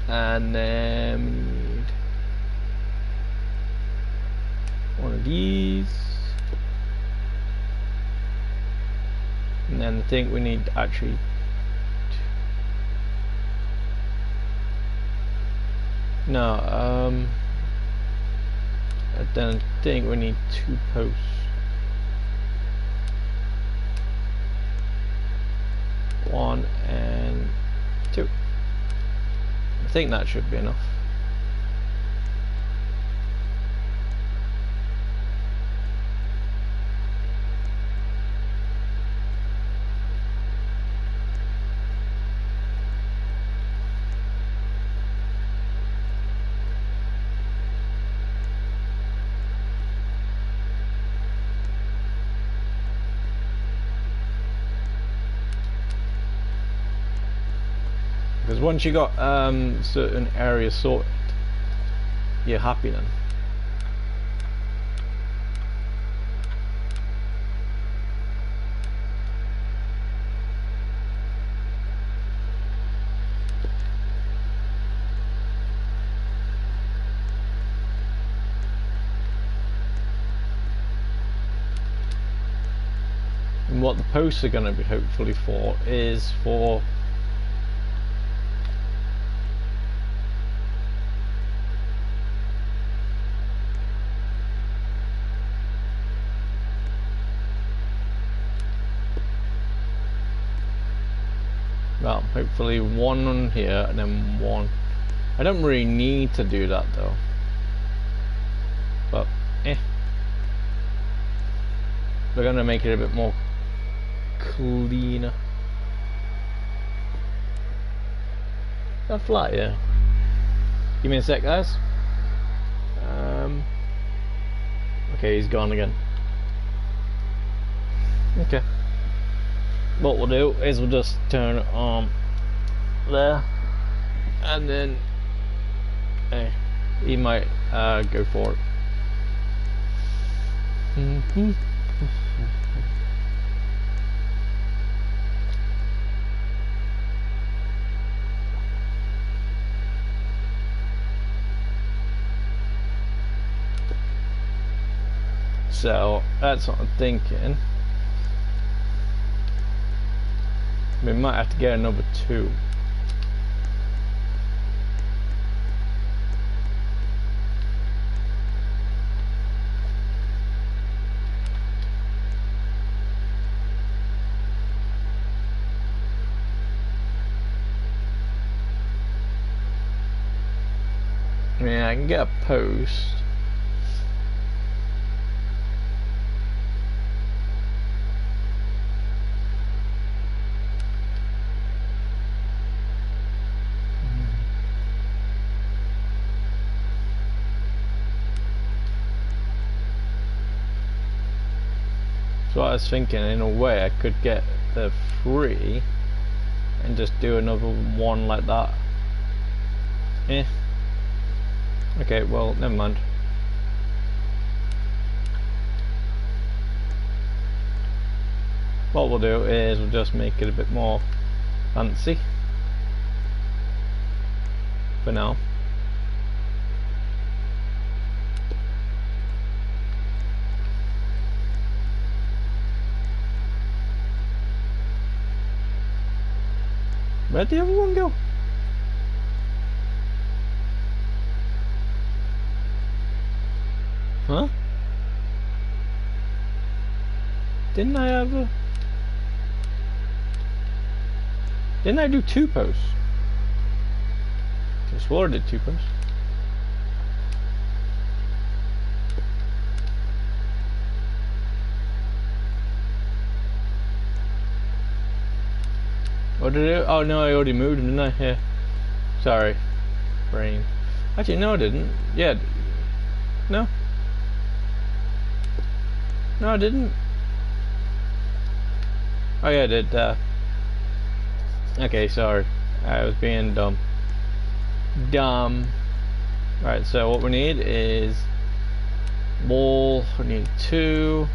And then we need one of these. And then I think we need actually no, I don't think we need 2 posts. One and 2. I think that should be enough. Because once you got certain areas sorted, you're happy then. And what the posts are going to be hopefully for is for well, hopefully one on here and then one. I don't really need to do that though, but we're gonna make it a bit more cleaner. That flat, yeah. Give me a sec, guys. Okay, he's gone again. Okay. What we'll do is we'll just turn it on there, and then he might go for it. So that's what I'm thinking. We might have to get another 2. I mean, I can get a post. So I was thinking, in a way, I could get the 3 and just do another one like that. Okay, well, never mind. What we'll do is we'll just make it a bit more fancy for now. Where'd the other one go? Huh? Didn't I have a... Didn't I do 2 posts? I swore I did 2 posts. What did it? Oh no, I already moved him, didn't I? Yeah. Sorry, brain. Actually, no, I didn't. Yeah. No. No, I didn't. Oh yeah, I did. Okay, sorry. I was being dumb. Right, so what we need is wall. We need 2.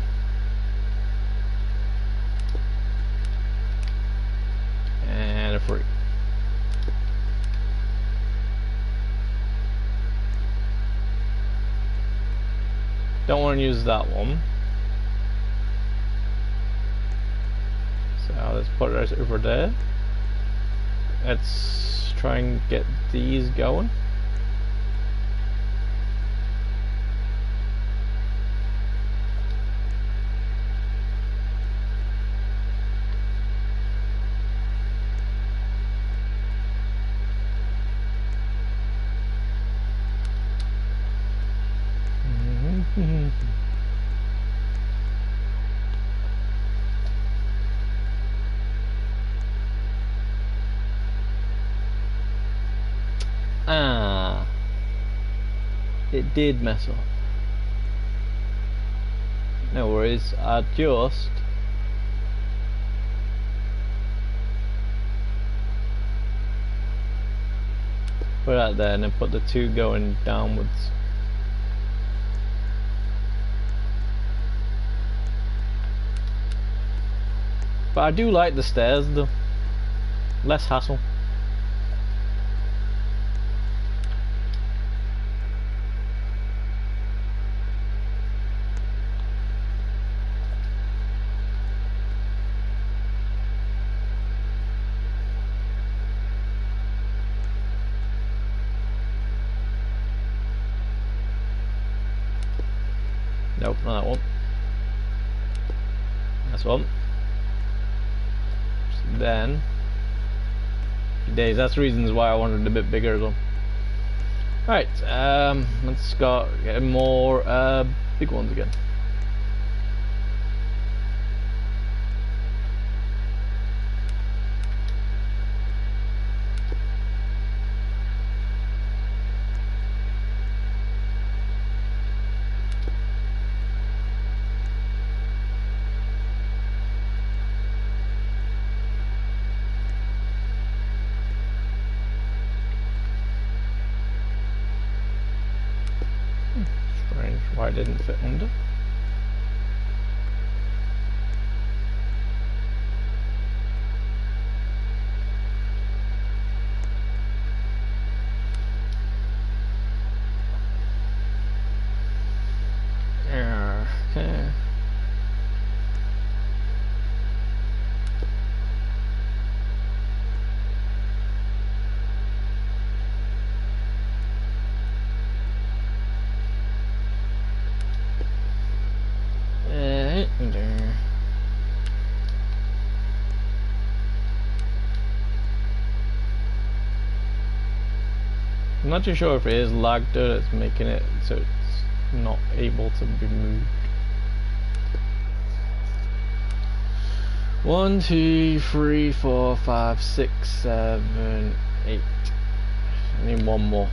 And a 3. Don't want to use that one. So let's put it over there. Let's try and get these going. Ah, it did mess up. No worries, I just put it out there and then put the 2 going downwards. But I do like the stairs though. Less hassle. Nope, not that one. That's one. So then, days. That's reasons why I wanted it a bit bigger as well. Alright, let's go get more big ones again. Strange why it didn't fit under. Okay. I'm not too sure if it is lagged or it's making it so it's not able to be moved. 1, 2, 3, 4, 5, 6, 7, 8. I need one more.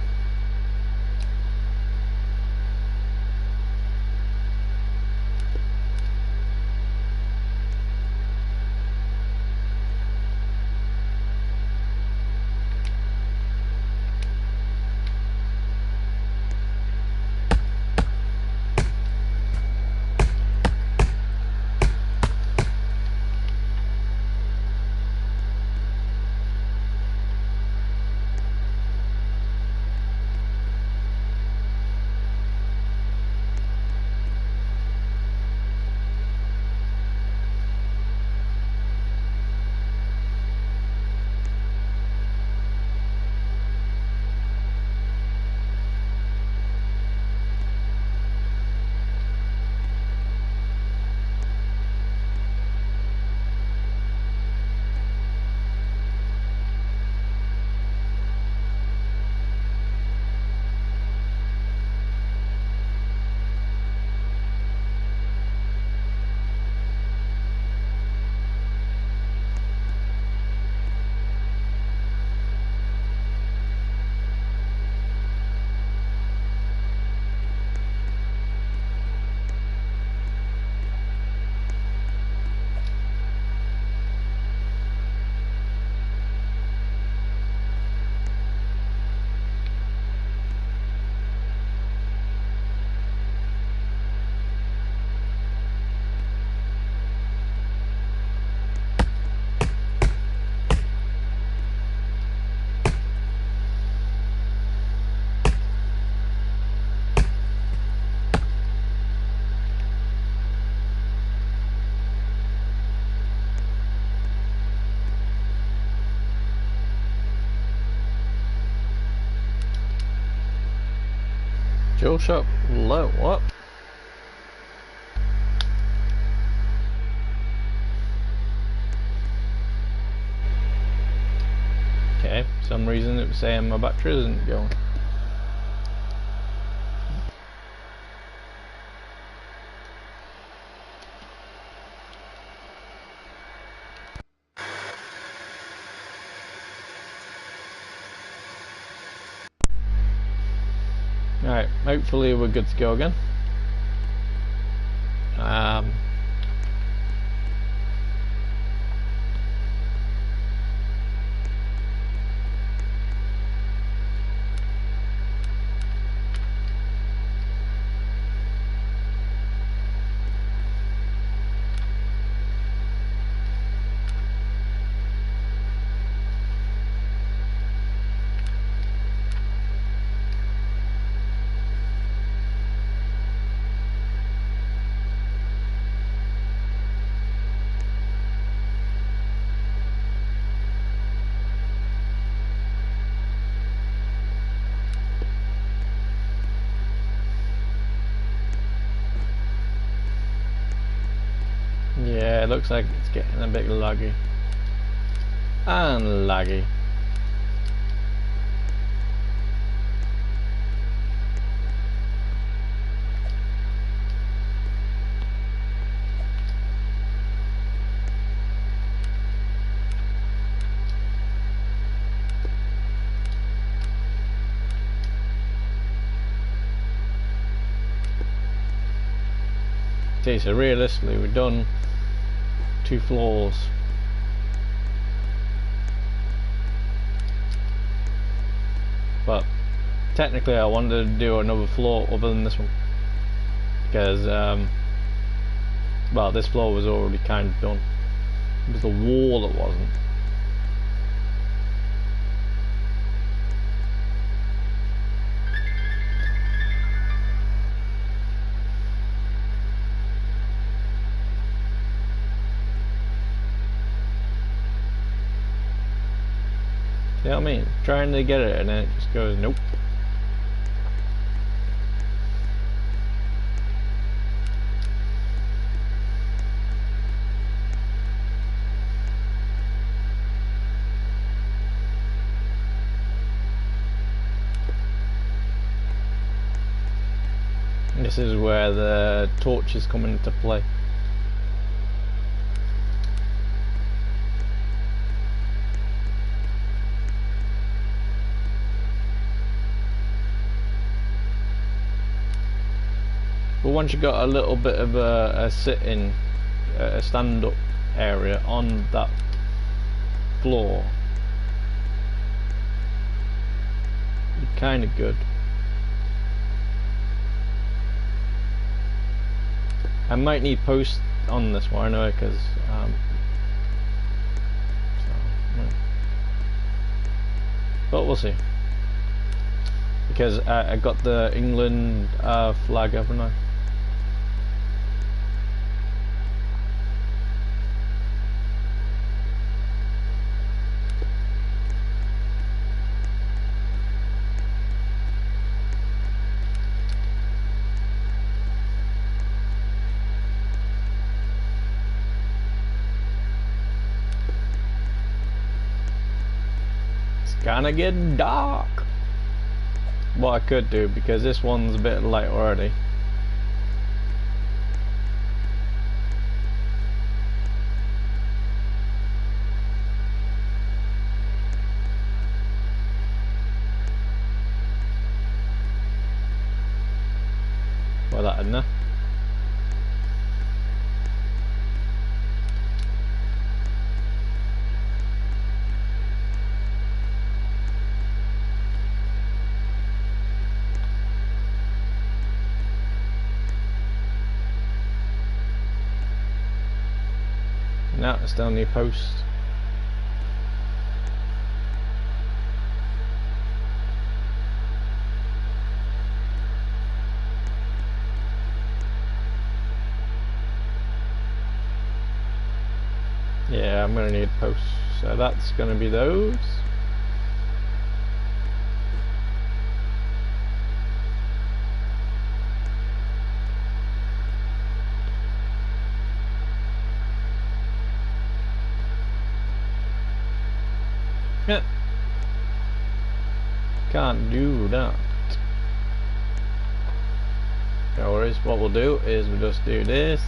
Tool shop low. What? Okay, for some reason it was saying my battery isn't going. Alright, hopefully we're good to go again. Yeah, it looks like it's getting a bit laggy. And laggy. Okay, so realistically we've done 2 floors. But technically I wanted to do another floor other than this one. Because, well, this floor was already kind of done. It was the wall that wasn't. You know what I mean? Trying to get it and then it just goes, nope. This is where the torches come into play. But once you got a little bit of a sit-in, a stand-up area on that floor, you're kind of good. I might need posts on this one anyway, because but we'll see. Because I got the England flag, haven't I? Gonna get dark. What I could do, because this one's a bit light already. Well, that in there. Now it's down the post. Yeah, I'm gonna need posts, so that's gonna be those. Yeah. Can't do that. No worries. What we'll do is we'll just do this.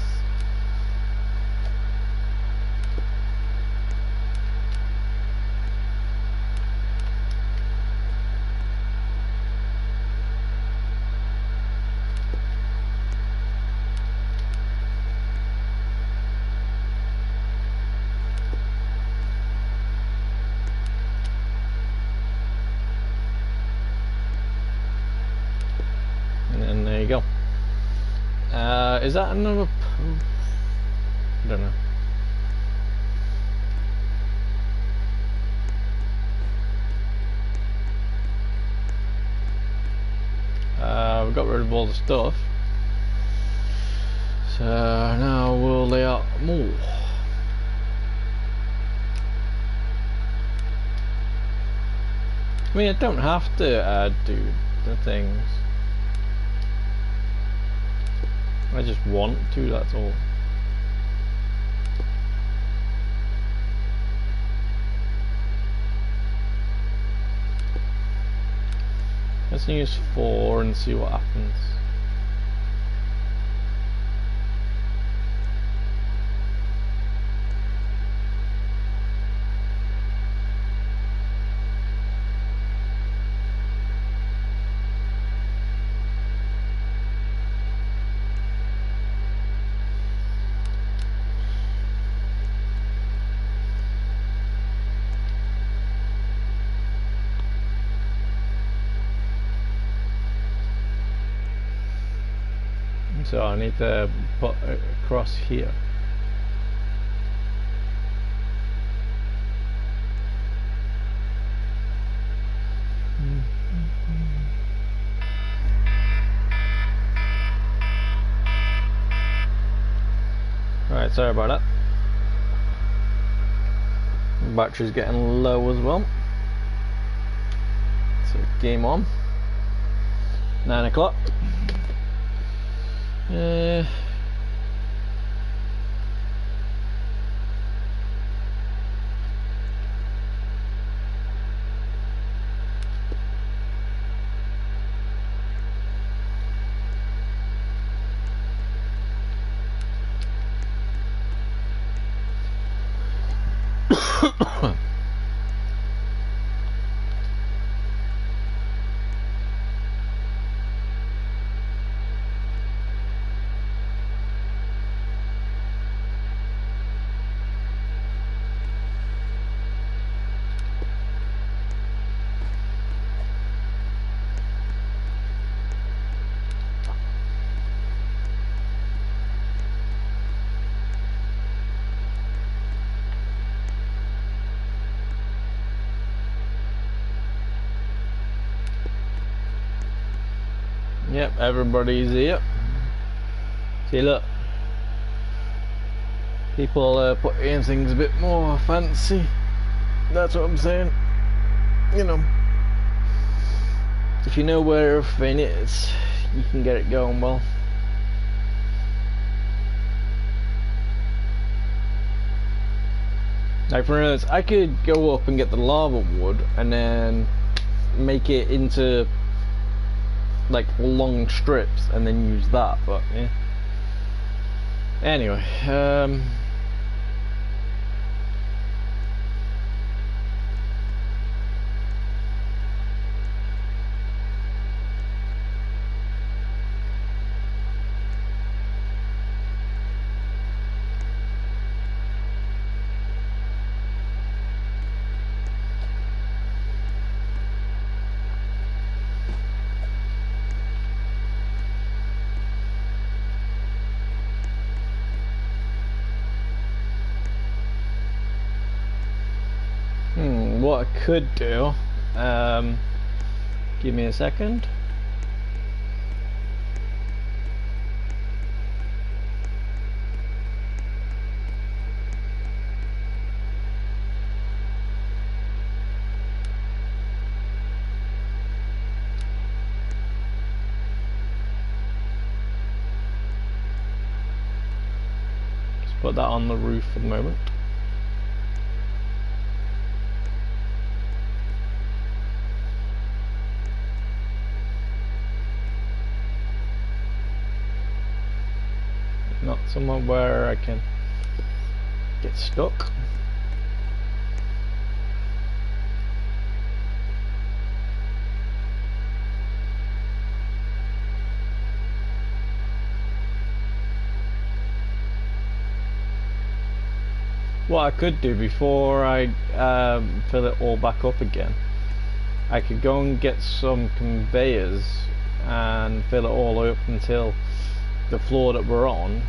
And there you go. Is that another post? I don't know. We got rid of all the stuff. So now we'll lay out more. I mean, I don't have to add to the things. I just want to, that's all. Let's use 4 and see what happens. So I need to put it across here. Right, sorry about that. Battery's getting low as well. So game on. 9 o'clock. Yep, everybody's here. See, look. People put in things a bit more fancy. That's what I'm saying. You know, if you know where everything is, you can get it going well. Like for instance, I could go up and get the lava wood and then make it into like long strips and then use that, but yeah. Anyway, what I could do, give me a second. Just put that on the roof for the moment. not somewhere where I can get stuck. What I could do before I fill it all back up again, I could go and get some conveyors and fill it all up until the floor that we're on.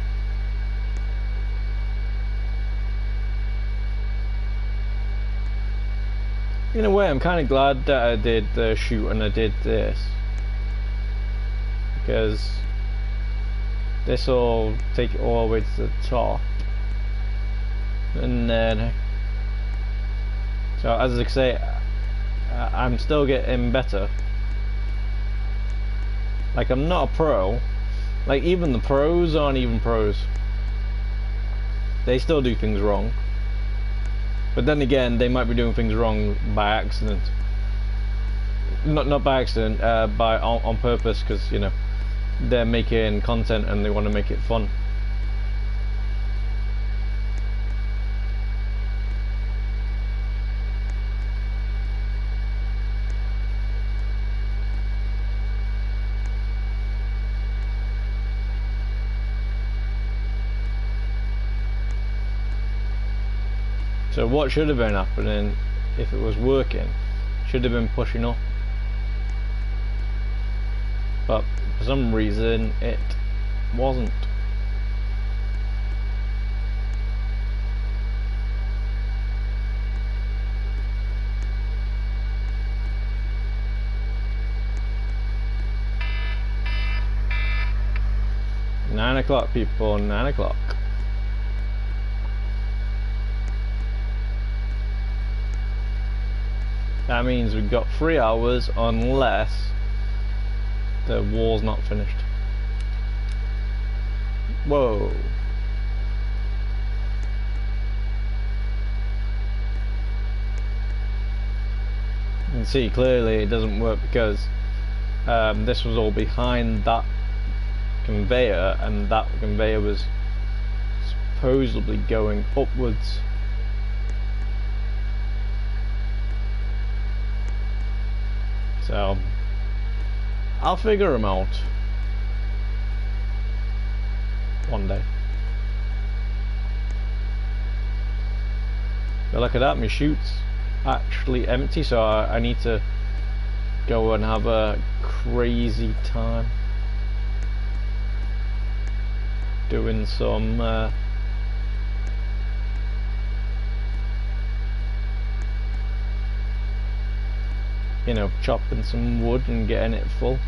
In a way, I'm kind of glad that I did the shoot and I did this, because this will take it all the way to the top. And then, so as I say, I'm still getting better. Like, I'm not a pro. Like, even the pros aren't even pros. They still do things wrong. But then again, they might be doing things wrong by accident. Not by accident, by on purpose, because, you know, they're making content and they want to make it fun. So what should have been happening, if it was working, should have been pushing up. But for some reason it wasn't. Nine o'clock, people, 9 o'clock. That means we've got 3 hours unless the wall's not finished. Whoa. You can see clearly it doesn't work because this was all behind that conveyor, and that conveyor was supposedly going upwards. So I'll figure them out one day. But look at that, my chute's actually empty, so I need to go and have a crazy time doing some you know, chopping some wood and getting it full.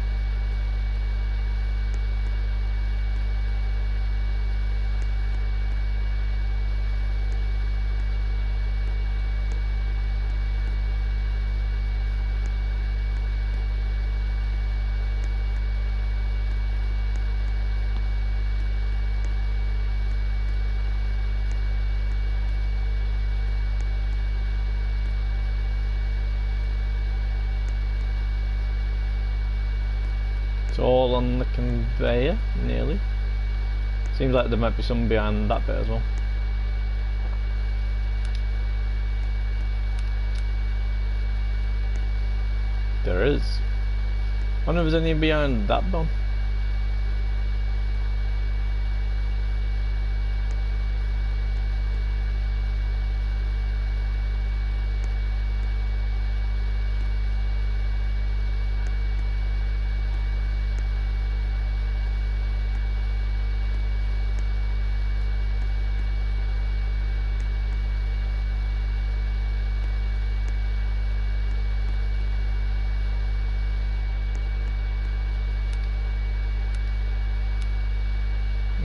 It's all on the conveyor, nearly. Seems like there might be some behind that bit as well. There is. I wonder if there's anything behind that one.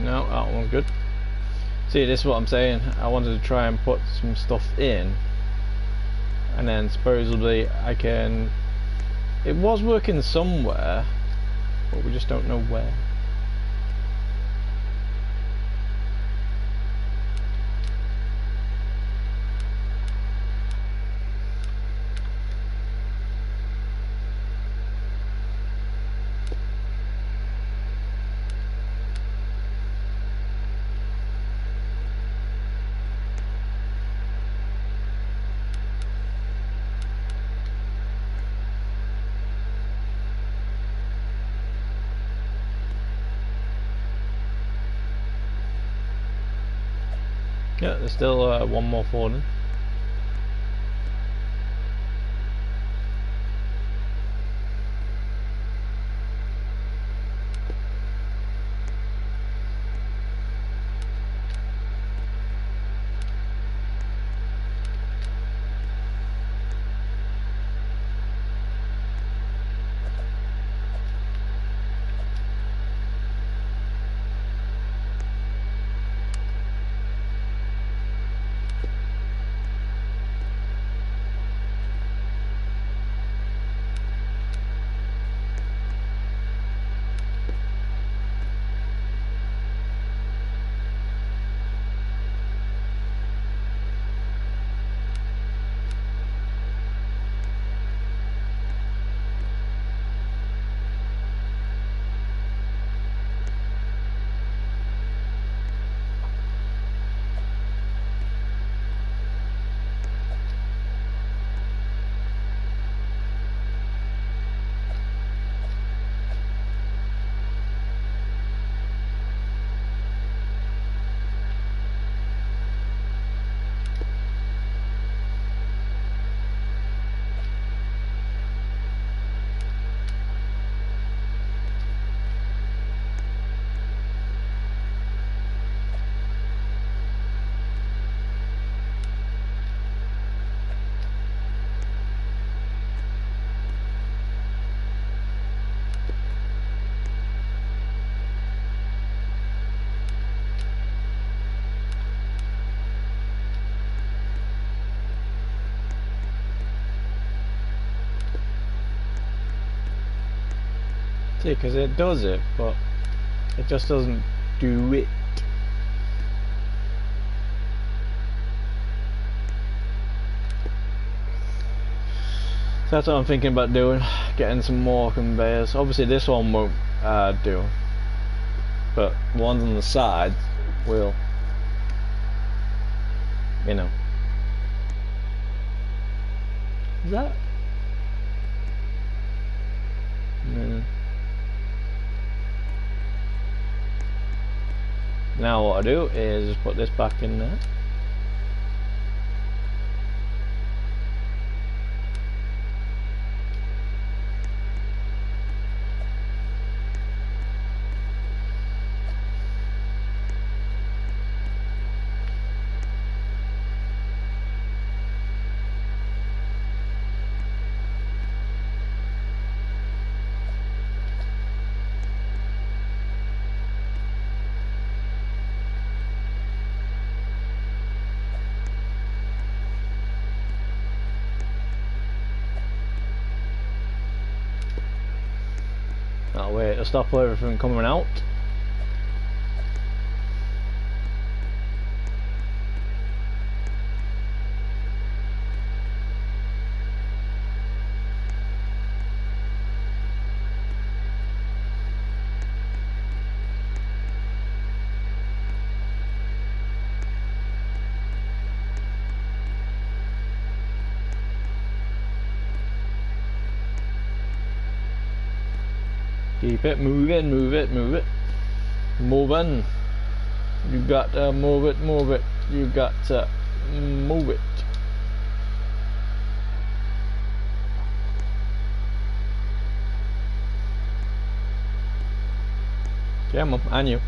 No, that one's good. See, this is what I'm saying. I wanted to try and put some stuff in, and then supposedly I can. It was working somewhere, but we just don't know where. Yeah, there's still one more falling. See, because it does it, but it just doesn't do it. So that's what I'm thinking about doing, getting some more conveyors. Obviously this one won't do, but the ones on the sides will, you know. Is that? No. Now what I do is just put this back in there. I'll wait to stop everything coming out. Keep it moving, move it, move it. Moving. You got to move it, move it. You got to move it. Yeah, Mum, and you.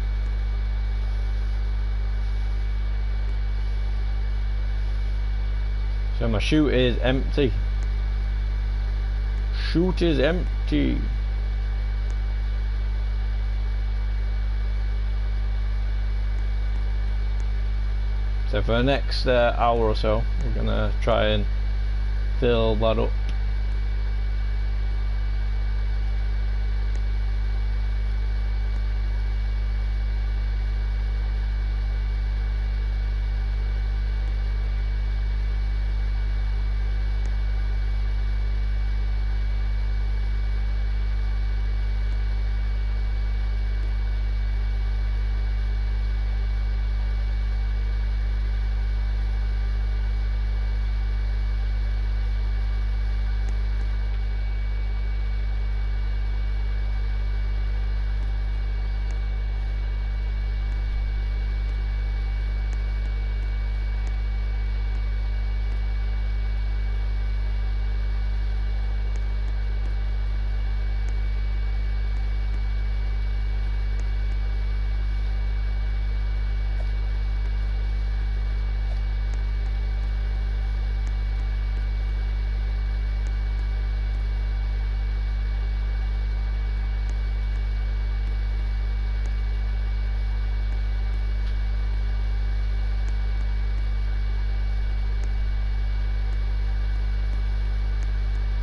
So my chute is empty. Chute is empty. So for the next hour or so, we're gonna try and fill that up.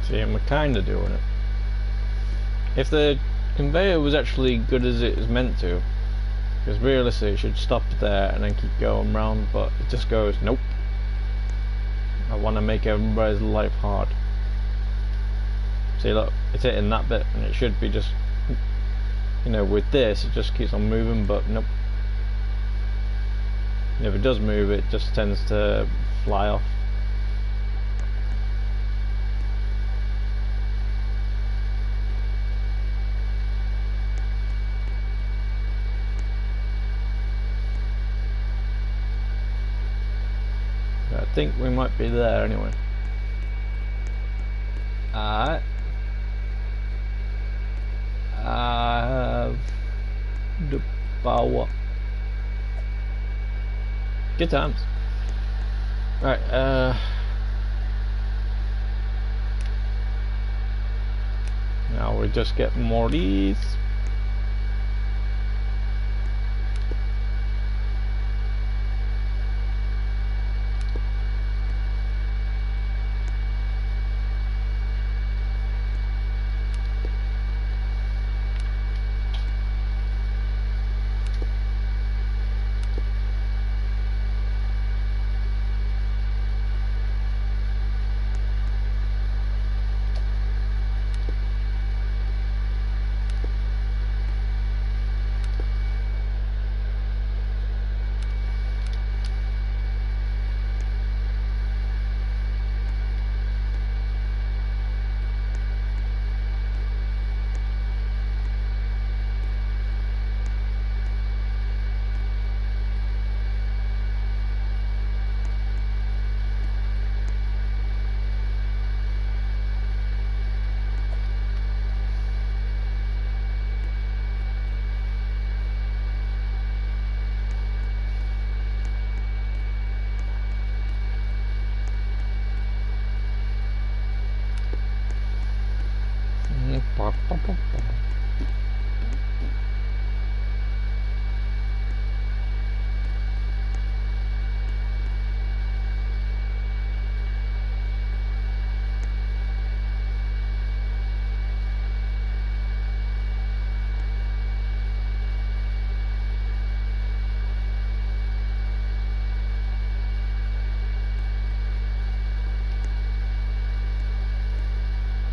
See, and we're kinda doing it. If the conveyor was actually good as it is meant to, because realistically it should stop there and then keep going round, but it just goes, nope. I want to make everybody's life hard. See, look, it's hitting that bit, and it should be just, you know, with this, it just keeps on moving, but nope. And if it does move, it just tends to fly off. I think we might be there anyway. Alright. I have the power. Good times. Right, now we just get more of these.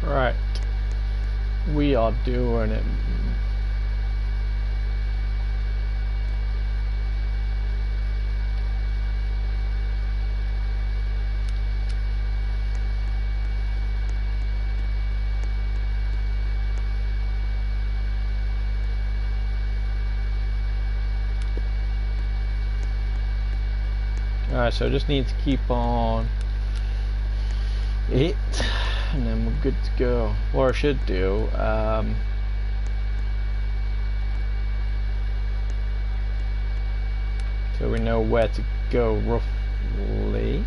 Right, we are doing it. Alright, so I just need to keep on it, and then we're good to go. What I should do, so we know where to go roughly.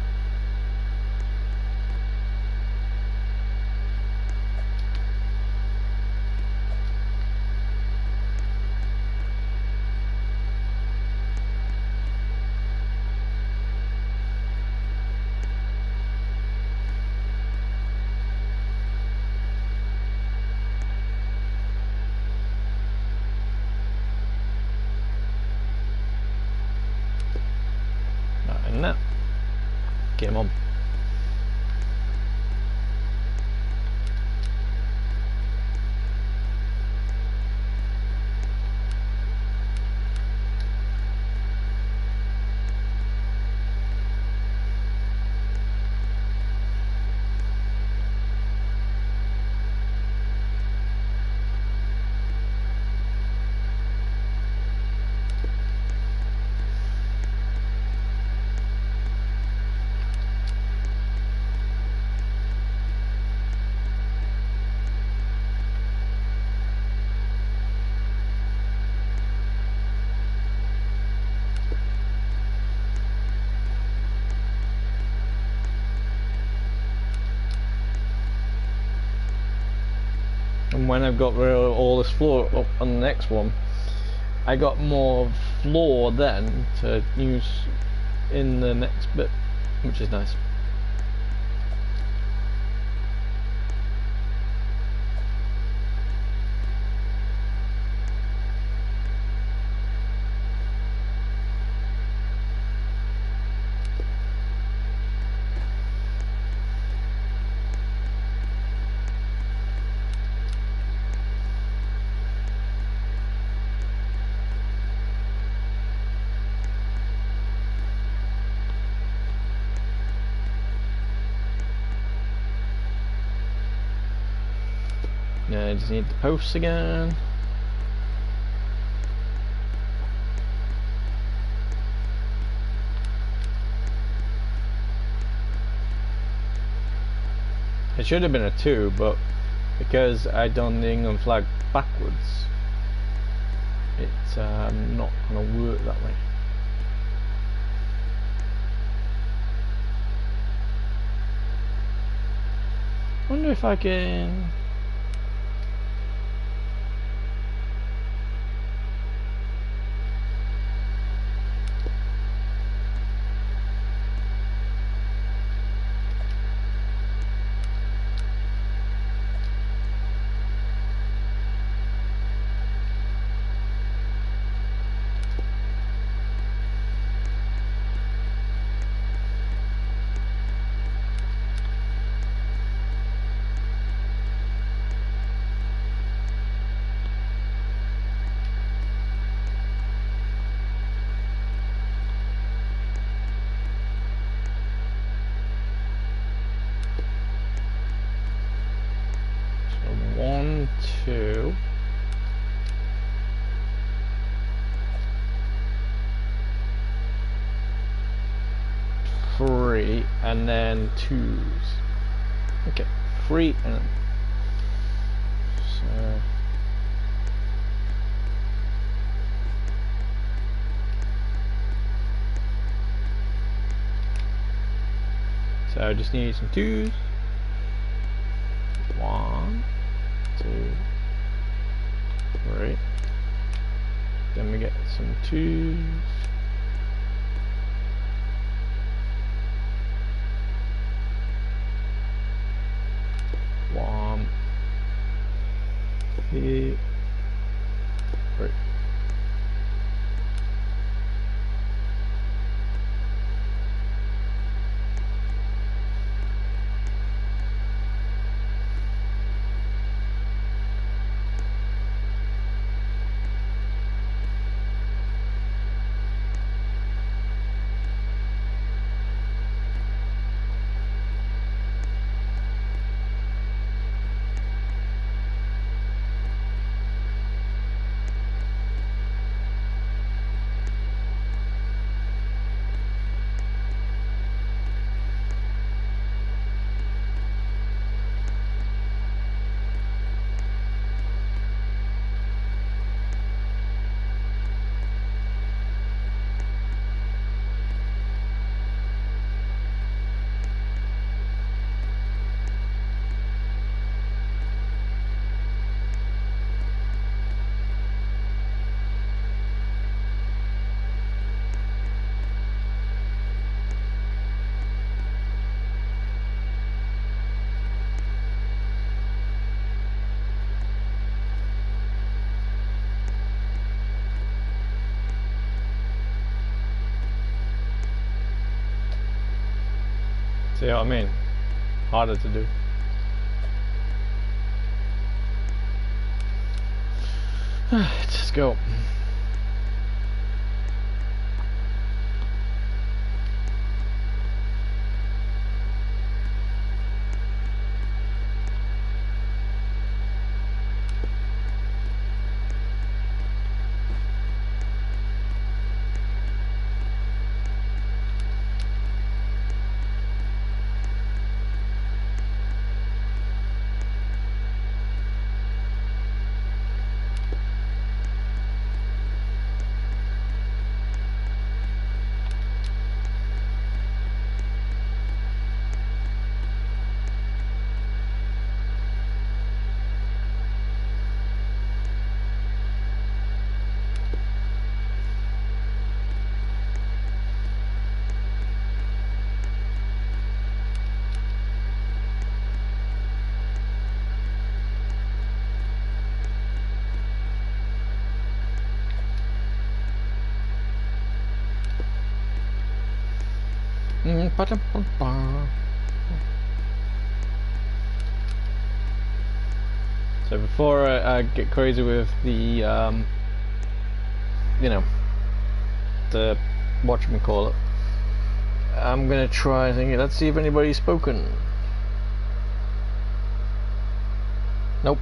That. Get him on. And when I've got rid of all this floor up on the next one, I got more floor then to use in the next bit, which is nice. I just need the posts again. It should have been a 2, but because I done the England flag backwards, it's not going to work that way. Wonder if I can. So 1, 2. Three and then 2s. Okay, 3 and so I just need some 2s. 1, 2, 3. Then we get some 2s. Right. See what I mean? Harder to do. Let's go. So before I get crazy with the, you know, the whatchamacallit, I'm gonna try thinking, let's see if anybody's spoken. Nope.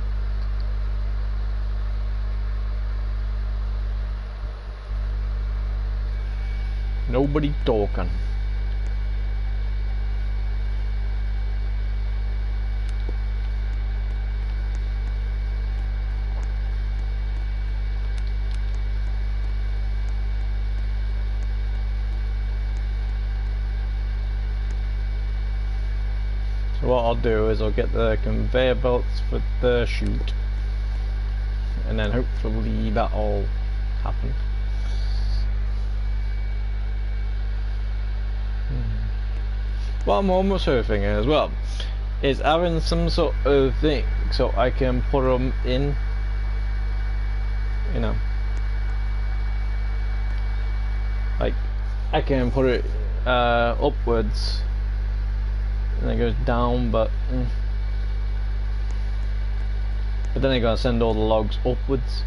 Nobody talking. So what I'll do is I'll get the conveyor belts for the chute, and then hopefully that'll happen. What I'm almost hoping as well is having some sort of thing so I can put them in, you know, like I can put it upwards and it goes down, but then I gotta send all the logs upwards.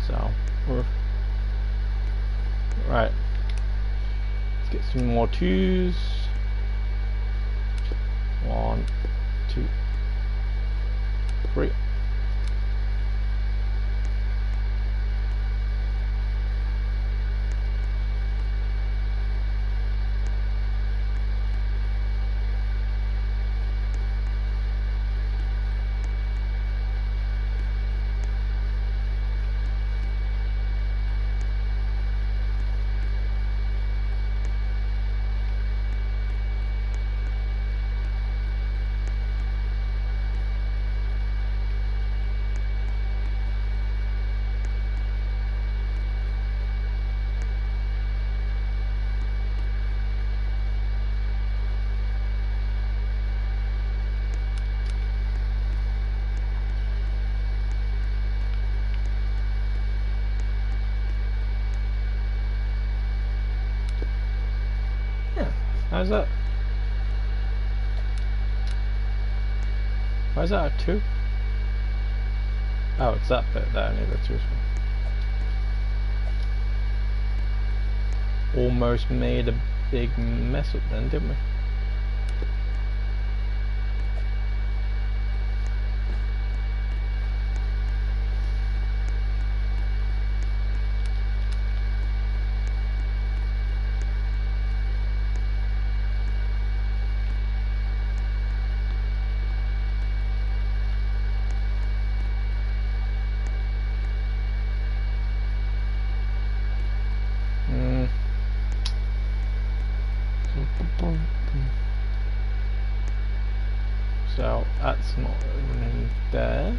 So right, let's get some more twos. 1, 2, 3. How's that? Why is that a 2? Oh, it's that bit that I need a 2 for. Almost made a big mess up then, didn't we? So that's not in there.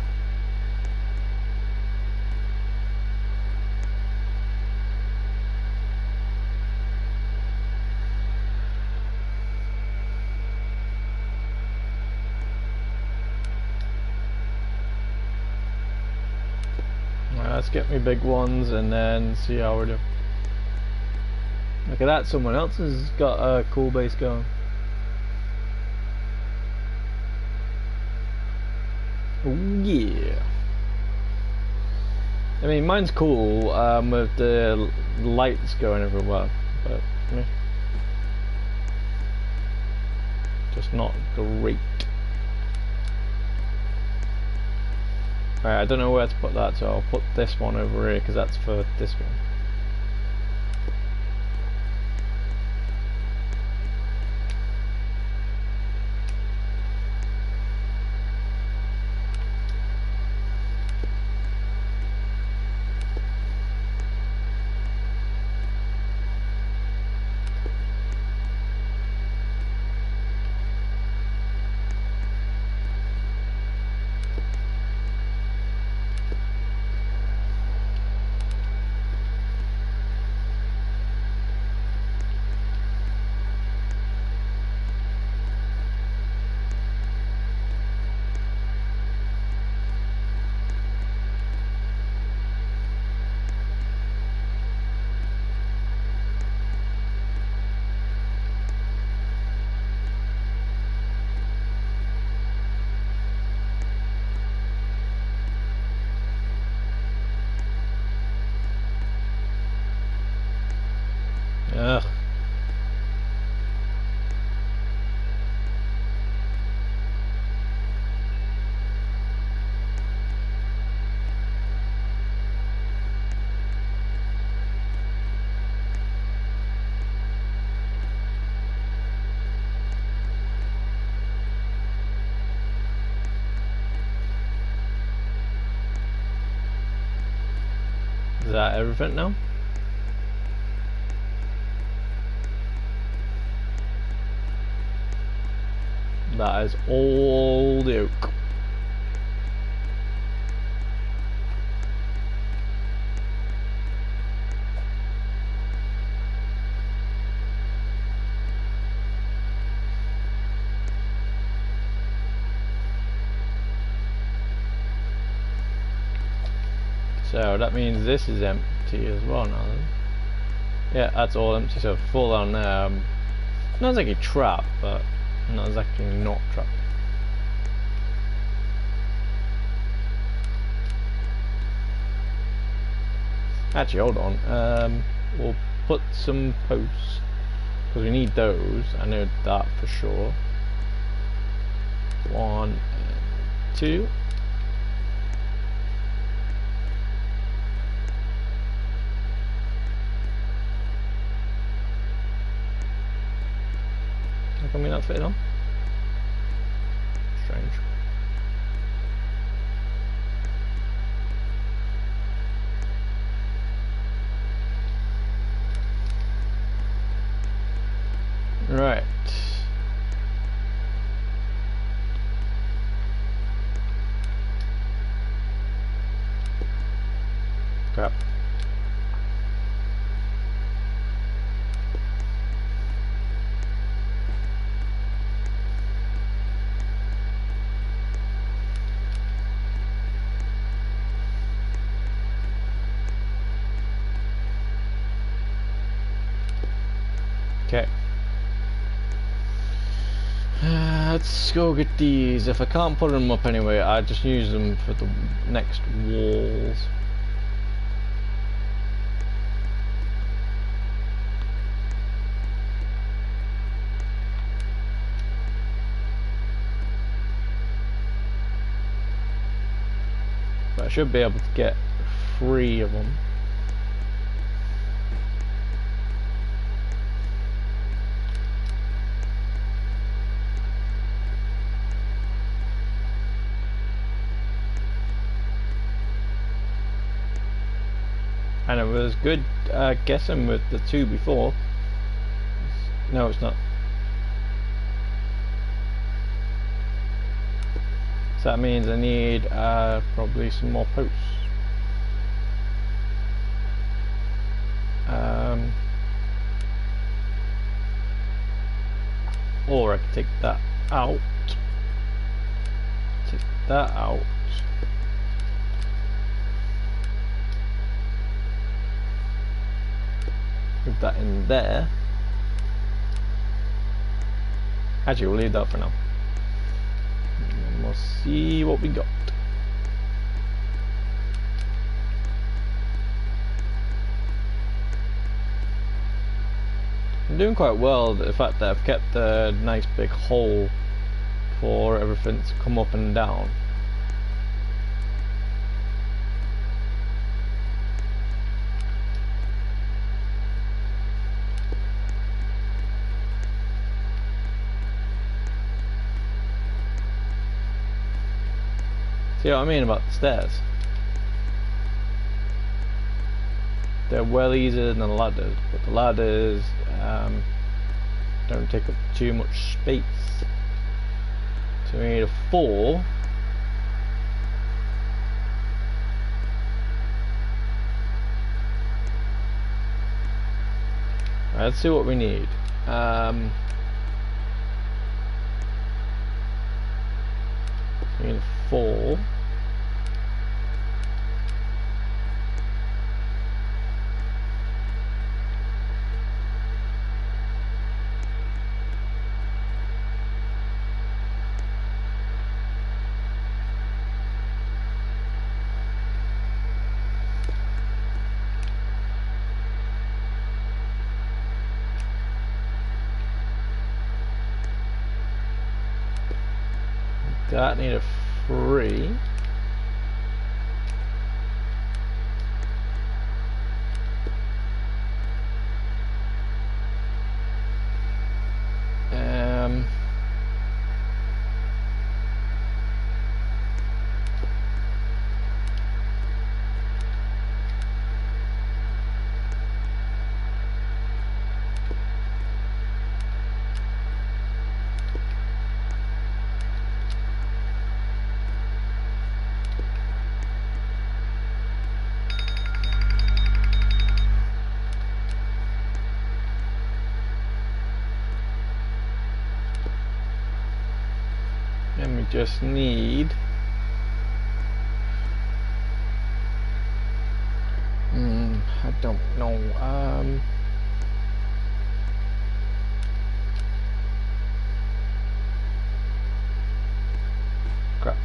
Let's get me big ones and then see how we're doing. Look at that, someone else has got a cool base going. Oh yeah. I mean, mine's cool with the lights going everywhere, but just not great. Alright, I don't know where to put that, so I'll put this one over here because that's for this one. Is that everything now? That is all the oak. So that means this is empty as well now then. Yeah, that's all empty, so full on not exactly trap, but not exactly not trap. Actually, hold on. We'll put some posts because we need those. I know that for sure. 1 and 2. How come we're not fitting on? Strange. Right. Crap. Okay. Let's go get these. If I can't put them up anyway, I just use them for the next walls. But I should be able to get 3 of them. And it was good guessing with the 2 before. No, it's not. So that means I need probably some more posts. Or I can take that out. Take that out. Put that in there. Actually, we'll leave that for now. And we'll see what we got. I'm doing quite well, the fact that I've kept a nice big hole for everything to come up and down. See what I mean about the stairs? They're well easier than the ladders, but the ladders don't take up too much space. So we need a 4. Let's see what we need. We need a 4. That need a 3. just need I don't know. Crap.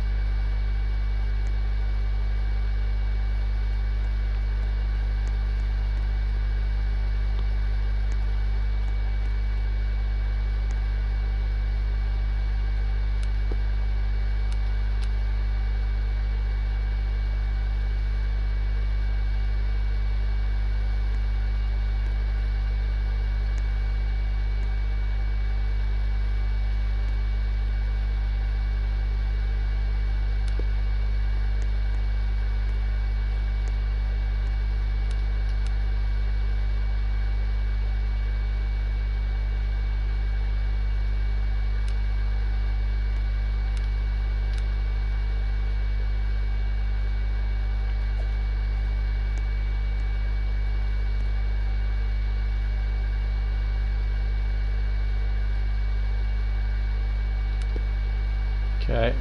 Okay.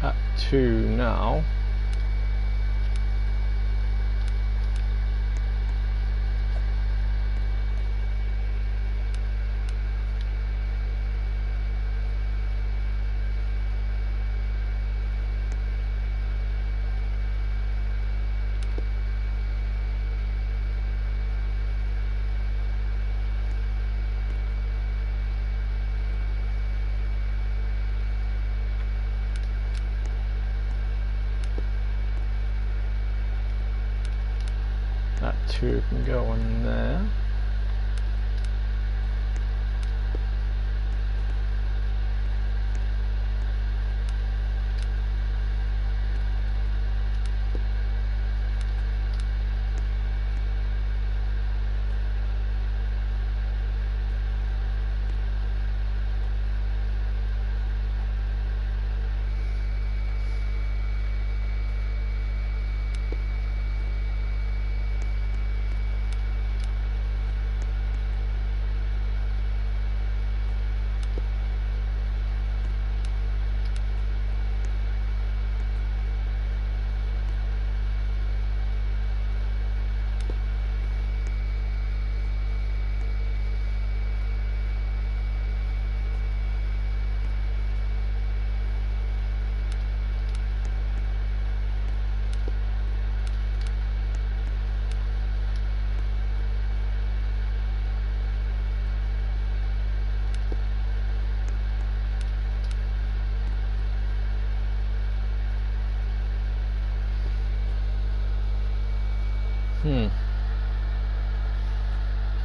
At 2 now. That 2 can go in there.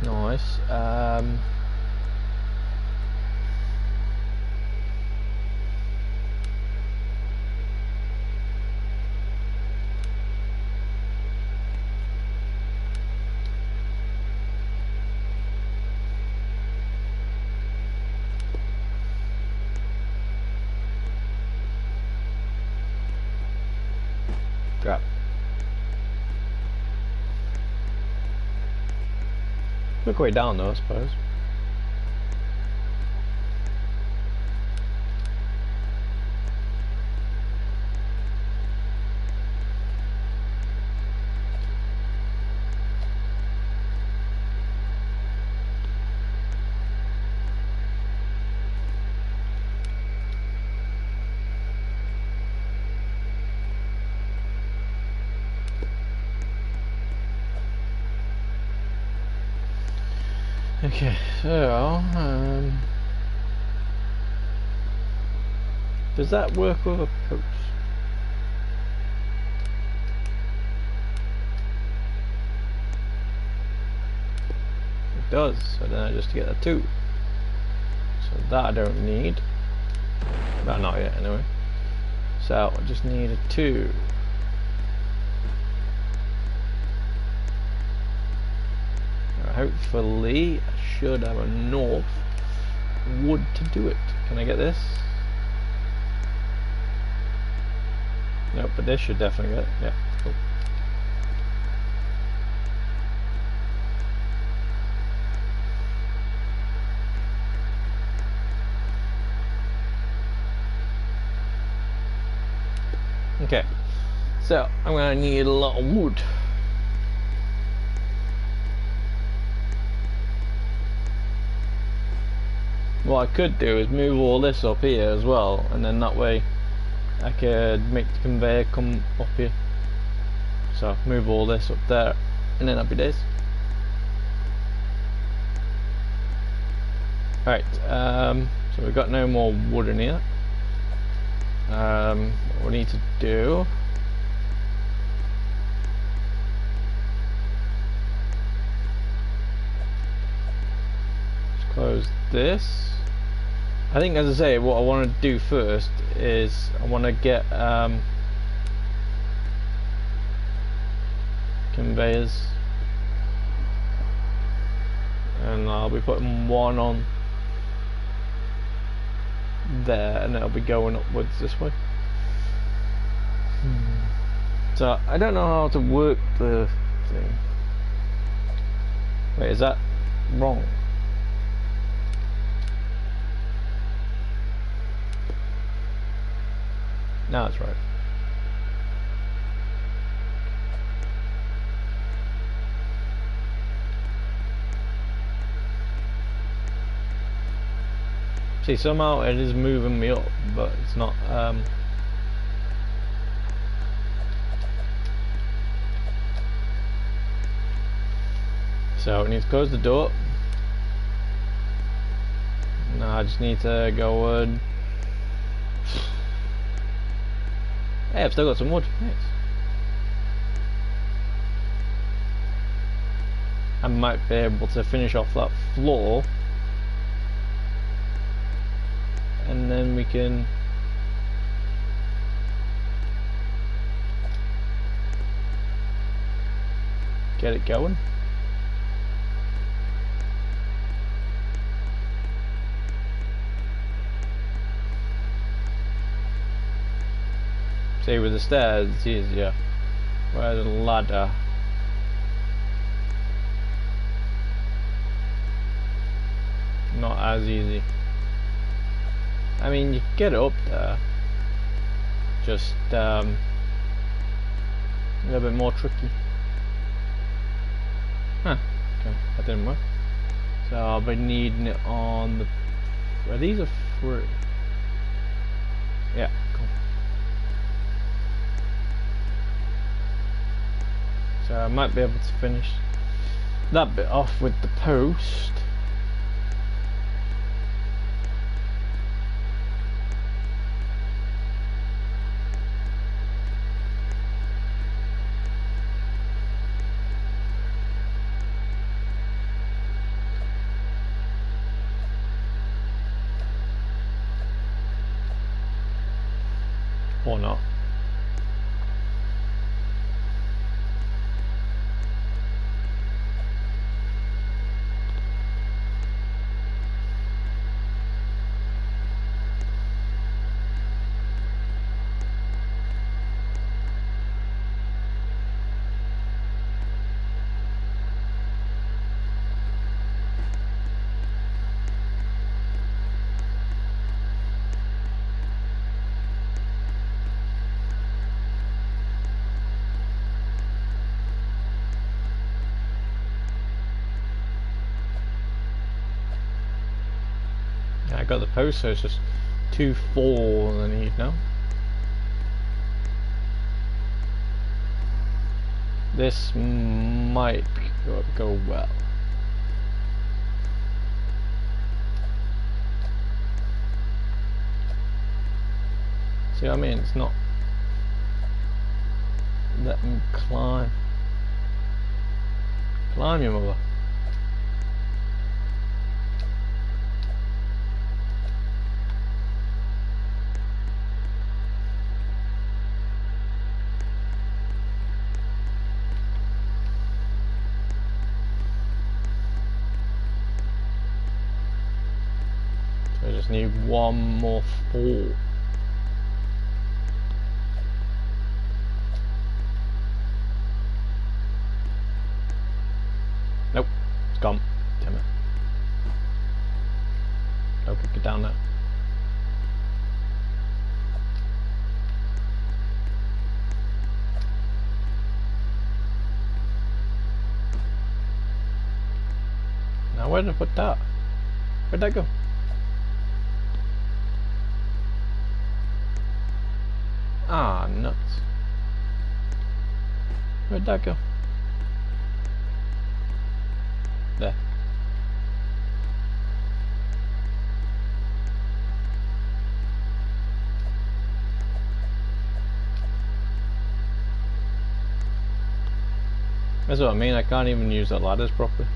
Nice. Crap. Look way down though, I suppose. Okay, so does that work with a post? It does, so then I just get a 2. So that I don't need. Well, not yet anyway. So I just need a 2. Hopefully I should have enough wood to do it. Can I get this? Nope, but this should definitely get it. Yeah, cool. Okay, so I'm gonna need a lot of wood. What I could do is move all this up here as well, and then that way I could make the conveyor come up here. So move all this up there, and then happy days. Alright, so we've got no more wood in here. What we need to do is close this. I think, as I say, what I want to do first is I want to get conveyors, and I'll be putting one on there, and it'll be going upwards this way. So I don't know how to work the thing. Wait, is that wrong? No, that's right. See, somehow it is moving me up, but it's not. So I need to close the door. Now I just need to go and. Hey, I've still got some wood. Nice. I might be able to finish off that floor, and then we can get it going. See, with the stairs it's easier, whereas a ladder, not as easy. I mean, you can get up there, just a little bit more tricky. Huh, okay, that didn't work. So I'll be needing it on the... Well, these are free. Yeah, cool. So I might be able to finish that bit off with the post. Or not. I got the post, so it's just 2 4 I need now. This might go well. See what I mean? It's not let me climb. Climb, your mother. I just need one more 4. Nope, it's gone. Damn it. Okay, get down there. where did I put that? Where'd that go? Ah, nuts. Where'd that go? There. That's what I mean, I can't even use the ladders properly.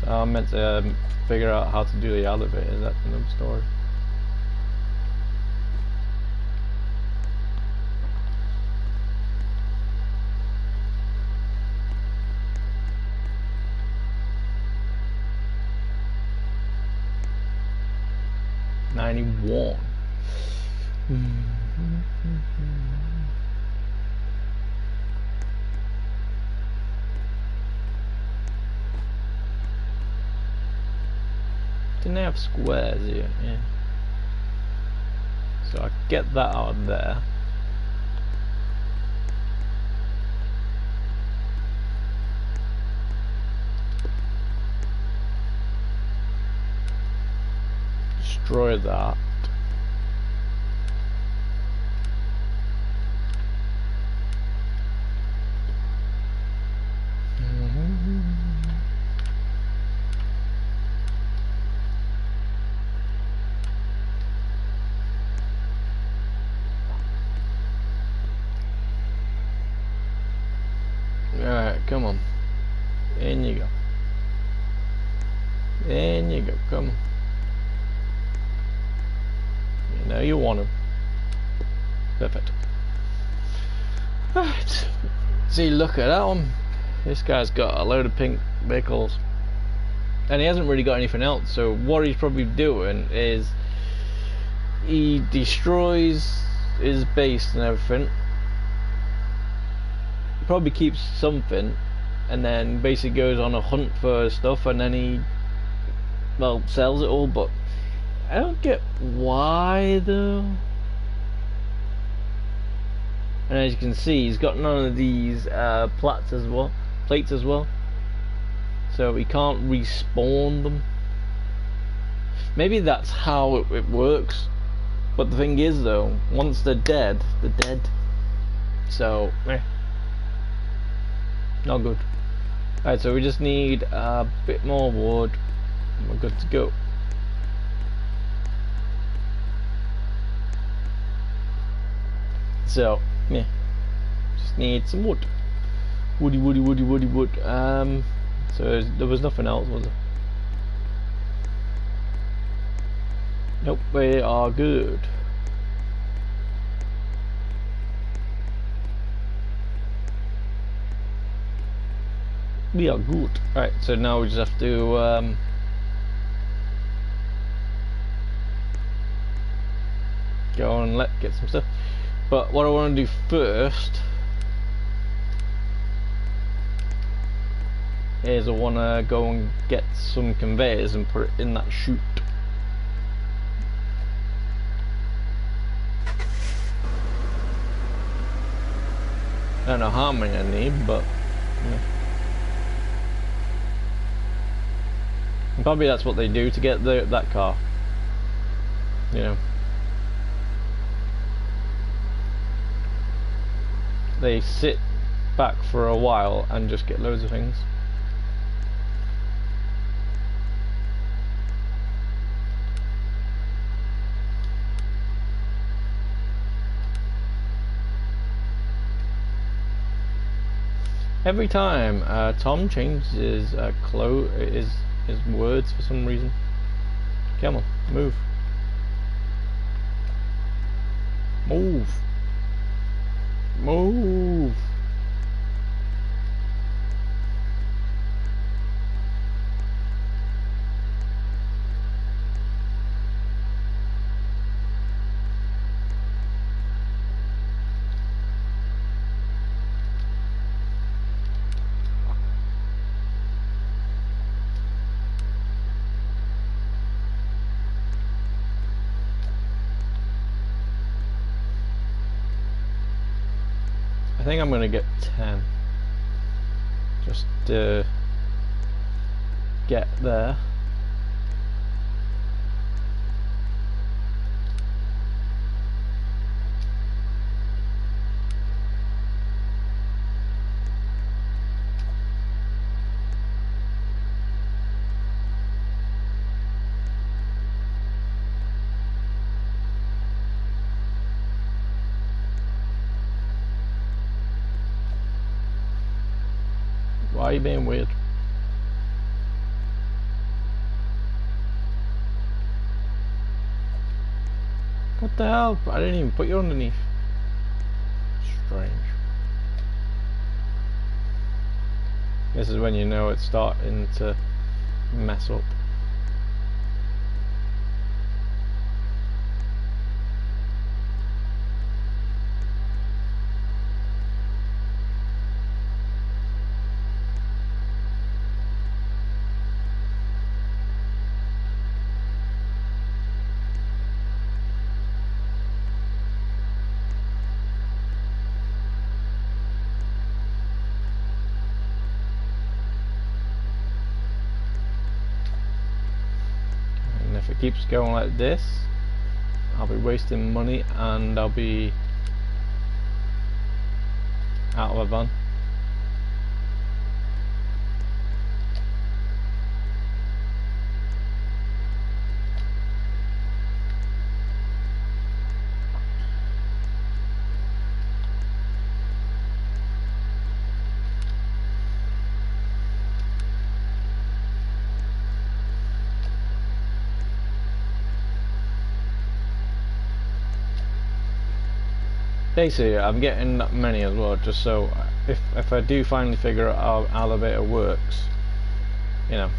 So I'm meant to figure out how to do the elevators, that's another story. '91. Didn't they have squares here? Yeah. So I get that out of there. Destroy that. Alright, come on. In you go. In you go, come on. You know you want him. Perfect. Right. See, look at that one. This guy's got a load of pink vehicles. And he hasn't really got anything else, so what he's probably doing is he destroys his base and everything. Probably keeps something and then basically goes on a hunt for stuff and then he, well, sells it all, but I don't get why though. And as you can see, he's got none of these plates as well, so he can't respawn them. Maybe that's how it works, but the thing is though, once they're dead, they're dead. So not good. Alright, so we just need a bit more wood and we're good to go. So, yeah, just need some wood. Woody. So there was nothing else, was there? Nope, we are good. We are good. Right, so now we just have to go and get some stuff. But what I want to do first is I want to go and get some conveyors and put it in that chute. I don't know how many I need, but yeah. And probably that's what they do to get that car. You know. They sit back for a while and just get loads of things. Every time Tom changes his words for some reason. Come on, move. Move. Move. I think I'm gonna get 10. Just get there. Why are you being weird? What the hell? I didn't even put you underneath. Strange. This is when you know it's starting to mess up. If it keeps going like this, I'll be wasting money and I'll be out of a van. Basically, I'm getting that many as well, just so if I do finally figure out how the beta works, you know.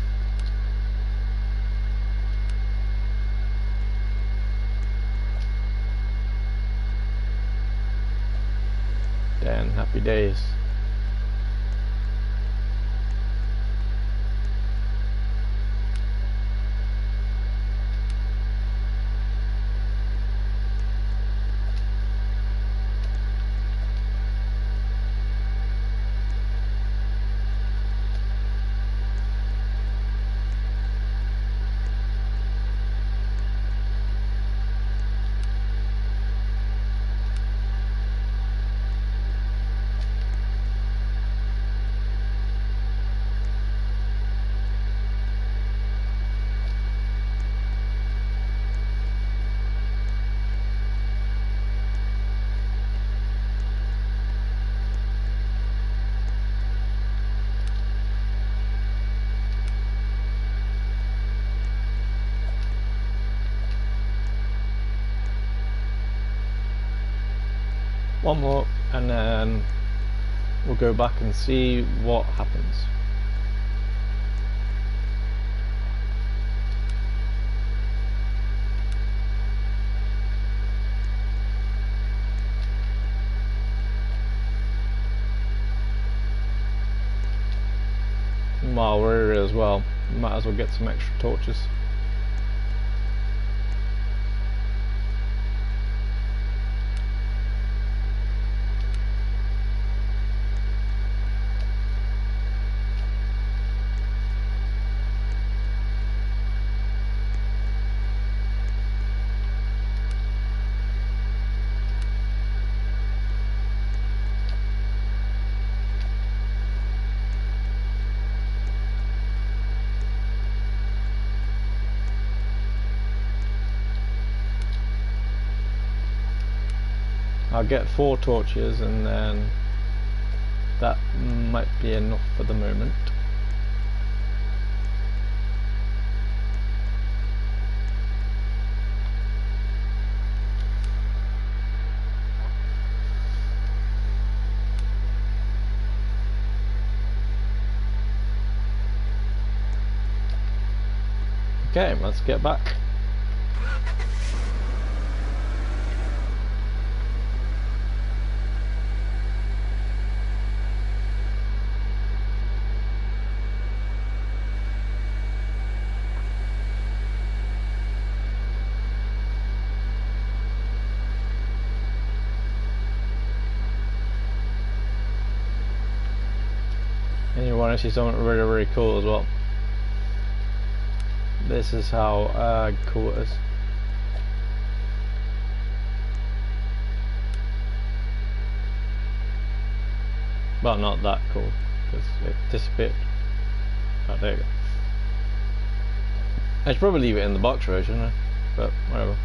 Then happy days. One more and then we'll go back and see what happens. While we're here as well, might as well get some extra torches. I'll get 4 torches and then that might be enough for the moment. Okay, let's get back. And you want to see something really, really cool as well. this is how cool it is. Well, not that cool, because it disappeared. Oh, there you go. I should probably leave it in the box version, but whatever.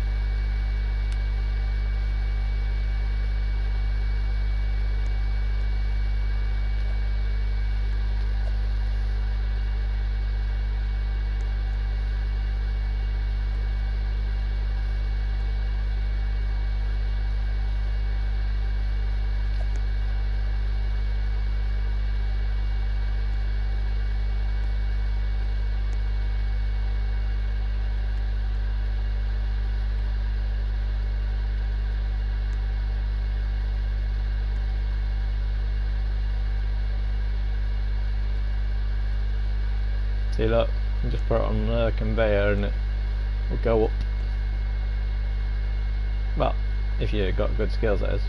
See, look, you just put it on the conveyor and it will go up. Well, if you got good skills, that is.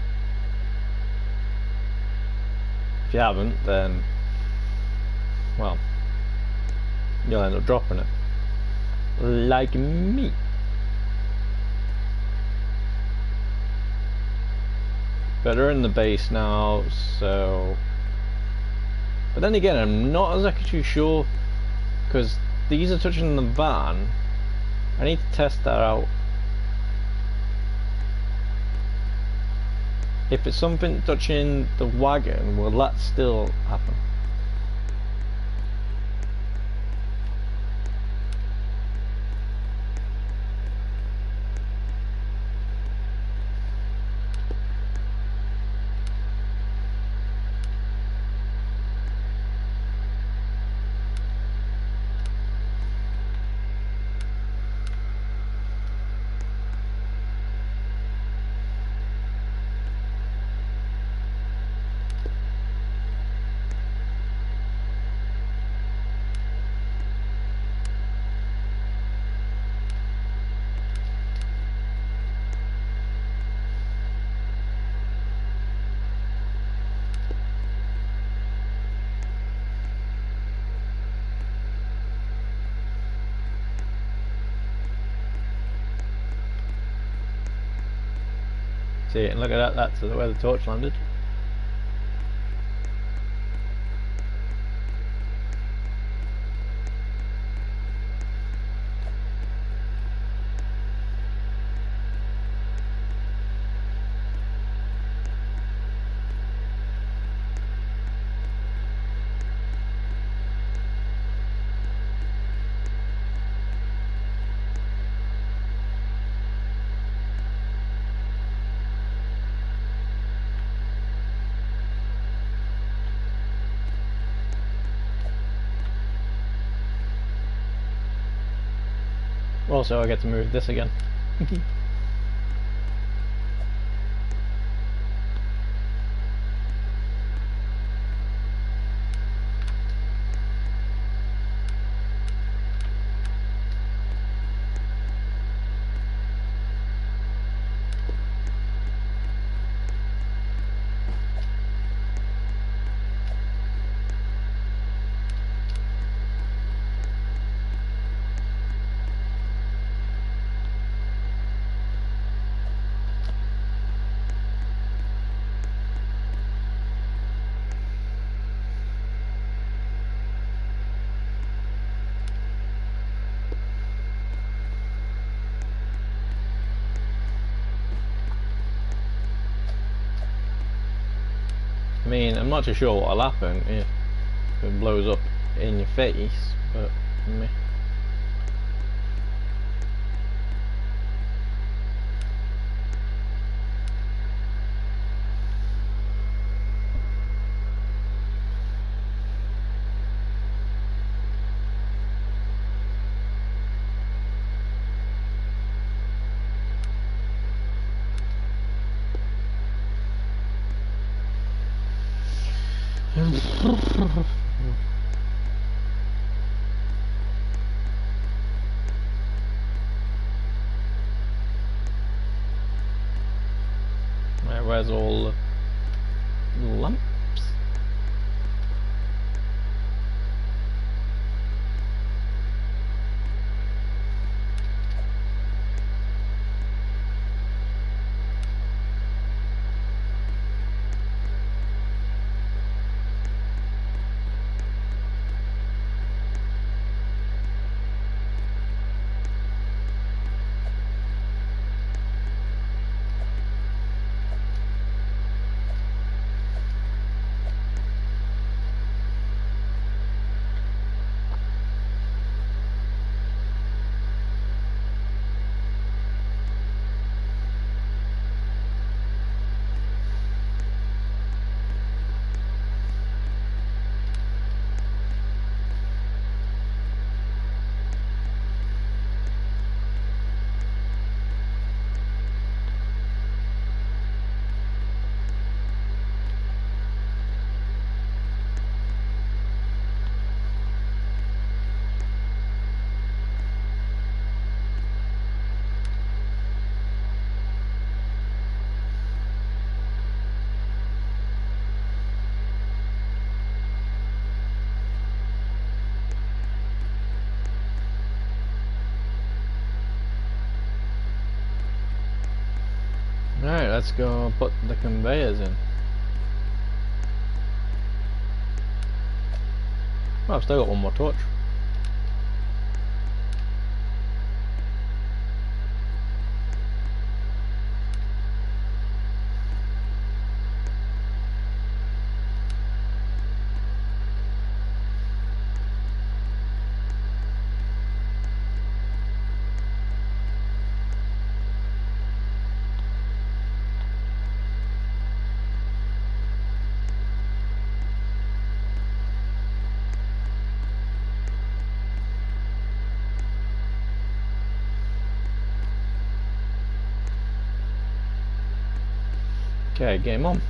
If you haven't, then, well, you'll end up dropping it. Like me. But they're in the base now, so... But then again, I'm not exactly too sure, because these are touching the van. I need to test that out. If it's something touching the wagon, will that still happen? See, and look at that, that's where the torch landed. Also, I get to move this again. I mean, I'm not too sure what'll happen if it blows up in your face, but meh. Right, where's all the lamps? Alright, let's go put the conveyors in. Oh, I've still got one more torch. Okay, game on.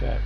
Okay.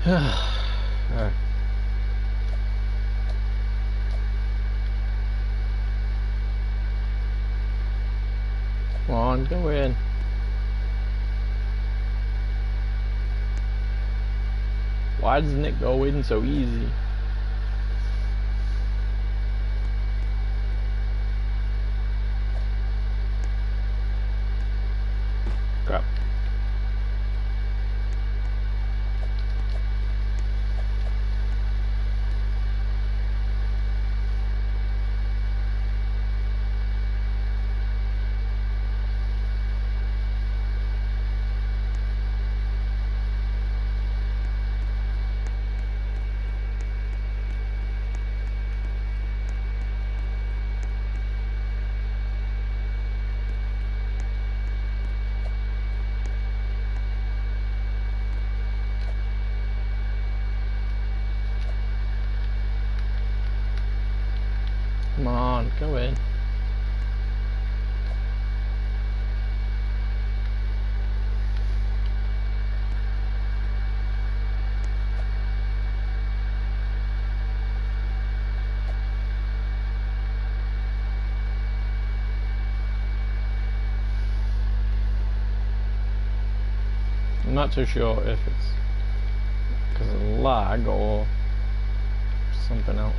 Alright. Come on, go in. Why doesn't it go in so easy? Crap. Come on, go in. I'm not too sure if it's because of lag or something else.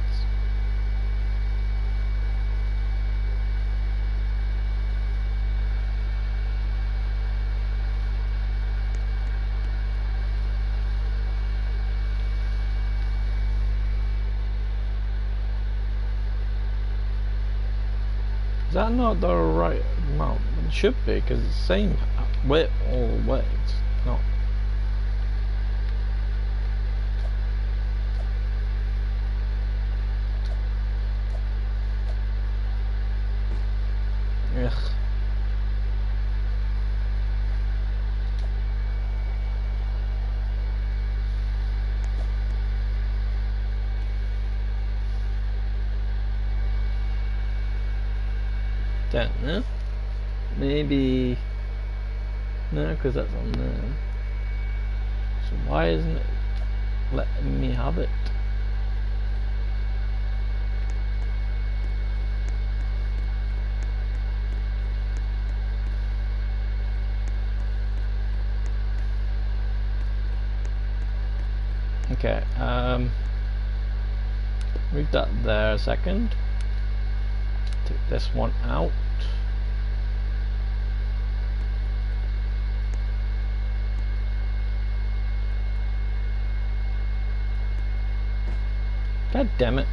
Is that not the right amount? It should be, because it's the same width all the way. It's not. Ugh. Don't know. Maybe no, because that's on there. So why isn't it letting me have it? Okay, move that there a second. Take this one out. God damn it.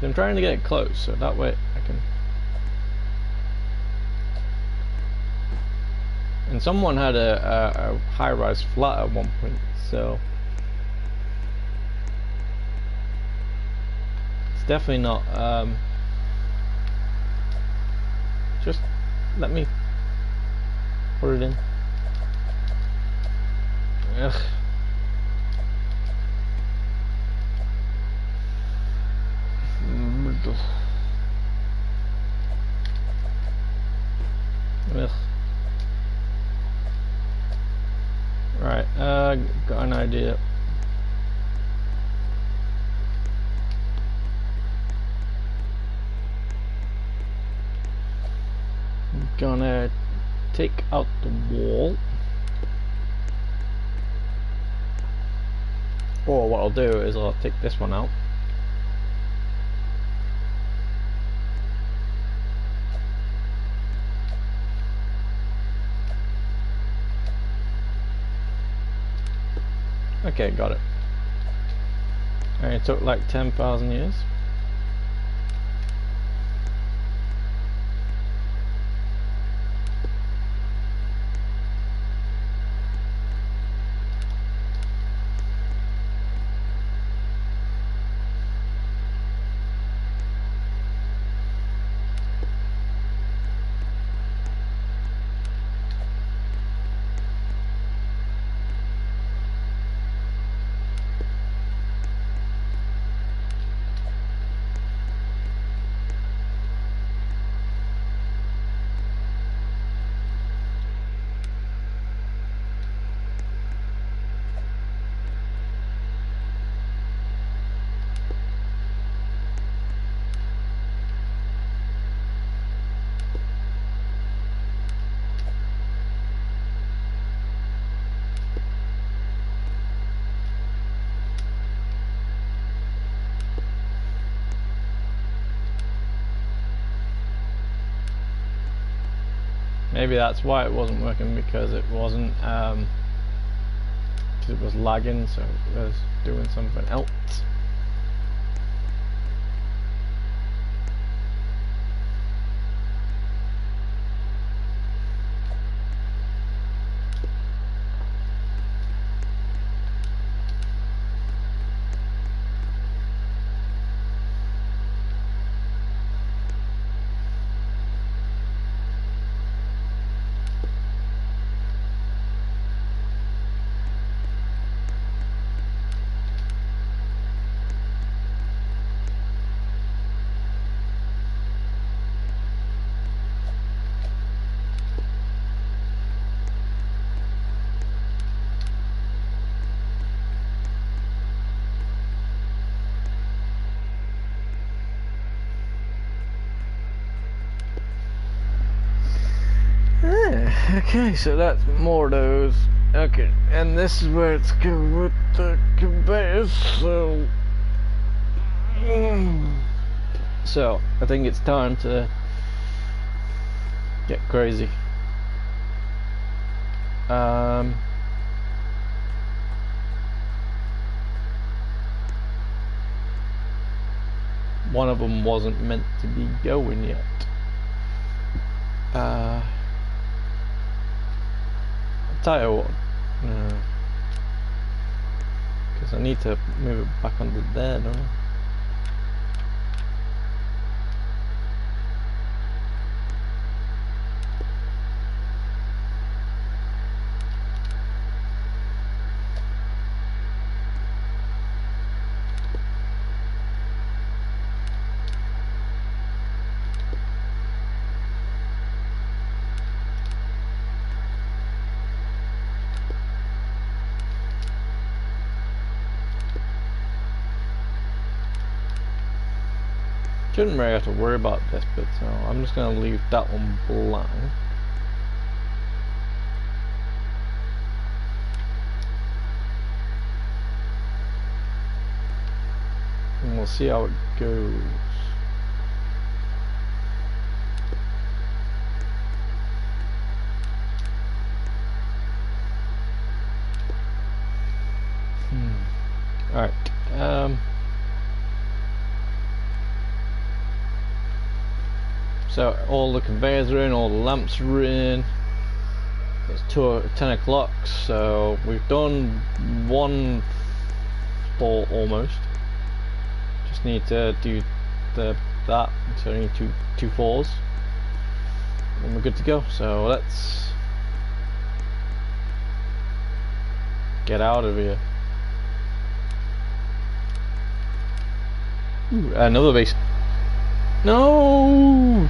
I'm trying to get it close so that way I can. And someone had a high-rise flat at one point, so it's definitely not. Just let me put it in. Ugh. Ugh. Right, got an idea. I'm gonna take out the wall. Or what I'll do is I'll take this one out. Okay, got it. And it took like 10,000 years. Maybe that's why it wasn't working, because it wasn't because it was lagging, so it was doing something else. Okay, so that's more of those. Okay, and this is where it's going with the conveyors, so so I think it's time to get crazy. one of them wasn't meant to be going yet. I'll tell you what, because I need to move it back under there, don't I? Shouldn't really have to worry about this bit, so I'm just going to leave that one blank. And we'll see how it goes. Alright, so all the conveyors are in, all the lamps are in. It's 10 o'clock, so we've done one floor almost. Just need to do that, so I need two floors, and we're good to go. So let's get out of here. Ooh, another base. No!